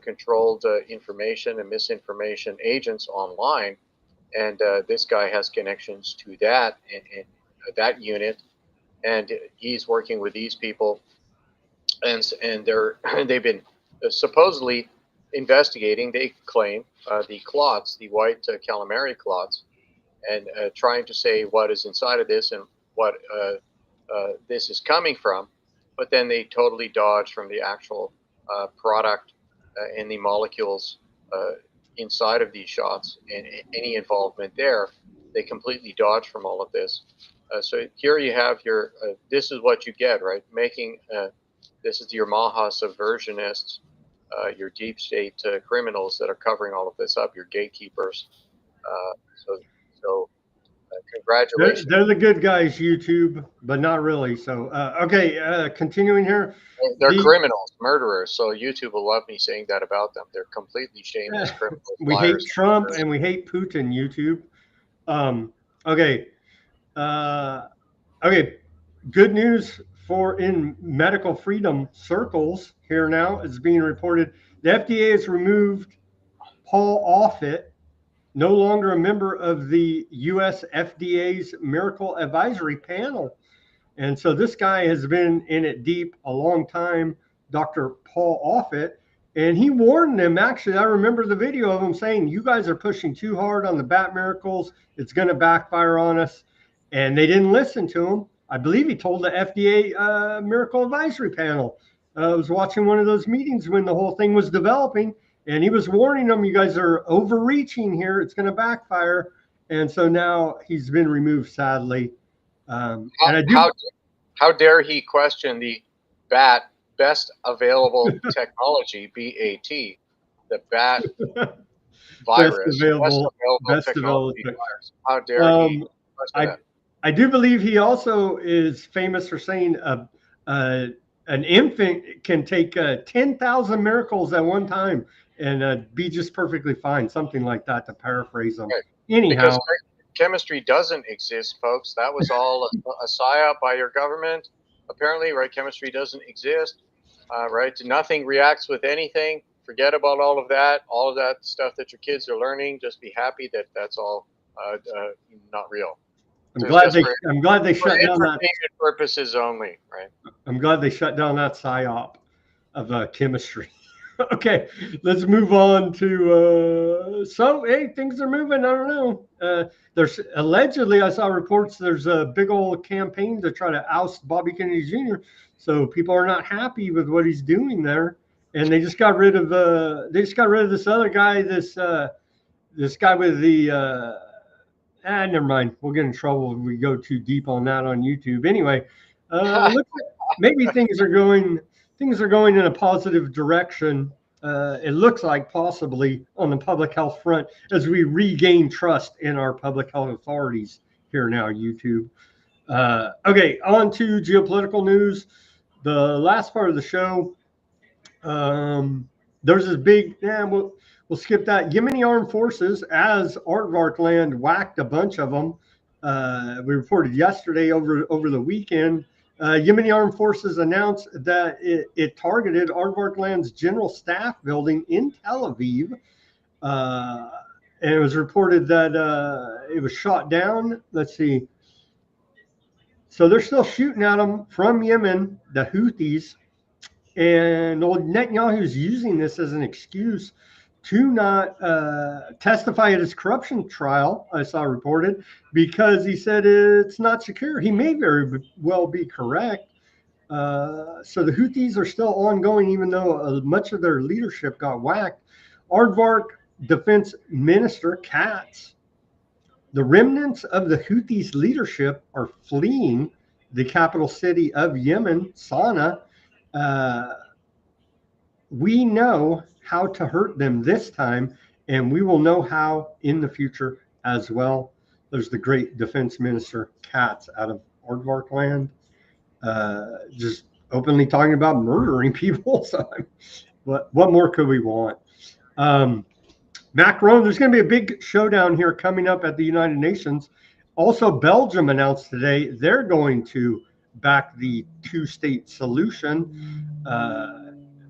controlled information and misinformation agents online, and this guy has connections to that that unit, and he's working with these people, and they've been supposedly investigating, they claim, the clots, the white calamari clots, and trying to say what is inside of this and what this is coming from, but then they totally dodge from the actual product and the molecules inside of these shots and any involvement there. They completely dodge from all of this. So here you have your, this is what you get, right? Making, this is your MAHA subversionists, your deep state criminals that are covering all of this up, your gatekeepers. So congratulations. They're the good guys, YouTube, but not really. So, okay, continuing here. They're criminals, murderers. So YouTube will love me saying that about them. They're completely shameless criminals. We hate Trump and we hate Putin, YouTube. Okay. Okay. Good news in medical freedom circles here now is being reported. The FDA has removed Paul Offit, no longer a member of the US FDA's Miracle Advisory Panel. And so this guy has been in it deep a long time, Dr. Paul Offit, and he warned them. Actually, I remember the video of him saying, you guys are pushing too hard on the bat miracles. It's going to backfire on us. And they didn't listen to him. I believe he told the FDA Miracle Advisory Panel. I was watching one of those meetings when the whole thing was developing, and he was warning them, you guys are overreaching here. It's going to backfire. And so now he's been removed, sadly. How dare he question the best available technology, BAT, the bat virus, best available virus. How dare he question that? I do believe he also is famous for saying an infant can take 10,000 miracles at one time and be just perfectly fine, something like that, to paraphrase him. Right. Anyhow. Because chemistry doesn't exist, folks. That was all a psyop by your government. Apparently, right? Chemistry doesn't exist, right? Nothing reacts with anything. Forget about all of that stuff that your kids are learning. Just be happy that that's all not real. I'm glad they shut down that. Purposes only, right? I'm glad they shut down that psyop of chemistry. Okay, let's move on to hey, things are moving. I don't know. There's allegedly, I saw reports there's a big old campaign to try to oust Bobby Kennedy Jr. So people are not happy with what he's doing there, and they just got rid of this other guy, this guy with the never mind. We'll get in trouble if we go too deep on that on YouTube. Anyway, looks like maybe things are going in a positive direction. It looks like possibly on the public health front as we regain trust in our public health authorities here now, YouTube. Okay, on to geopolitical news. The last part of the show, there's this big, we'll skip that. Yemeni armed forces, as Aardvark land whacked a bunch of them. We reported yesterday over the weekend. Yemeni armed forces announced that it targeted Aardvark land's general staff building in Tel Aviv. And it was reported that it was shot down. Let's see. So they're still shooting at them from Yemen, the Houthis. And old Netanyahu's using this as an excuse to not testify at his corruption trial, I saw reported, because he said it's not secure. He may very well be correct. So the Houthis are still ongoing, even though much of their leadership got whacked. Aardvark Defense Minister Katz, the remnants of the Houthis' leadership are fleeing the capital city of Yemen, Sana'a. We know how to hurt them this time, and we will know how in the future as well. There's the great defense minister Katz out of Aardvark land, just openly talking about murdering people. So, what more could we want? Macron, there's going to be a big showdown here coming up at the United Nations. Also, Belgium announced today they're going to back the two-state solution,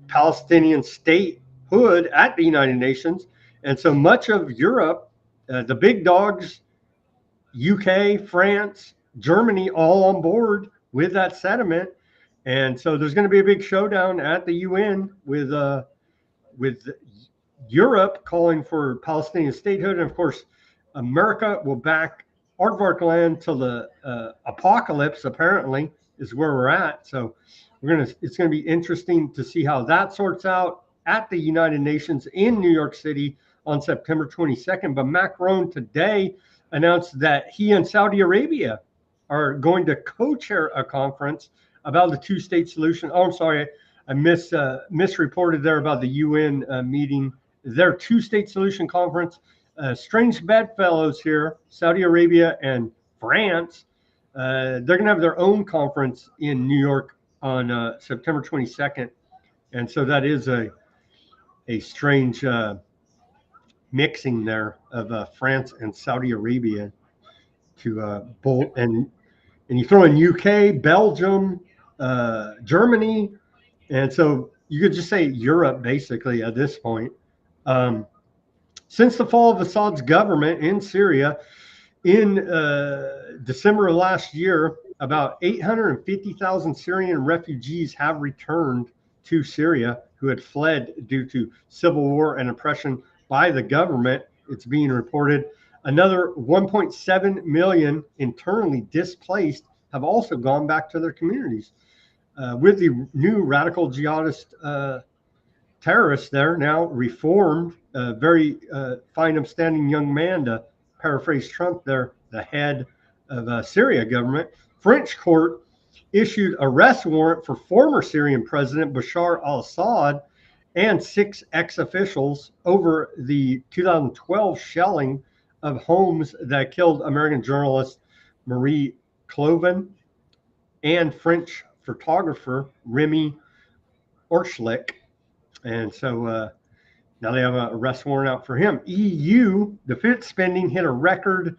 Palestinian statehood at the United Nations. And so much of Europe, the big dogs, UK, France, Germany, all on board with that sentiment. And so there's going to be a big showdown at the UN with Europe calling for Palestinian statehood. And of course, America will back Aardvark land till the apocalypse, apparently, is where we're at. So it's going to be interesting to see how that sorts out at the United Nations in New York City on September 22nd. But Macron today announced that he and Saudi Arabia are going to co-chair a conference about the two-state solution. Oh, I'm sorry, I misreported there about the UN meeting. Their two-state solution conference. Strange bedfellows here, Saudi Arabia and France. They're going to have their own conference in New York on September 22nd. And so that is a strange mixing there of France and Saudi Arabia to bolt. And you throw in UK, Belgium, Germany. And so you could just say Europe, basically, at this point. Since the fall of Assad's government in Syria in December of last year, about 850,000 Syrian refugees have returned to Syria who had fled due to civil war and oppression by the government. It's being reported. Another 1.7 million internally displaced have also gone back to their communities. With the new radical jihadist terrorists there, now reformed, very fine, upstanding young man, to paraphrase Trump there, the head of Syria government. French court issued arrest warrant for former Syrian President Bashar al-Assad and 6 ex-officials over the 2012 shelling of homes that killed American journalist Marie Cloven and French photographer Remy Orschlick. And so now they have an arrest warrant out for him. EU defense spending hit a record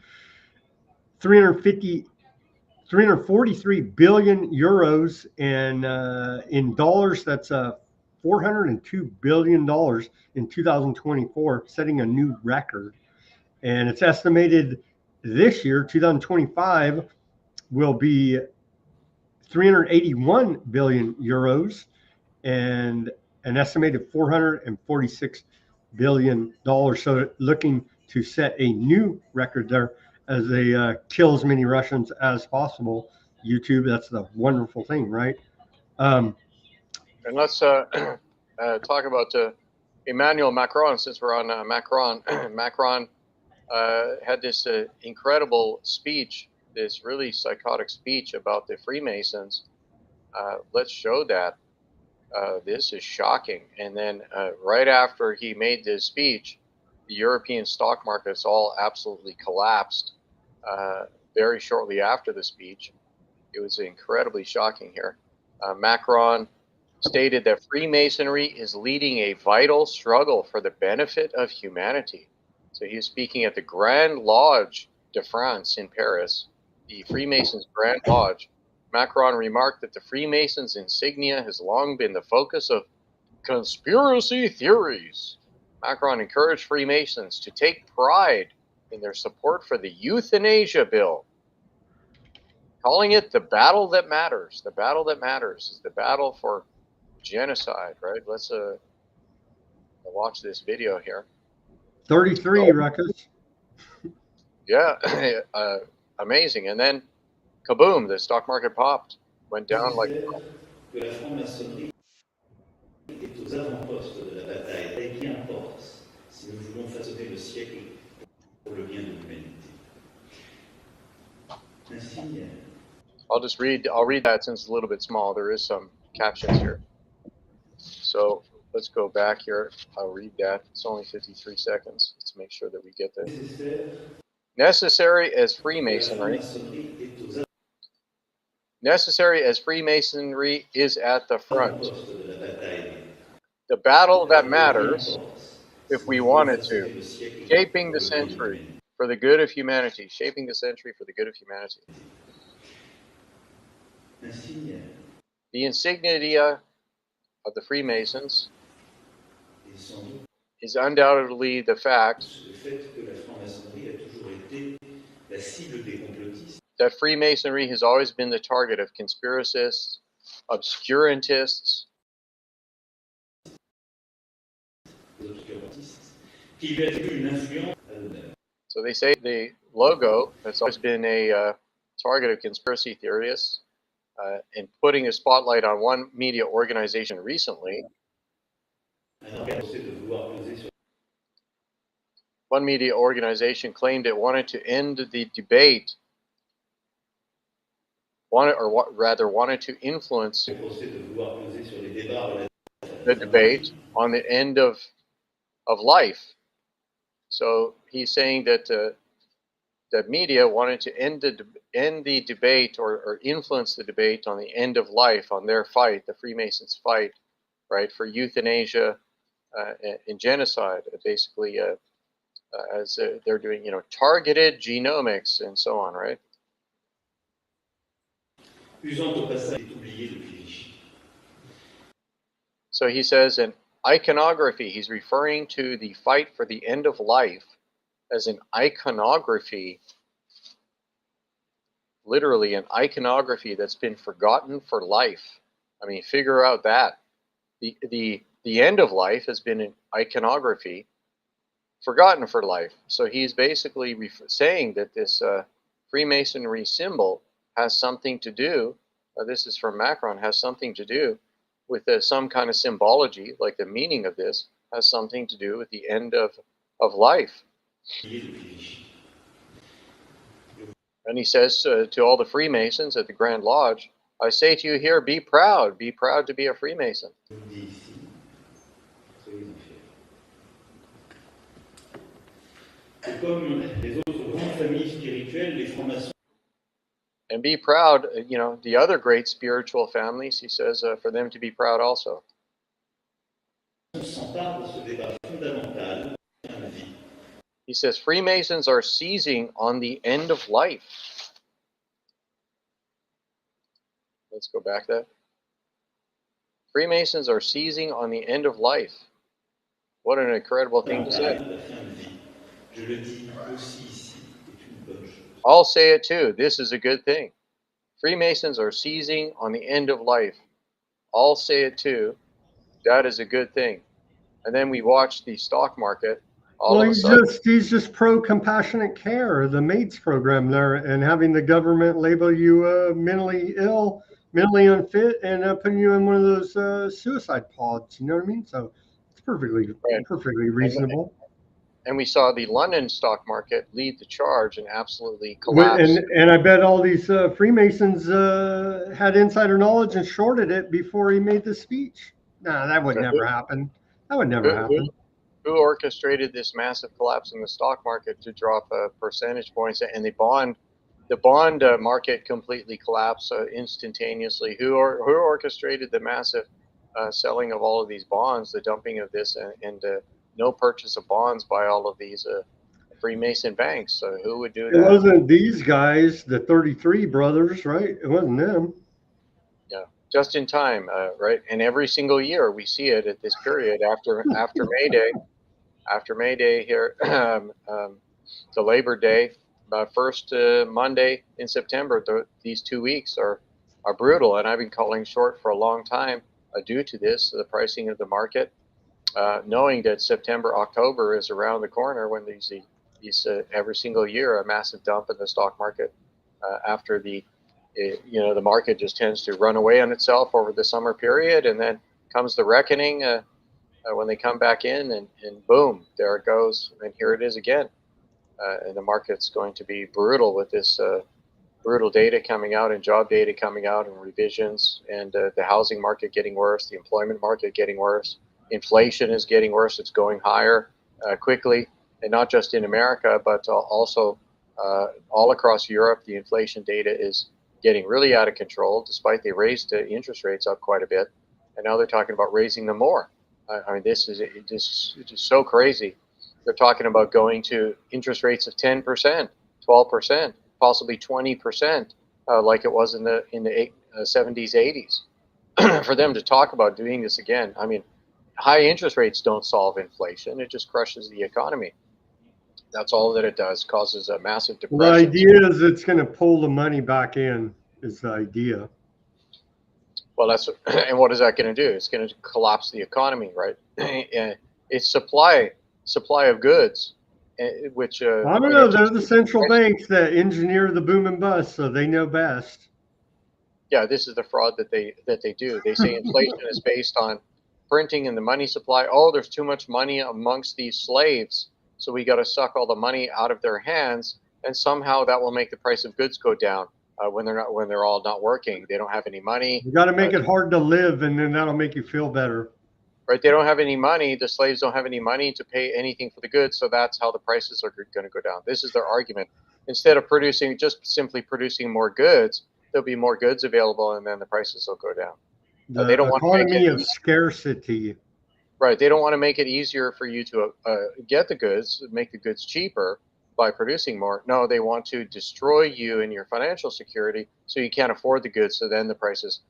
343 billion euros, and in dollars, that's $402 billion in 2024, setting a new record. And it's estimated this year, 2025, will be 381 billion euros. And an estimated $446 billion. So looking to set a new record there as they kill as many Russians as possible. YouTube, that's the wonderful thing, right? And let's talk about Emmanuel Macron, since we're on Macron. Macron had this incredible speech, this really psychotic speech about the Freemasons. Let's show that. This is shocking. And then right after he made this speech, the European stock markets all absolutely collapsed very shortly after the speech. It was incredibly shocking here. Macron stated that Freemasonry is leading a vital struggle for the benefit of humanity. So he was speaking at the Grand Lodge de France in Paris, the Freemasons' Grand Lodge. Macron remarked that the Freemasons' insignia has long been the focus of conspiracy theories. Macron encouraged Freemasons to take pride in their support for the euthanasia bill, calling it the battle that matters. The battle that matters is the battle for genocide, right? Let's watch this video here. 33, Ruckus. Yeah, amazing. And then, kaboom, the stock market popped, went down like... Que la franc-maçonnerie est aux avant-postes de la bataille et qui importe si nous voulons façonner le siècle pour le bien de l'humanité. Ainsi, I'll read that since it's a little bit small. There is some captions here. So let's go back here. I'll read that. It's only 53 seconds. Let's make sure that we get that. Necessary as Freemasonry is at the front. The battle that matters, if we wanted to, shaping the century for the good of humanity. Shaping the century for the good of humanity. The insignia of the Freemasons is undoubtedly the fact that Freemasonry has always been the target of conspiracists, obscurantists, so they say the logo has always been a target of conspiracy theorists, and putting a spotlight on one media organization recently. One media organization claimed it wanted to end the debate, wanted to influence the debate on the end of life. So he's saying that that media wanted to end the debate or influence the debate on the end of life, on their fight, the Freemasons' fight, right, for euthanasia and genocide, basically, as they're doing, targeted genomics and so on, right? So he says an iconography, he's referring to the fight for the end of life as an iconography, literally an iconography that's been forgotten for life. I mean, figure out that. The end of life has been an iconography forgotten for life. So he's basically saying that this Freemasonry symbol has something to do, this is from Macron, has something to do with some kind of symbology, like the meaning of this has something to do with the end of life. And he says to all the Freemasons at the Grand Lodge, I say to you here, be proud to be a Freemason. And be proud, the other great spiritual families, he says, for them to be proud also. He says, Freemasons are seizing on the end of life. Let's go back to that. Freemasons are seizing on the end of life. What an incredible thing to say. I'll say it too. This is a good thing. Freemasons are seizing on the end of life. I'll say it too. That is a good thing. And then we watch the stock market. Well, he's just pro compassionate care, the MAIDS program there, and having the government label you mentally ill, mentally unfit, and putting you in one of those suicide pods. You know what I mean? So it's perfectly reasonable. And we saw the London stock market lead the charge and absolutely collapse. And I bet all these Freemasons had insider knowledge and shorted it before he made the speech. Nah, that would never happen. That would never happen. Who orchestrated this massive collapse in the stock market to drop percentage points, and the bond market completely collapsed instantaneously? Who orchestrated the massive selling of all of these bonds, the dumping of this, and no purchase of bonds by all of these Freemason banks? So who would do that? It wasn't these guys, the 33 brothers, right? It wasn't them. Yeah, just in time, right? And every single year we see it at this period after May Day. After May Day here, to Labor Day, first Monday in September, these 2 weeks are brutal. And I've been calling short for a long time due to this, the pricing of the market, knowing that September, October is around the corner when these every single year a massive dump in the stock market after the market just tends to run away on itself over the summer period, and then comes the reckoning when they come back in, and boom, there it goes, and here it is again. And the market's going to be brutal with this brutal data coming out and job data coming out and revisions, and the housing market getting worse, the employment market getting worse, inflation is getting worse, it's going higher quickly, and not just in America, but also all across Europe. The inflation data is getting really out of control, despite they raised interest rates up quite a bit, and now they're talking about raising them more. I mean, this is just so crazy. They're talking about going to interest rates of 10%, 12%, possibly 20%, like it was in the 70s, 80s. For them to talk about doing this again, I mean, high interest rates don't solve inflation. It just crushes the economy. That's all that it does. Causes a massive depression. The idea is it's going to pull the money back in. Is the idea. Well, and what is that going to do? It's going to collapse the economy, right? It's supply of goods, which I don't know. They're the central banks that engineer the boom and bust, so they know best. Yeah, this is the fraud that they do. They say inflation is based on printing and the money supply. Oh, there's too much money amongst these slaves, so we got to suck all the money out of their hands, and somehow that will make the price of goods go down. When they're all not working, they don't have any money. You got to make it hard to live, and then that'll make you feel better. Right? They don't have any money. The slaves don't have any money to pay anything for the goods, so that's how the prices are going to go down. This is their argument. Instead of simply producing more goods, there'll be more goods available, and then the prices will go down. They don't want economy of scarcity. Right? They don't want to make it easier for you to get the goods, make the goods cheaper by producing more. No, they want to destroy you and your financial security so you can't afford the goods, so then the prices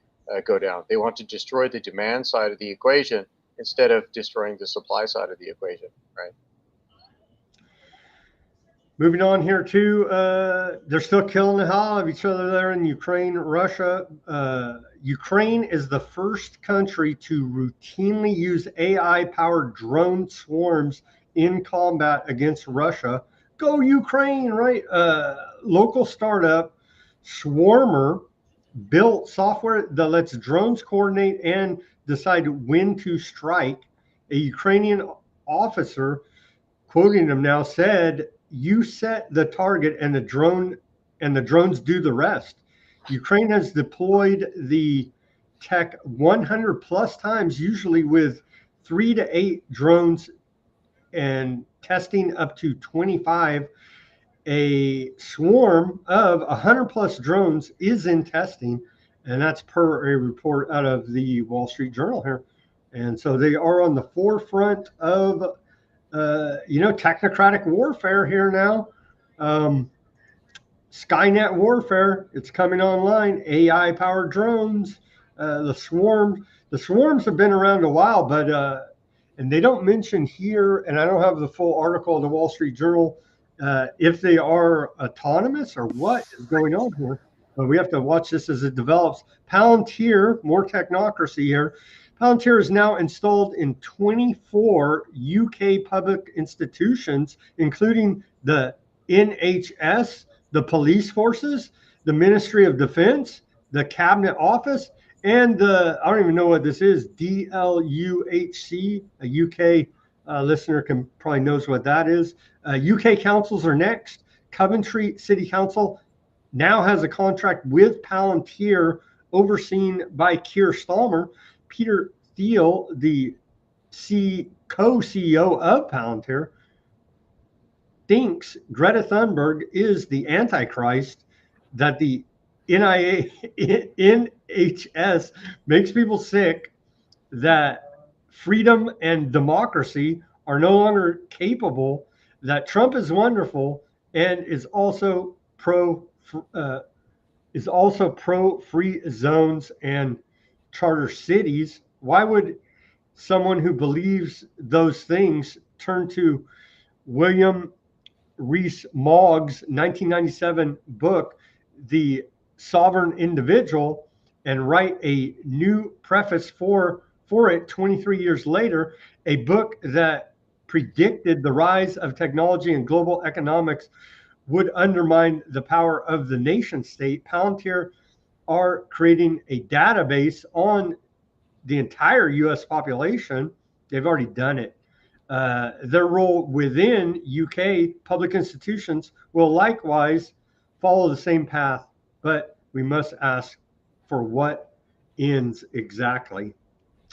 go down. They want to destroy the demand side of the equation instead of destroying the supply side of the equation, right? Moving on here too, they're still killing the hell out of each other there in Ukraine, Russia. Ukraine is the first country to routinely use AI-powered drone swarms in combat against Russia. Go Ukraine, right? Local startup Swarmer built software that lets drones coordinate and decide when to strike. A Ukrainian officer, quoting him now, said, "You set the target and the drones do the rest." Ukraine has deployed the tech 100 plus times, usually with 3 to 8 drones, and testing up to 25. A swarm of 100 plus drones is in testing, and that's per a report out of the Wall Street Journal here. And so they are on the forefront of technocratic warfare here now. Skynet warfare, it's coming online. AI powered drones, the swarms have been around a while, but and they don't mention here, and I don't have the full article of the Wall Street Journal, if they are autonomous or what is going on here. But we have to watch this as it develops. Palantir, more technocracy here. Palantir is now installed in 24 UK public institutions, including the NHS, the police forces, the Ministry of Defense, the Cabinet Office, and the, I don't even know what this is, DLUHC, a UK listener can probably knows what that is. UK councils are next. Coventry City Council now has a contract with Palantir overseen by Keir Starmer. Peter Thiel, the co-CEO of Palantir, thinks Greta Thunberg is the Antichrist, that the NHS makes people sick, that freedom and democracy are no longer capable, that Trump is wonderful and is also pro free zones and charter cities. Why would someone who believes those things turn to William Rees Mogg's 1997 book, The Sovereign Individual, and write a new preface for it 23 years later, a book that predicted the rise of technology and global economics would undermine the power of the nation state? Palantir are creating a database on the entire US population. They've already done it. Their role within UK public institutions will likewise follow the same path, but we must ask, for what ends exactly?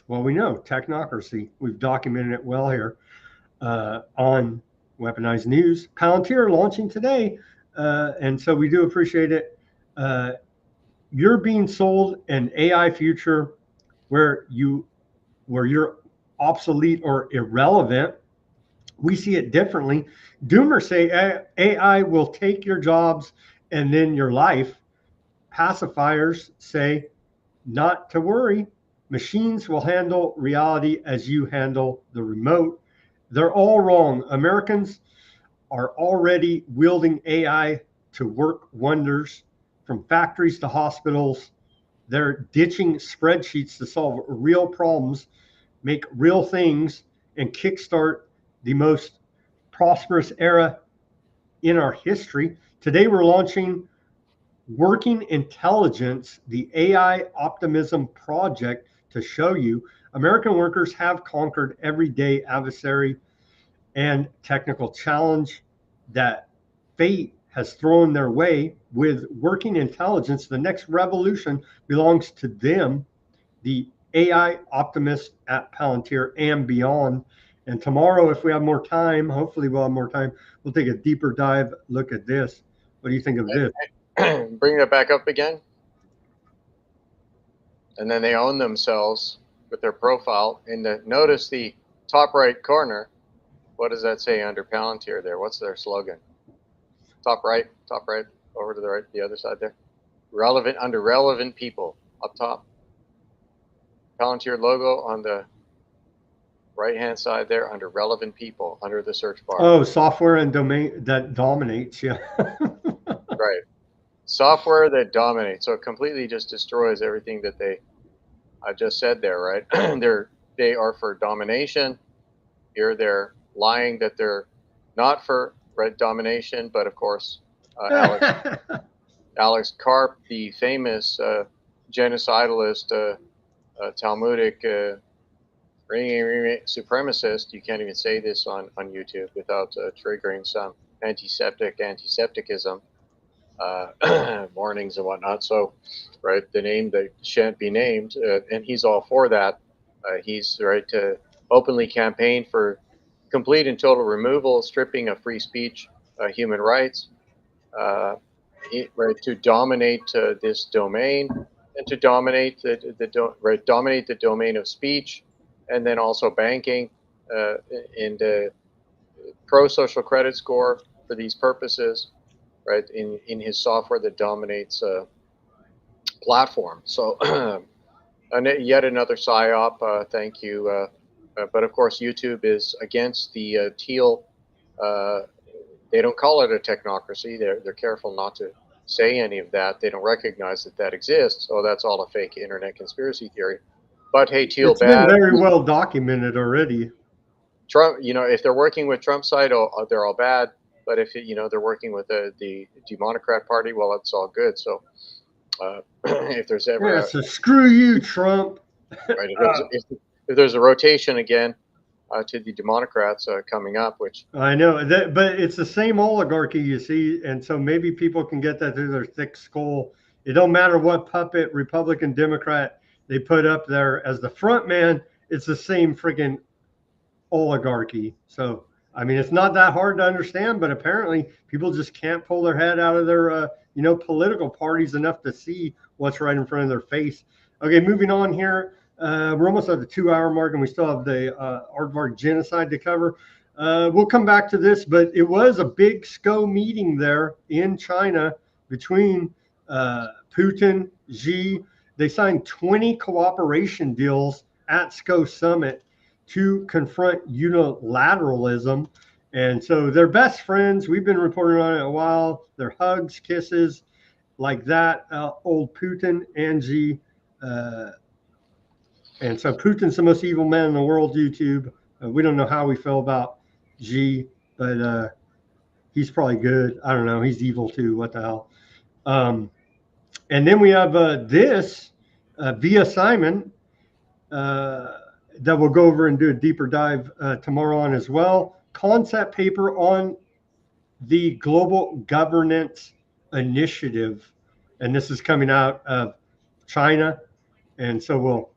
Well, we know technocracy. We've documented it well here on Weaponized News. Palantir launching today, and so we do appreciate it. You're being sold an AI future where you're obsolete or irrelevant. We see it differently. Doomers say AI will take your jobs and then your life. Pacifiers say not to worry. Machines will handle reality as you handle the remote. They're all wrong. Americans are already wielding AI to work wonders, from factories to hospitals. They're ditching spreadsheets to solve real problems, make real things, and kickstart the most prosperous era in our history. Today, we're launching Working Intelligence, the AI Optimism Project, to show you American workers have conquered everyday adversary and technical challenge that fate has thrown their way. With Working Intelligence, the next revolution belongs to them, the AI optimist at Palantir and beyond. And tomorrow, if we have more time, hopefully we'll have more time, we'll take a deeper dive look at this. What do you think of this? Bring that back up again. And then they own themselves with their profile. And notice the top right corner. What does that say under Palantir there? What's their slogan? Top right, over to the right, the other side there. Relevant, under relevant people, up top. Palantir logo on the right-hand side there, under relevant people, under the search bar. Oh, software and domain that dominates, yeah. Right. Software that dominates. So it completely just destroys everything that I just said there, right? They are for domination. Here they're lying that they're not for domination, but of course, Alex Karp, the famous genocidalist, Talmudic supremacist, you can't even say this on YouTube without triggering some antisepticism, warnings and whatnot. So, right, the name that shan't be named, and he's all for that. He's right to openly campaign for complete and total removal, stripping of free speech, human rights, right, to dominate this domain, and to dominate dominate the domain of speech, and then also banking, and pro-social credit score for these purposes, right, in his software that dominates platform. So yet another psyop. Thank you. But of course, YouTube is against the teal. They don't call it a technocracy. They're careful not to say any of that. They don't recognize that exists. So that's all a fake internet conspiracy theory. But hey, Teal, It's been very well documented already. Trump, if they're working with Trump's side, they're all bad. But if they're working with the Democrat Party, well, it's all good. So if there's ever so screw you, Trump. Right, if there's a rotation again to the Democrats coming up, which I know that, but it's the same oligarchy, you see, and so maybe people can get that through their thick skull. It don't matter what puppet Republican, Democrat they put up there as the front man. It's the same freaking oligarchy. So I mean, it's not that hard to understand, but apparently people just can't pull their head out of their political parties enough to see what's right in front of their face. Okay, moving on here. We're almost at the 2-hour mark, and we still have the Aardvark genocide to cover. We'll come back to this, but it was a big SCO meeting there in China between Putin, Xi. They signed 20 cooperation deals at SCO Summit to confront unilateralism. And so they're best friends. We've been reporting on it a while. They're hugs, kisses, like that. Old Putin and Xi. And so Putin's the most evil man in the world, YouTube. We don't know how we feel about Xi, but he's probably good. I don't know. He's evil too. What the hell? And then we have this via Simon that we'll go over and do a deeper dive tomorrow on as well. Concept paper on the Global Governance Initiative. And this is coming out of China. And so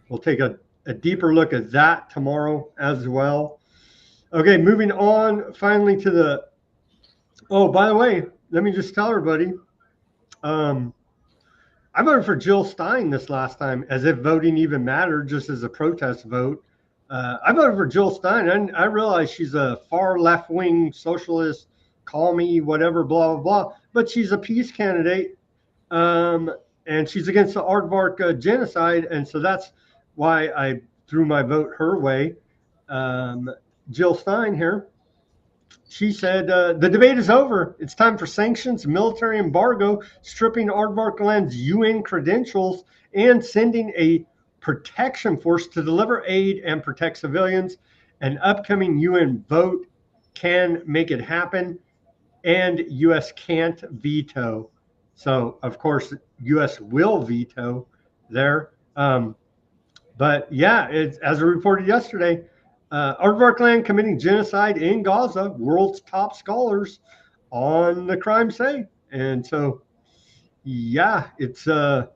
we'll take a deeper look at that tomorrow as well. Okay, moving on finally to the, by the way, let me just tell everybody, I voted for Jill Stein this last time, as if voting even mattered, just as a protest vote. I voted for Jill Stein, and I realize she's a far left-wing socialist, call me whatever, blah, blah, blah, but she's a peace candidate, and she's against the Aardvark genocide, and so that's why I threw my vote her way. Jill Stein here. She said, the debate is over. It's time for sanctions, military embargo, stripping Aardvark Land's UN credentials, and sending a protection force to deliver aid and protect civilians. An upcoming UN vote can make it happen, and U.S. can't veto. So, of course, U.S. will veto there. But, yeah, it's, as I reported yesterday, Aardvark Land committing genocide in Gaza, world's top scholars on the crime say. And so, yeah, it's they're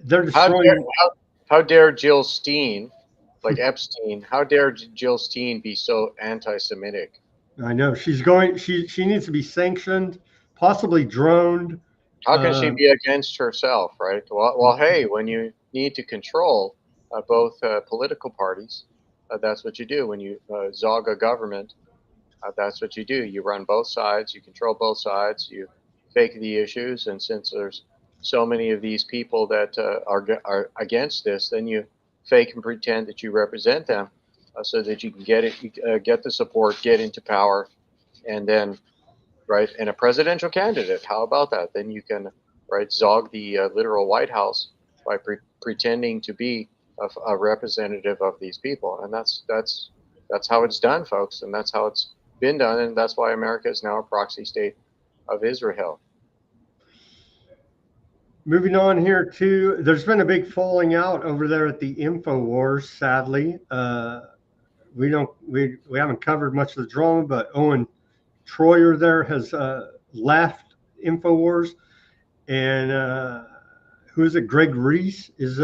destroying. How dare Jill Stein, like Epstein? How dare Jill Stein be so anti-Semitic? I know she's going. She needs to be sanctioned, possibly droned. How can she be against herself, right? Well, hey, when you need to control both political parties, that's what you do. When you zog a government, that's what you do. You run both sides, you control both sides, you fake the issues, and since there's so many of these people that are against this, then you fake and pretend that you represent them, so that you can get the support, get into power, and then, right, and a presidential candidate. How about that? Then you can, right, zog the literal White House by pretending to be a representative of these people, and that's how it's done, folks, and that's how it's been done, and that's why America is now a proxy state of Israel. Moving on here too, there's been a big falling out over there at the InfoWars. Sadly, we haven't covered much of the drama, but Owen Troyer there has left InfoWars, and who is it? Greg Reese is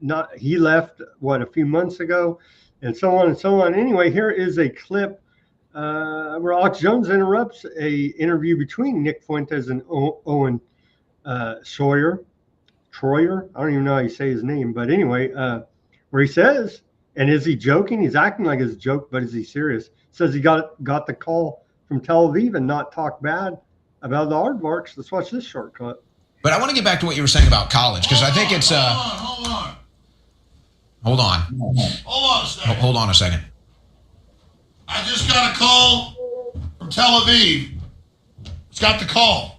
not. He left a few months ago, and so on and so on. Anyway, here is a clip where Alex Jones interrupts a interview between Nick Fuentes and Owen Troyer. I don't even know how you say his name, but anyway, where he says, and is he joking? He's acting like it's a joke, but is he serious? Says he got the call from Tel Aviv and not talk bad about the Aardvarks. Let's watch this short clip. But I want to get back to what you were saying about college, because I think it's Hold on a second. I just got a call from Tel Aviv. It's got the call.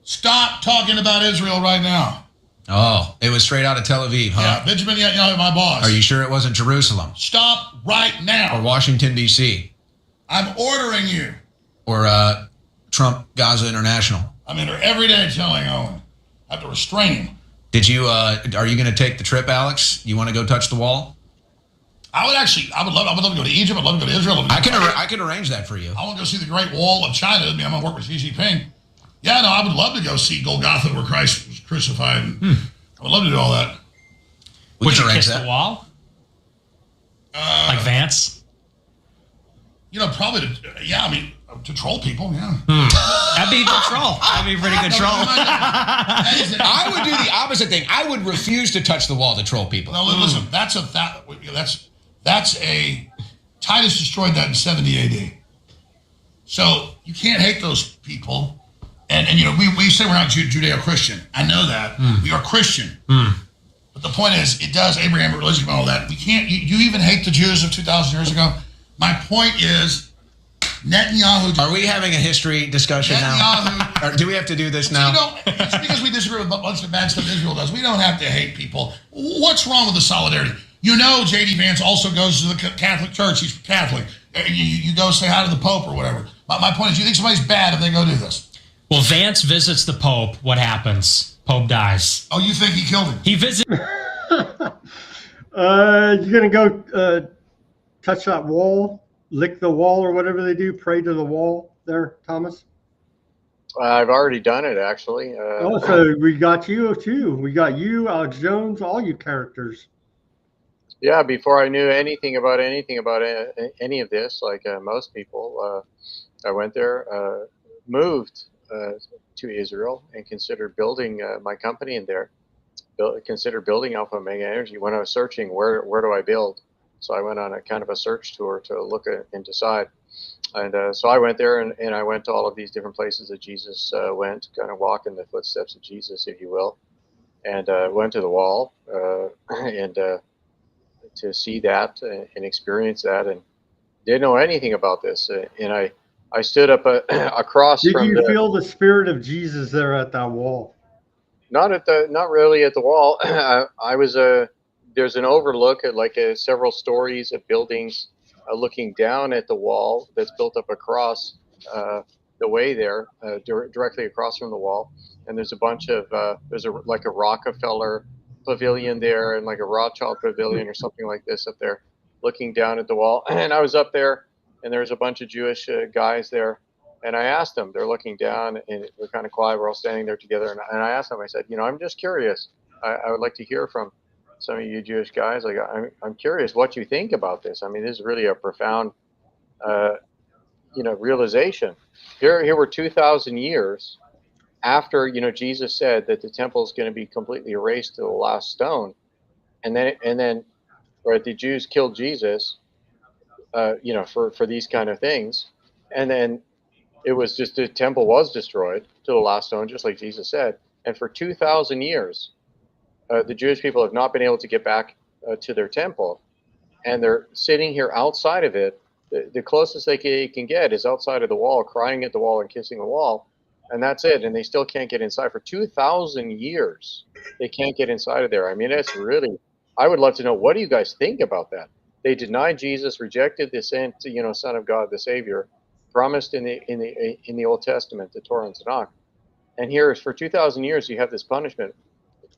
Stop talking about Israel right now. Oh, it was straight out of Tel Aviv, huh? Yeah, Benjamin Netanyahu, my boss. Are you sure it wasn't Jerusalem? Stop right now. Or Washington, D.C.? I'm ordering you. Or Trump Gaza International? I'm in there every day telling Owen. I have to restrain him. Did you, are you going to take the trip, Alex? You want to go touch the wall? I would love to go to Egypt. I'd love to go to Israel. I can arrange that for you. I want to go see the Great Wall of China. I mean, I'm going to work with Xi Jinping. Yeah, no, I would love to go see Golgotha where Christ was crucified. I would love to do all that. Would you kiss the wall? Like Vance? Probably to troll people, yeah. That'd be the troll. That'd be pretty good troll. I would do the opposite thing. I would refuse to touch the wall to troll people. No, listen, that's a Titus destroyed that in 70 AD. So you can't hate those people. And we say we're not Judeo-Christian. I know that. We are Christian. But the point is, it does Abrahamic religion and all that. We can't, you even hate the Jews of 2,000 years ago. My point is, Netanyahu. Are we having a history discussion now? Or do we have to do this now? Just because we disagree with a bunch of bad stuff Israel does, we don't have to hate people. What's wrong with the solidarity? J.D. Vance also goes to the Catholic Church. He's Catholic. You go say hi to the Pope or whatever. My point is, you think somebody's bad if they go do this? Well, Vance visits the Pope. What happens? Pope dies. Oh, you think he killed him? He visits. You're going to go touch that wall, lick the wall or whatever they do, pray to the wall there, Thomas? I've already done it, actually. So we got you too. We got you, Alex Jones, all you characters. Yeah, before I knew anything about any of this, like most people, I went there, moved to Israel, and considered building my company in there. Considered building Alpha Omega Energy. When I was searching, where do I build? So I went on a kind of a search tour to look at and decide. And so I went there, and I went to all of these different places that Jesus went, kind of walking the footsteps of Jesus, if you will, and went to the wall and to see that and experience that, and didn't know anything about this. And I stood up across from. Did you feel the spirit of Jesus there at that wall? Not really at the wall. I was there's an overlook at several stories of buildings looking down at the wall that's built up across the way there, directly across from the wall. And there's a bunch of there's a Rockefeller pavilion there, and like a Rothschild pavilion or something like this up there, looking down at the wall. And I was up there, and there's a bunch of Jewish guys there. And I asked them, they're looking down, and we're kind of quiet. We're all standing there together. And I asked them, I said, I'm just curious. I would like to hear from some of you Jewish guys. Like, I'm curious what you think about this. I mean, this is really a profound, realization. Here we're 2,000 years after, Jesus said that the temple is going to be completely erased to the last stone. And then, right, the Jews killed Jesus, for these kind of things. And then, it was just the temple was destroyed to the last stone, just like Jesus said. And for 2,000 years, the Jewish people have not been able to get back to their temple. And they're sitting here outside of it. The closest they can get is outside of the wall, crying at the wall and kissing the wall. And that's it. And they still can't get inside. For 2,000 years, they can't get inside of there. I mean, it's really, I would love to know, what do you guys think about that? They denied Jesus, rejected the Son of God, the Savior, promised in the Old Testament, the Torah and Tanakh, and here for 2,000 years you have this punishment.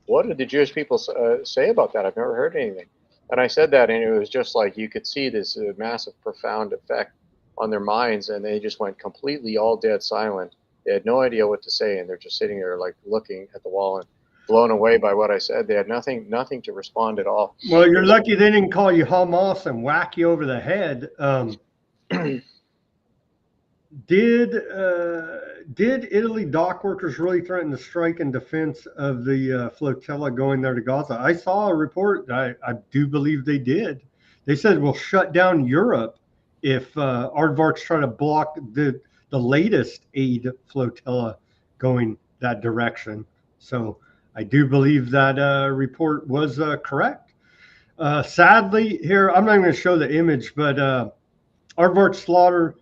What did the Jewish people say about that? I've never heard anything. And I said that, and it was just like you could see this massive, profound effect on their minds, and they just went completely all dead silent. They had no idea what to say, and they're just sitting there like looking at the wall and blown away by what I said. They had nothing to respond at all. Well, you're lucky they didn't call you Hamas and whack you over the head. Did Italy dock workers really threaten to strike in defense of the flotilla going there to Gaza? I saw a report. I do believe they did. They said we'll shut down Europe if aardvarks try to block the latest aid flotilla going that direction. So I do believe that report was correct. Sadly, here, I'm not going to show the image, but aardvarks slaughter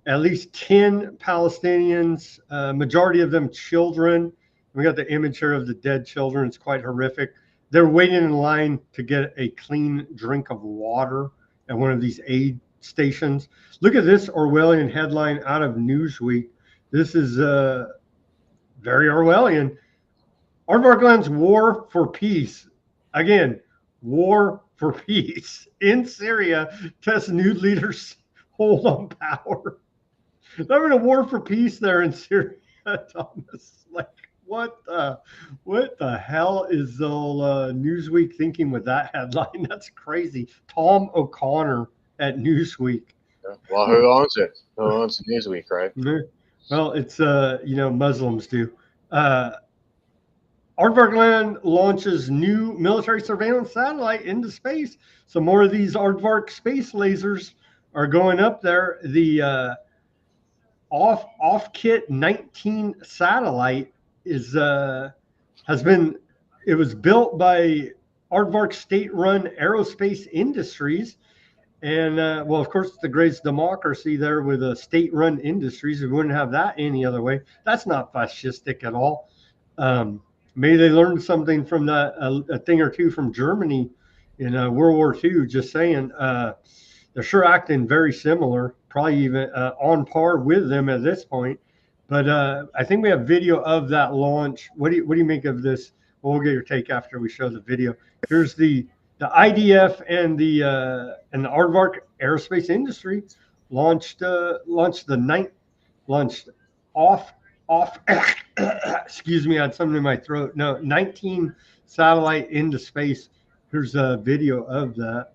at least 10 Palestinians, majority of them children. We got the image here of the dead children. It's quite horrific. They're waiting in line to get a clean drink of water at one of these aid stations. Look at this Orwellian headline out of Newsweek. This is very Orwellian. Aardvarkland's war for peace. Again, war for peace. In Syria, tests new leaders hold on power. They're having a war for peace there in Syria, Thomas. Like, what the hell is the Newsweek thinking with that headline? That's crazy. Tom O'Connor at Newsweek. Well, who owns it? Who owns Newsweek, right? Well, it's Muslims do. Aardvarkland launches new military surveillance satellite into space. So more of these Aardvark space lasers are going up there. The Offit 19 satellite is it was built by Aardvark state-run aerospace industries. And, well, of course, it's the greatest democracy there with a state-run industries. We wouldn't have that any other way. That's not fascistic at all. Maybe they learned something from that, a thing or two from Germany in World War II, just saying. They're sure acting very similar, probably even on par with them at this point. But I think we have video of that launch. What do you make of this? Well, we'll get your take after we show the video. Here's the IDF and the Aardvark aerospace industry launched off excuse me, I had something in my throat. No, 19 satellite into space. Here's a video of that.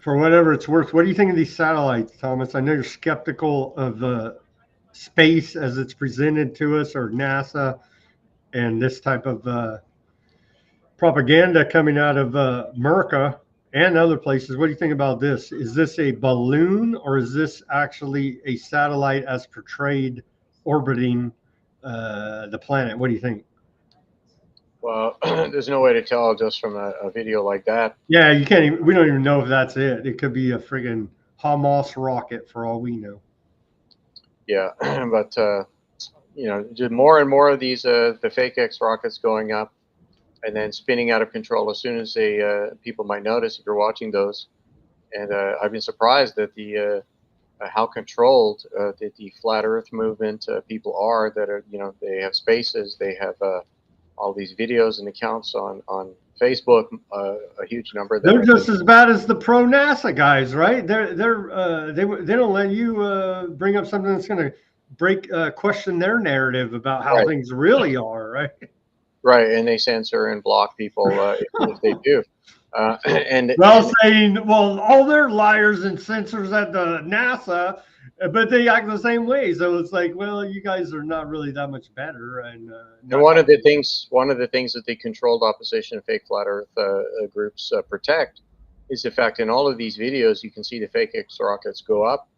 For whatever it's worth, what do you think of these satellites, Thomas? I know you're skeptical of space as it's presented to us, or NASA, and this type of propaganda coming out of America and other places. What do you think about this? Is this a balloon, or is this actually a satellite as portrayed orbiting the planet? What do you think? Well, there's no way to tell just from a video like that. Yeah, you can't even, we don't even know if that's it. It could be a friggin' Hamas rocket for all we know. Yeah, but just more and more of these the fake X rockets going up and then spinning out of control as soon as people might notice if you're watching those. And I've been surprised that the how controlled that the flat Earth movement people are. That are, they have spaces, they have all these videos and accounts on Facebook, a huge number. They're just as bad as the pro NASA guys, right? They don't let you bring up something that's going to question their narrative about how things really are, right? Right, and they censor and block people if they do. Saying, all they're liars and censors at the NASA, but they act the same way. So it's like, well, you guys are not really that much better. And one of the things that the controlled opposition fake flat Earth groups protect is the fact in all of these videos you can see the fake X rockets go up,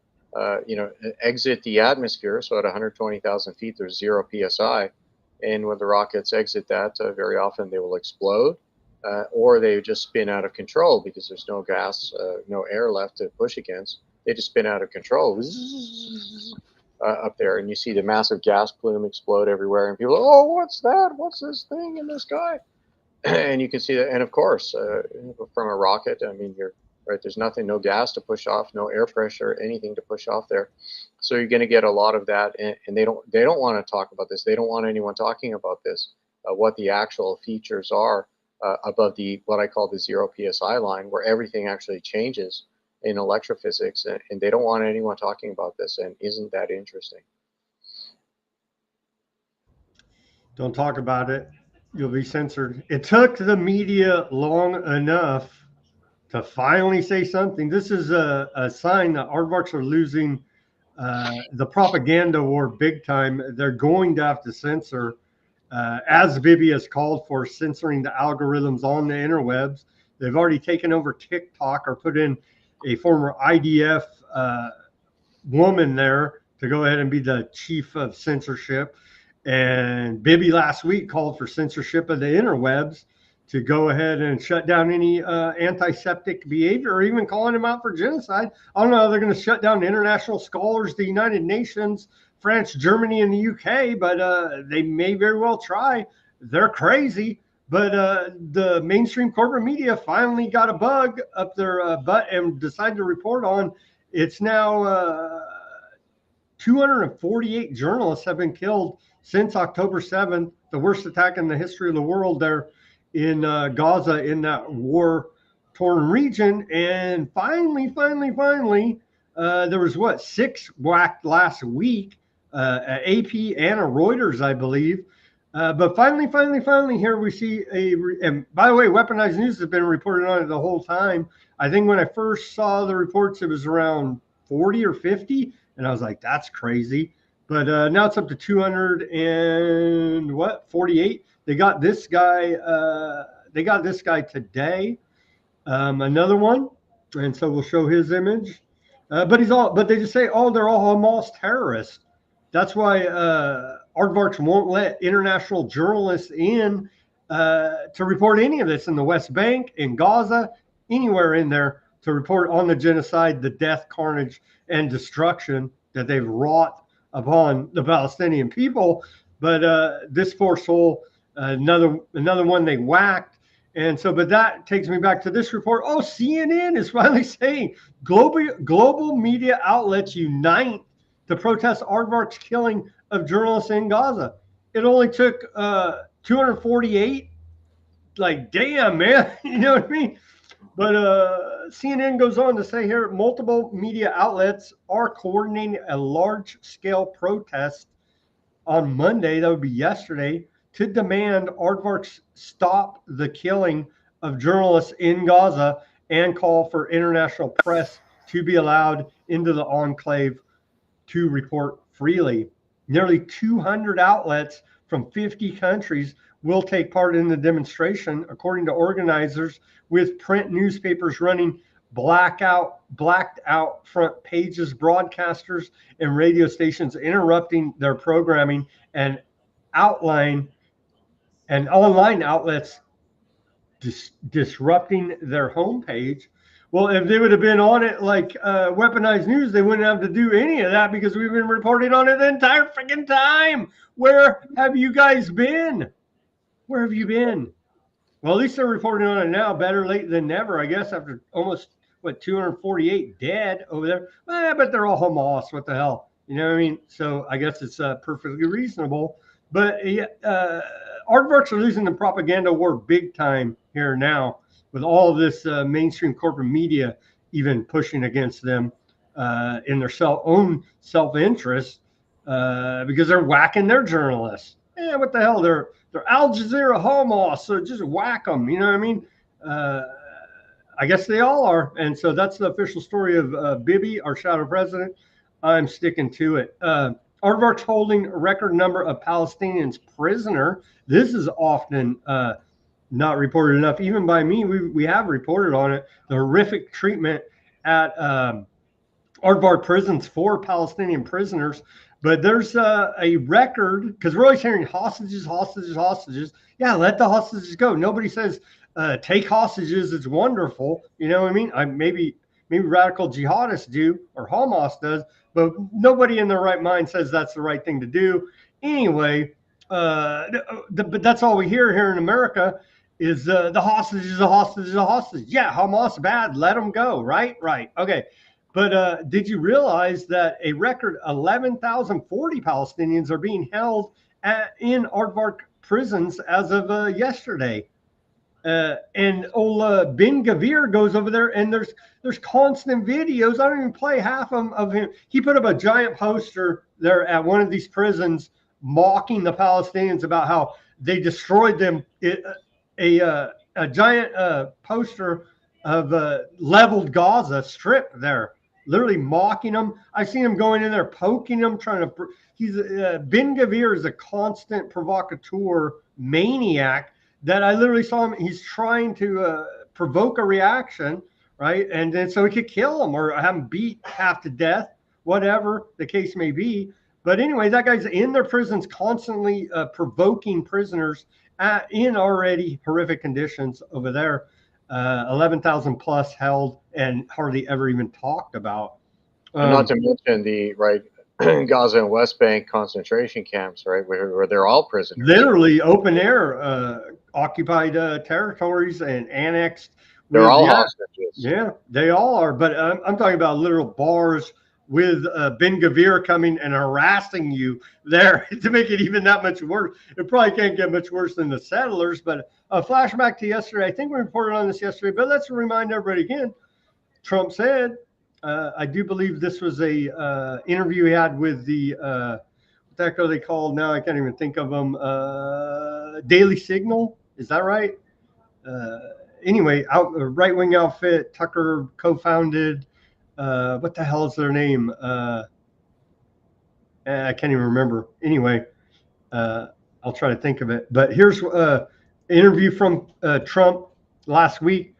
exit the atmosphere. So at 120,000 feet, there's 0 psi, and when the rockets exit that, very often they will explode. Or they just spin out of control because there's no gas, no air left to push against. They just spin out of control up there, and you see the massive gas plume explode everywhere, and people, oh, what's that? What's this thing in the sky? And you can see that, and of course, from a rocket, I mean, you're right. There's nothing, no gas to push off, no air pressure, anything to push off there. So you're going to get a lot of that, and they don't want to talk about this. They don't want anyone talking about this. What the actual features are. Above what I call the 0 psi line, where everything actually changes in electrophysics, and they don't want anyone talking about this. And isn't that interesting? Don't talk about it. You'll be censored. It took the media long enough to finally say something. This is a sign that aardvarks are losing the propaganda war big time. They're going to have to censor. As Vivi has called for, censoring the algorithms on the interwebs. They've already taken over TikTok or put in a former IDF woman there to go ahead and be the chief of censorship. And Bibi last week called for censorship of the interwebs to go ahead and shut down any anti-Semitic behavior, or even calling them out for genocide. I don't know how they're going to shut down international scholars, the United Nations, France, Germany, and the UK, but they may very well try. They're crazy. But the mainstream corporate media finally got a bug up their butt and decided to report on. It's now 248 journalists have been killed since October 7th, the worst attack in the history of the world there in Gaza, in that war-torn region. And finally, there was 6 whacked last week, at AP and a Reuters, I believe. But finally, here we see and by the way, Weaponized News has been reporting on it the whole time. I think when I first saw the reports, it was around 40 or 50, and I was like, that's crazy. But now it's up to 248. They got this guy. Today. Another one, and so we'll show his image. But they just say, oh, they're all Hamas terrorists. That's why Aardvarks won't let international journalists in to report any of this in the West Bank, in Gaza, anywhere in there to report on the genocide, the death, carnage, and destruction that they've wrought upon the Palestinian people. But this poor soul, another one they whacked. And so, but that takes me back to this report. Oh, CNN is finally saying global media outlets unite to protest Aardvark's killing of journalists in Gaza. It only took 248. Like, damn, man. You know what I mean? But CNN goes on to say here, multiple media outlets are coordinating a large-scale protest on Monday, that would be yesterday, to demand Aardvarks stop the killing of journalists in Gaza and call for international press to be allowed into the enclave to report freely. Nearly 200 outlets from 50 countries will take part in the demonstration, according to organizers, with print newspapers running blacked out front pages, broadcasters and radio stations interrupting their programming, and online outlets disrupting their homepage. Well, if they would have been on it like Weaponized News, they wouldn't have to do any of that because we've been reporting on it the entire freaking time. Where have you guys been? Where have you been? Well, at least they're reporting on it now. Better late than never, I guess, after almost, 248 dead over there. But they're all Hamas. What the hell? You know what I mean? So I guess it's perfectly reasonable. But Aardvarks are losing the propaganda war big time here now, with all of this mainstream corporate media even pushing against them in their own self-interest because they're whacking their journalists. What the hell? They're Al Jazeera Hamas, so just whack them. You know what I mean? I guess they all are. And so that's the official story of Bibi, our shadow president. I'm sticking to it. Aardvarks holding a record number of Palestinians prisoner. This is often not reported enough, even by me. We have reported on it. The horrific treatment at Aardvark prisons for Palestinian prisoners. But there's a record, because we're always hearing hostages. Yeah, let the hostages go. Nobody says take hostages. It's wonderful. You know what I mean? Maybe radical jihadists do, or Hamas does, but nobody in their right mind says that's the right thing to do. Anyway, but that's all we hear here in America is the hostages. Yeah, Hamas bad. Let them go. Right. Okay. But did you realize that a record 11,040 Palestinians are being held in Aardvark prisons as of yesterday? And old Ben Gavir goes over there, and there's constant videos. I don't even play half of him. He put up a giant poster there at one of these prisons, mocking the Palestinians about how they destroyed them. A giant poster of leveled Gaza Strip there, literally mocking them. I've seen him going in there, poking them, trying to. He's Ben Gavir is a constant provocateur maniac. That I literally saw him. He's trying to provoke a reaction, right? And then so he could kill him or have him beat half to death, whatever the case may be. But anyway, that guy's in their prisons constantly provoking prisoners in already horrific conditions over there. 11,000 plus held and hardly ever even talked about. And not to mention the Gaza and West Bank concentration camps, right, where they're all prisoners. Literally open air, occupied territories and annexed. They're all hostages. Yeah, they all are. But I'm talking about literal bars with Ben Gvir coming and harassing you there to make it even that much worse. It probably can't get much worse than the settlers. But a flashback to yesterday. I think we reported on this yesterday, but let's remind everybody again. Trump said, I do believe this was a interview he had with the what the heck are they called now? I can't even think of them. Daily Signal, is that right? Anyway, right-wing outfit. Tucker co-founded. What the hell is their name? I can't even remember. Anyway, I'll try to think of it. But here's an interview from Trump last week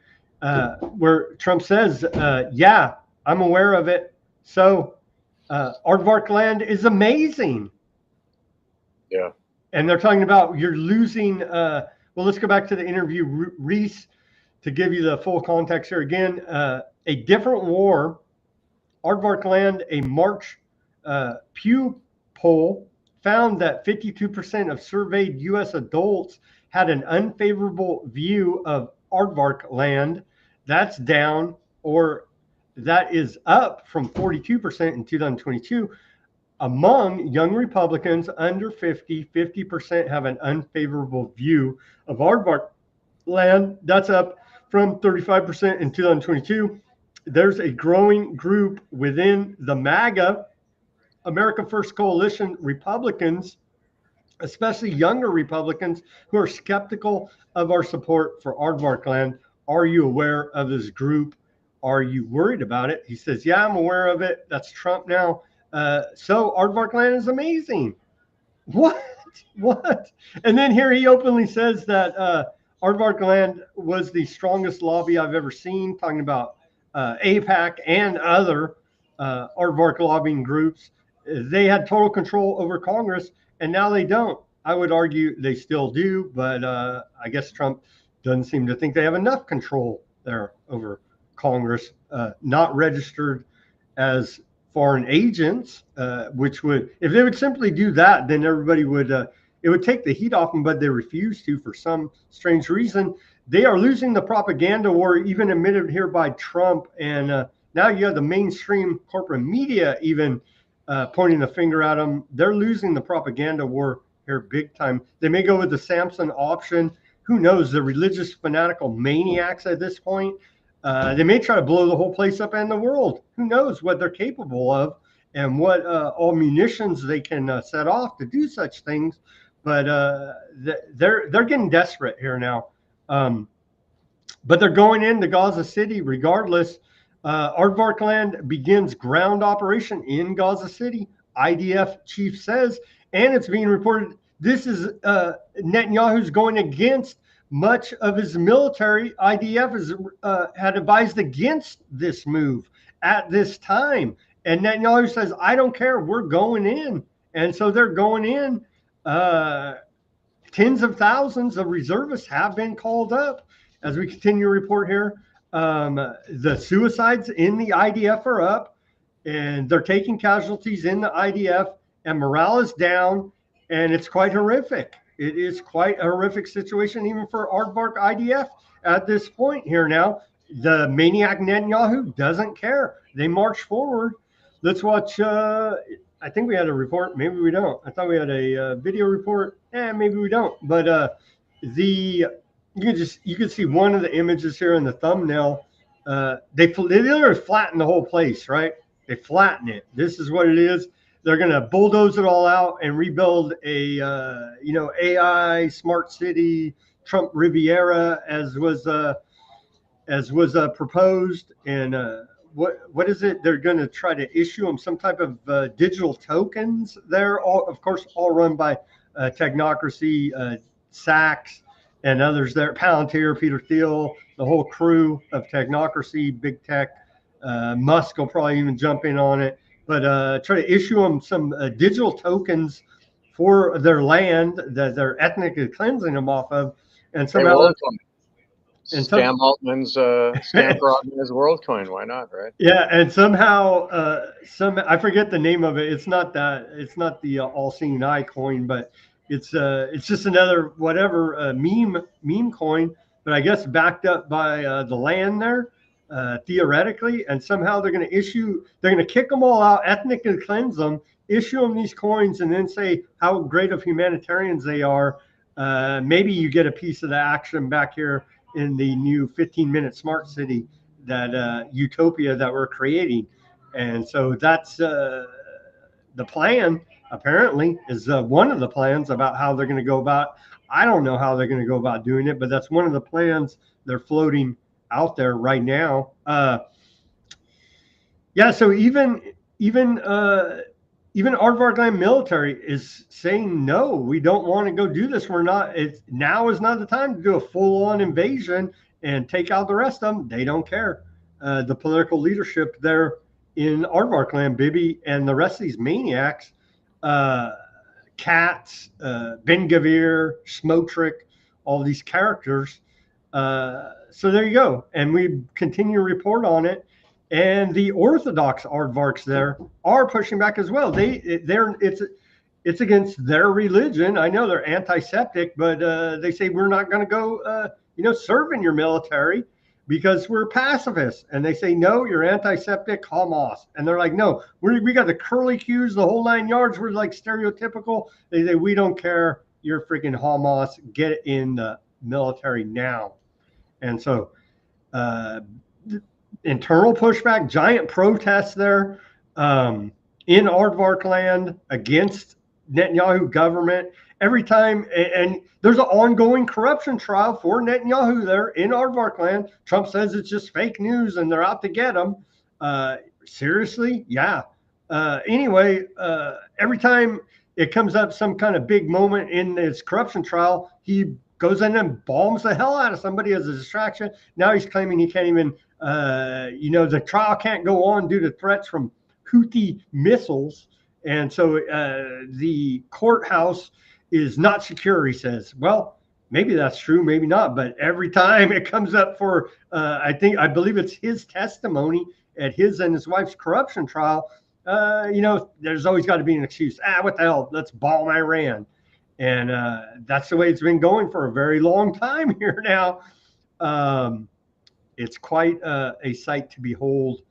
where Trump says, yeah, I'm aware of it. So Aardvark land is amazing. Yeah. And they're talking about you're losing. Well, let's go back to the interview. Reese, to give you the full context here again, a different war. Aardvark land, a March Pew poll found that 52% of surveyed U.S. adults had an unfavorable view of Aardvark land. That's down, or that is up from 42% in 2022. Among young Republicans under 50% have an unfavorable view of Aardvark land. That's up from 35% in 2022. There's a growing group within the MAGA, America First Coalition Republicans, especially younger Republicans, who are skeptical of our support for Aardvark land. Are you aware of this group? Are you worried about it? He says, yeah, I'm aware of it. That's Trump now. So Aardvark land is amazing. What? And then here he openly says that Aardvark land was the strongest lobby I've ever seen, talking about AIPAC and other Aardvark lobbying groups. They had total control over Congress, and now they don't. I would argue they still do, but I guess Trump doesn't seem to think they have enough control there over Congress, not registered as foreign agents, which would, if they would simply do that, then everybody would, it would take the heat off them, but they refuse to for some strange reason. They are losing the propaganda war, even admitted here by Trump. And now you have the mainstream corporate media even pointing the finger at them. They're losing the propaganda war here big time. They may go with the Samson option. Who knows? The religious fanatical maniacs at this point. They may try to blow the whole place up and the world. Who knows what they're capable of and what all munitions they can set off to do such things. But they're getting desperate here now. But they're going into Gaza City regardless. Aardvark land begins ground operation in Gaza City, IDF chief says, and it's being reported this is Netanyahu's going against much of his military. IDF has had advised against this move at this time. And Netanyahu says, I don't care, we're going in. And so they're going in. Tens of thousands of reservists have been called up. As we continue to report here, the suicides in the IDF are up, and they're taking casualties in the IDF, and morale is down, and it's quite horrific. It is quite a horrific situation, even for Aardvark IDF at this point here now. The maniac Netanyahu doesn't care. They march forward. Let's watch. I think we had a report. Maybe we don't. I thought we had a video report. Maybe we don't. But you can see one of the images here in the thumbnail. They literally flatten the whole place, right? They flatten it. This is what it is. They're going to bulldoze it all out and rebuild a AI smart city, Trump Riviera, as was proposed. And what is it? They're going to try to issue them some type of digital tokens. They're all, of course, all run by technocracy, Sachs, and others there. Palantir, Peter Thiel, the whole crew of technocracy, big tech. Musk will probably even jump in on it, but try to issue them some digital tokens for their land that they're ethnically cleansing them off of, and somehow Scam Altman's scam for Altman is WorldCoin. Why not, right? Yeah, and somehow I forget the name of it. It's not the all-seeing eye coin, but it's just another whatever meme coin, but I guess backed up by the land there, theoretically, and somehow they're going to kick them all out, ethnically cleanse them, issue them these coins, and then say how great of humanitarians they are. Maybe you get a piece of the action back here in the new 15-minute smart city, that utopia that we're creating. And so that's the plan, apparently, is one of the plans about how they're going to go about. I don't know how they're going to go about doing it, but that's one of the plans they're floating out there right now. Yeah, so even Aardvark Land military is saying, no, we don't want to go do this. Now is not the time to do a full-on invasion and take out the rest of them. They don't care. The political leadership there in Aardvark Land, Bibi, and the rest of these maniacs, Katz, Ben Gavir, Smotrick, all these characters. So there you go. And we continue to report on it. And the Orthodox Aardvarks there are pushing back as well. It's against their religion. I know they're anti-septic, but they say we're not going to go, serve in your military because we're pacifists. And they say, no, you're anti-septic, Hamas. And they're like, no, we got the curly cues, the whole 9 yards. We're like stereotypical. They say, we don't care. You're freaking Hamas. Get in the military now. And so, internal pushback, giant protests there in Aardvark Land against Netanyahu government every time. And there's an ongoing corruption trial for Netanyahu there in Aardvark Land. Trump says it's just fake news and they're out to get him. Seriously? Yeah. Anyway, every time it comes up some kind of big moment in this corruption trial, he goes in and bombs the hell out of somebody as a distraction. Now he's claiming he can't even the trial can't go on due to threats from Houthi missiles. And so the courthouse is not secure, he says. Well, maybe that's true, maybe not. But every time it comes up for, I believe it's his testimony at his and his wife's corruption trial, there's always got to be an excuse. What the hell? Let's bomb Iran. And that's the way it's been going for a very long time here now. It's quite a sight to behold,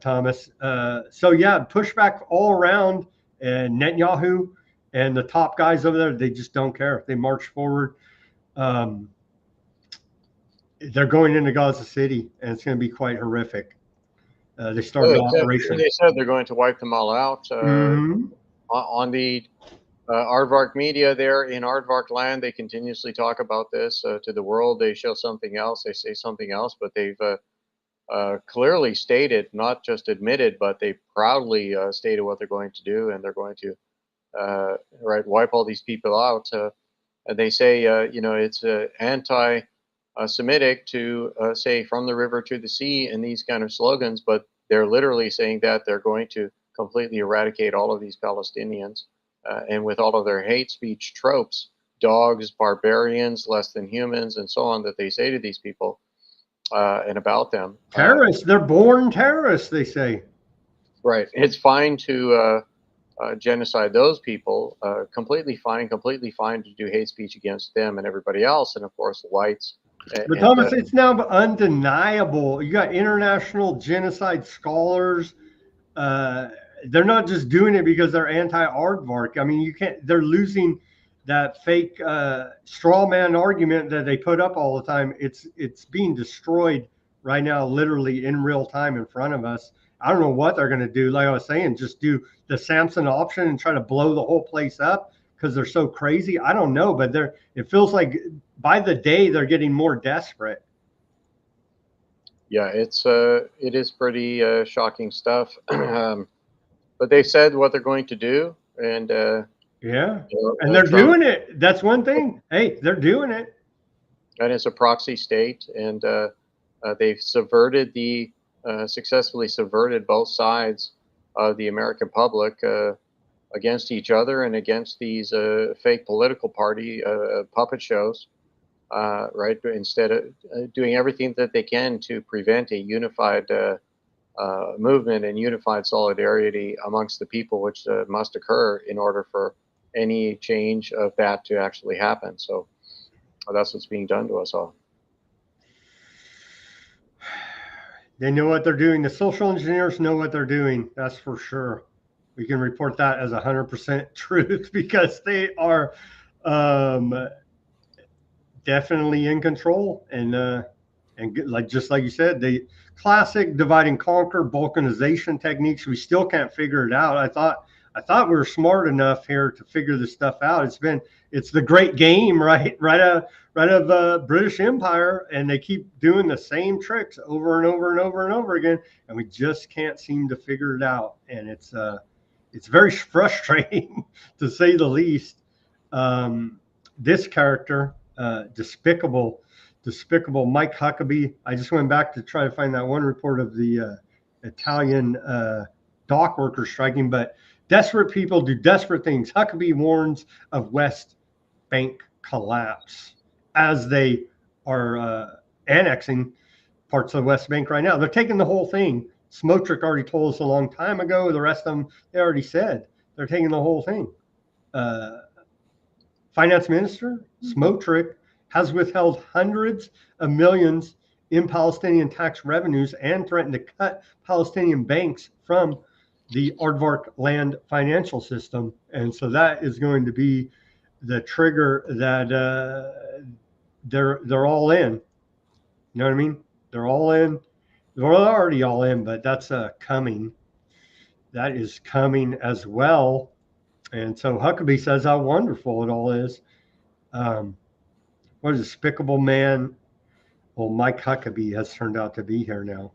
Thomas. So yeah, pushback all around, and Netanyahu and the top guys over there, they just don't care. They march forward. They're going into Gaza City, and it's going to be quite horrific. They started operation. They said they're going to wipe them all out. On the Aardvark media there in Aardvark Land, they continuously talk about this to the world. They show something else, they say something else, but they've clearly stated, not just admitted, but they proudly stated what they're going to do, and they're going to wipe all these people out. And they say, it's anti-Semitic to say from the river to the sea and these kind of slogans, but they're literally saying that they're going to completely eradicate all of these Palestinians. And with all of their hate speech tropes, dogs, barbarians, less than humans, and so on, that they say to these people and about them. Terrorists, they're born terrorists, they say. Right. It's fine to genocide those people, completely fine to do hate speech against them and everybody else, and of course the whites. But Thomas, it's now undeniable. You got international genocide scholars. They're not just doing it because they're anti-Aardvark. I mean, they're losing that fake straw man argument that they put up all the time. It's being destroyed right now, literally in real time in front of us. I don't know what they're going to do. Like I was saying, just do the Samson option and try to blow the whole place up because they're so crazy. I don't know, but it feels like by the day they're getting more desperate. Yeah, it is pretty shocking stuff. But they said what they're going to do, and and they're doing it. That's one thing. Hey, they're doing it. and it's a proxy state, and they've successfully subverted both sides of the American public against each other and against these fake political party puppet shows, right? Instead of doing everything that they can to prevent a unified movement and unified solidarity amongst the people, which must occur in order for any change of that to actually happen. So that's what's being done to us all. They know what they're doing. The social engineers know what they're doing. That's for sure. We can report that as 100% truth because they are definitely in control. And like just like you said, the classic divide and conquer balkanization techniques. We still can't figure it out. I thought we were smart enough here to figure this stuff out. It's the great game, right out of British Empire, and they keep doing the same tricks over and over and over and over again, and we just can't seem to figure it out. And it's very frustrating to say the least. This character, despicable Mike Huckabee. I just went back to try to find that one report of the Italian dock workers striking, but desperate people do desperate things. Huckabee warns of West Bank collapse as they are annexing parts of the West Bank right now. They're taking the whole thing. Smotrich already told us a long time ago. The rest of them, they already said they're taking the whole thing. Finance Minister Smotrich has withheld hundreds of millions in Palestinian tax revenues and threatened to cut Palestinian banks from the Aardvark land financial system. And so that is going to be the trigger that they're all in. You know what I mean? They're all in. They're already all in, but that's coming. That is coming as well. And so Huckabee says how wonderful it all is. What a despicable man. Well, Mike Huckabee has turned out to be here now.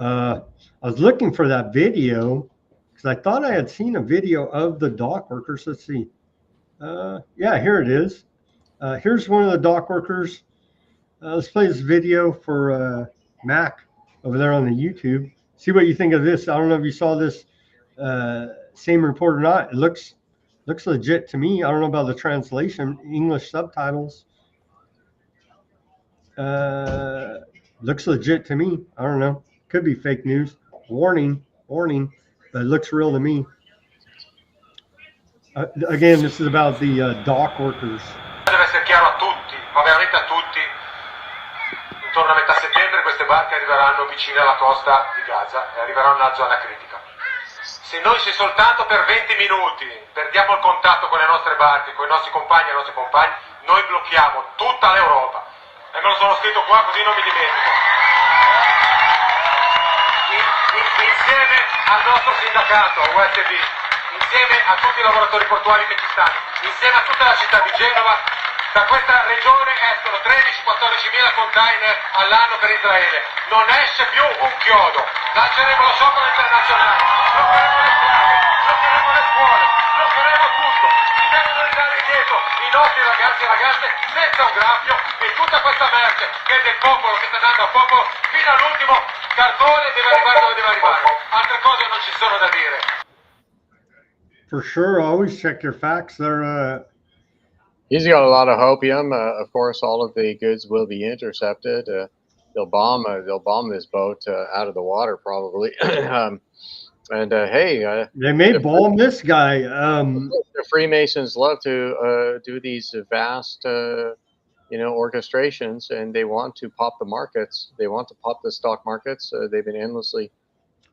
I was looking for that video because I thought I had seen a video of the dock workers. Let's see. Yeah, here it is. Here's one of the dock workers. Let's play this video for Mac over there on the YouTube. See what you think of this. I don't know if you saw this same report or not. It looks legit to me. I don't know about the translation, English subtitles. Looks legit to me. I don't know. Could be fake news. Warning, but it looks real to me. Again, this is about the dock workers. Deve essere chiaro a tutti, ma veramente a tutti. Intorno a metà settembre queste barche arriveranno vicine alla costa di Gaza e arriveranno nella zona critica. Se noi soltanto per 20 minuti perdiamo il contatto con le nostre barche, con i nostri compagni e le nostre compagne, noi blocchiamo tutta l'Europa. E me lo sono scritto qua così non mi dimentico. Insieme al nostro sindacato USB, insieme a tutti i lavoratori portuali che ci stanno, insieme a tutta la città di Genova, da questa regione escono 13-14 mila container all'anno per Israele. Non esce più un chiodo. Lanceremo lo sciopero internazionale, bloccheremo le strade, bloccheremo le scuole, bloccheremo tutto. Si devono ridare indietro i nostri ragazzi e ragazze senza un graffio e tutta questa merce che è del popolo, che sta dando al popolo fino all'ultimo cartone deve arrivare dove deve arrivare. Altre cose non ci sono da dire. For sure, always check your facts. They're He's got a lot of hopium. Of course, all of the goods will be intercepted. They'll bomb this boat out of the water probably. Hey, they may bomb this guy. The Freemasons love to do these vast, orchestrations, and they want to pop the markets. They want to pop the stock markets. They've been endlessly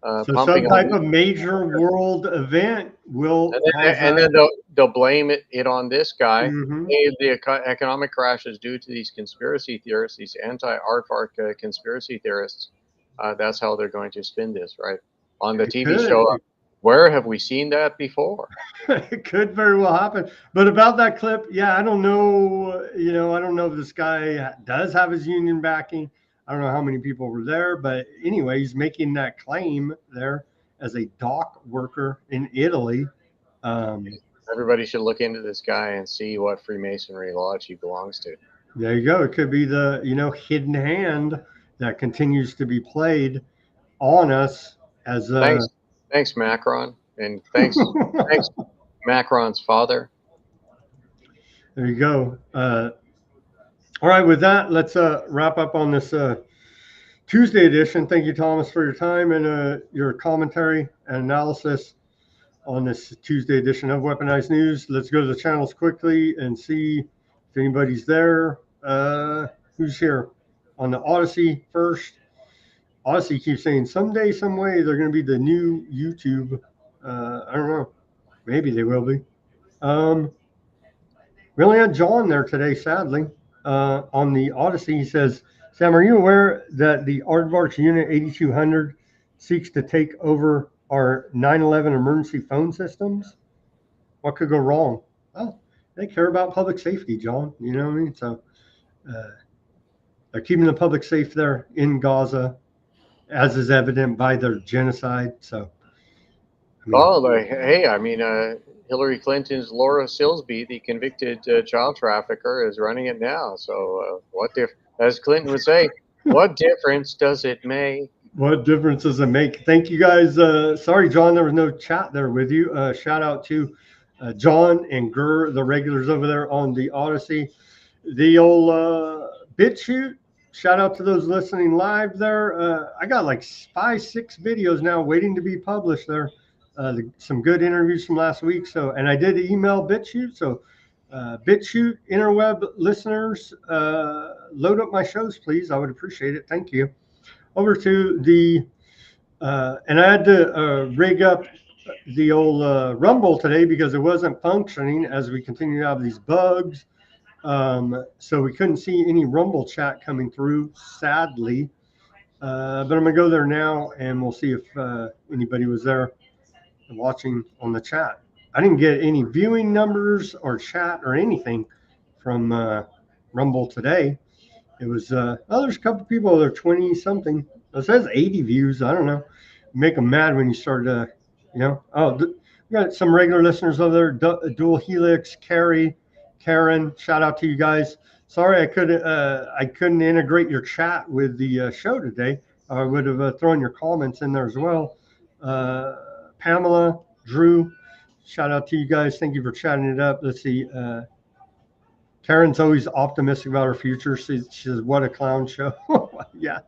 so some type of major world event will, and then they'll blame it on this guy. Mm-hmm. Hey, the economic crash is due to these conspiracy theorists, these anti-Aardvark conspiracy theorists. That's how they're going to spin this, right? On the TV show. Where have we seen that before? It could very well happen. But about that clip, yeah, I don't know. I don't know if this guy does have his union backing. I don't know how many people were there, but anyway, he's making that claim there as a dock worker in Italy. Everybody should look into this guy and see what Freemasonry lodge he belongs to. There you go. It could be the, hidden hand that continues to be played on us as Thanks, Macron, and thanks, Macron's father. There you go. All right, with that, let's wrap up on this Tuesday edition. Thank you, Thomas, for your time and your commentary and analysis on this Tuesday edition of Weaponized News. Let's go to the channels quickly and see if anybody's there. Who's here? On the Odysee first. Odysee keeps saying someday, some way, they're going to be the new YouTube. I don't know. Maybe they will be. We only had John there today, sadly. On the Odysee, he says, Sam, are you aware that the Aardvark's Unit 8200 seeks to take over our 9/11 emergency phone systems? What could go wrong? Well, they care about public safety, John. You know what I mean? So they're keeping the public safe there in Gaza, as is evident by their genocide. So, Hillary Clinton's Laura Silsby, the convicted child trafficker, is running it now. So as Clinton would say, what difference does it make? What difference does it make? Thank you guys. Sorry, John, there was no chat there with you. Shout out to John and Gurr, the regulars over there on the Odysee. The old Bitchute, shout out to those listening live there. I got like 5-6 videos now waiting to be published there. Some good interviews from last week. And I did email Bitchute. So Bitchute interweb listeners, load up my shows, please. I would appreciate it. Thank you. Over to the, and I had to rig up the old Rumble today because it wasn't functioning as we continue to have these bugs. So we couldn't see any Rumble chat coming through, sadly. But I'm going to go there now and we'll see if anybody was there watching on the chat. I didn't get any viewing numbers or chat or anything from Rumble today. It was there's a couple people that are 20 something. It says 80 views. I don't know. Make them mad when you start we got some regular listeners over there. Dual Helix, Carrie, Karen, shout out to you guys. Sorry I couldn't integrate your chat with the show today. I would have thrown your comments in there as well. Pamela, Drew, shout out to you guys. Thank you for chatting it up. Let's see. Karen's always optimistic about her future. She says, what a clown show. Yeah.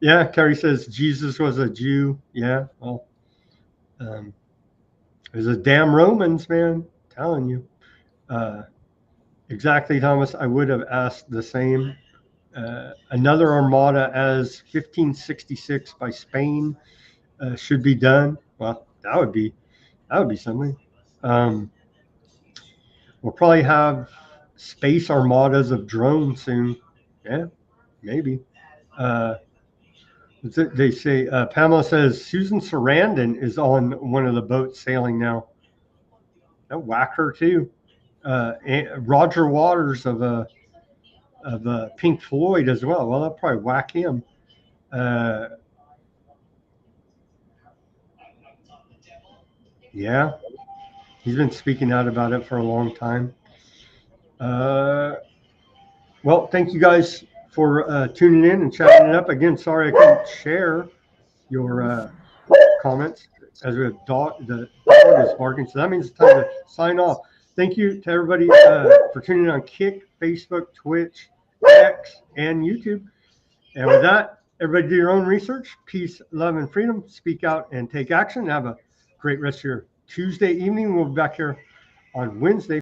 Yeah, Carrie says Jesus was a Jew. Yeah, well, it was a damn Romans, man. I'm telling you. Exactly, Thomas. I would have asked the same. Another armada as 1566 by Spain should be done. Well, that would be something. We'll probably have space armadas of drones soon. Yeah, maybe. They say Pamela says Susan Sarandon is on one of the boats sailing now. That whack her too. Roger Waters of Pink Floyd as well. Well, that'll probably whack him. Yeah, he's been speaking out about it for a long time. Well, thank you guys for tuning in and chatting it up. Again, sorry I couldn't share your comments as we have the dog is barking. So that means it's time to sign off. Thank you to everybody for tuning in on Kick, Facebook, Twitch, X, and YouTube. And with that, everybody do your own research. Peace, love, and freedom. Speak out and take action. Have a great rest of your Tuesday evening. We'll be back here on Wednesday.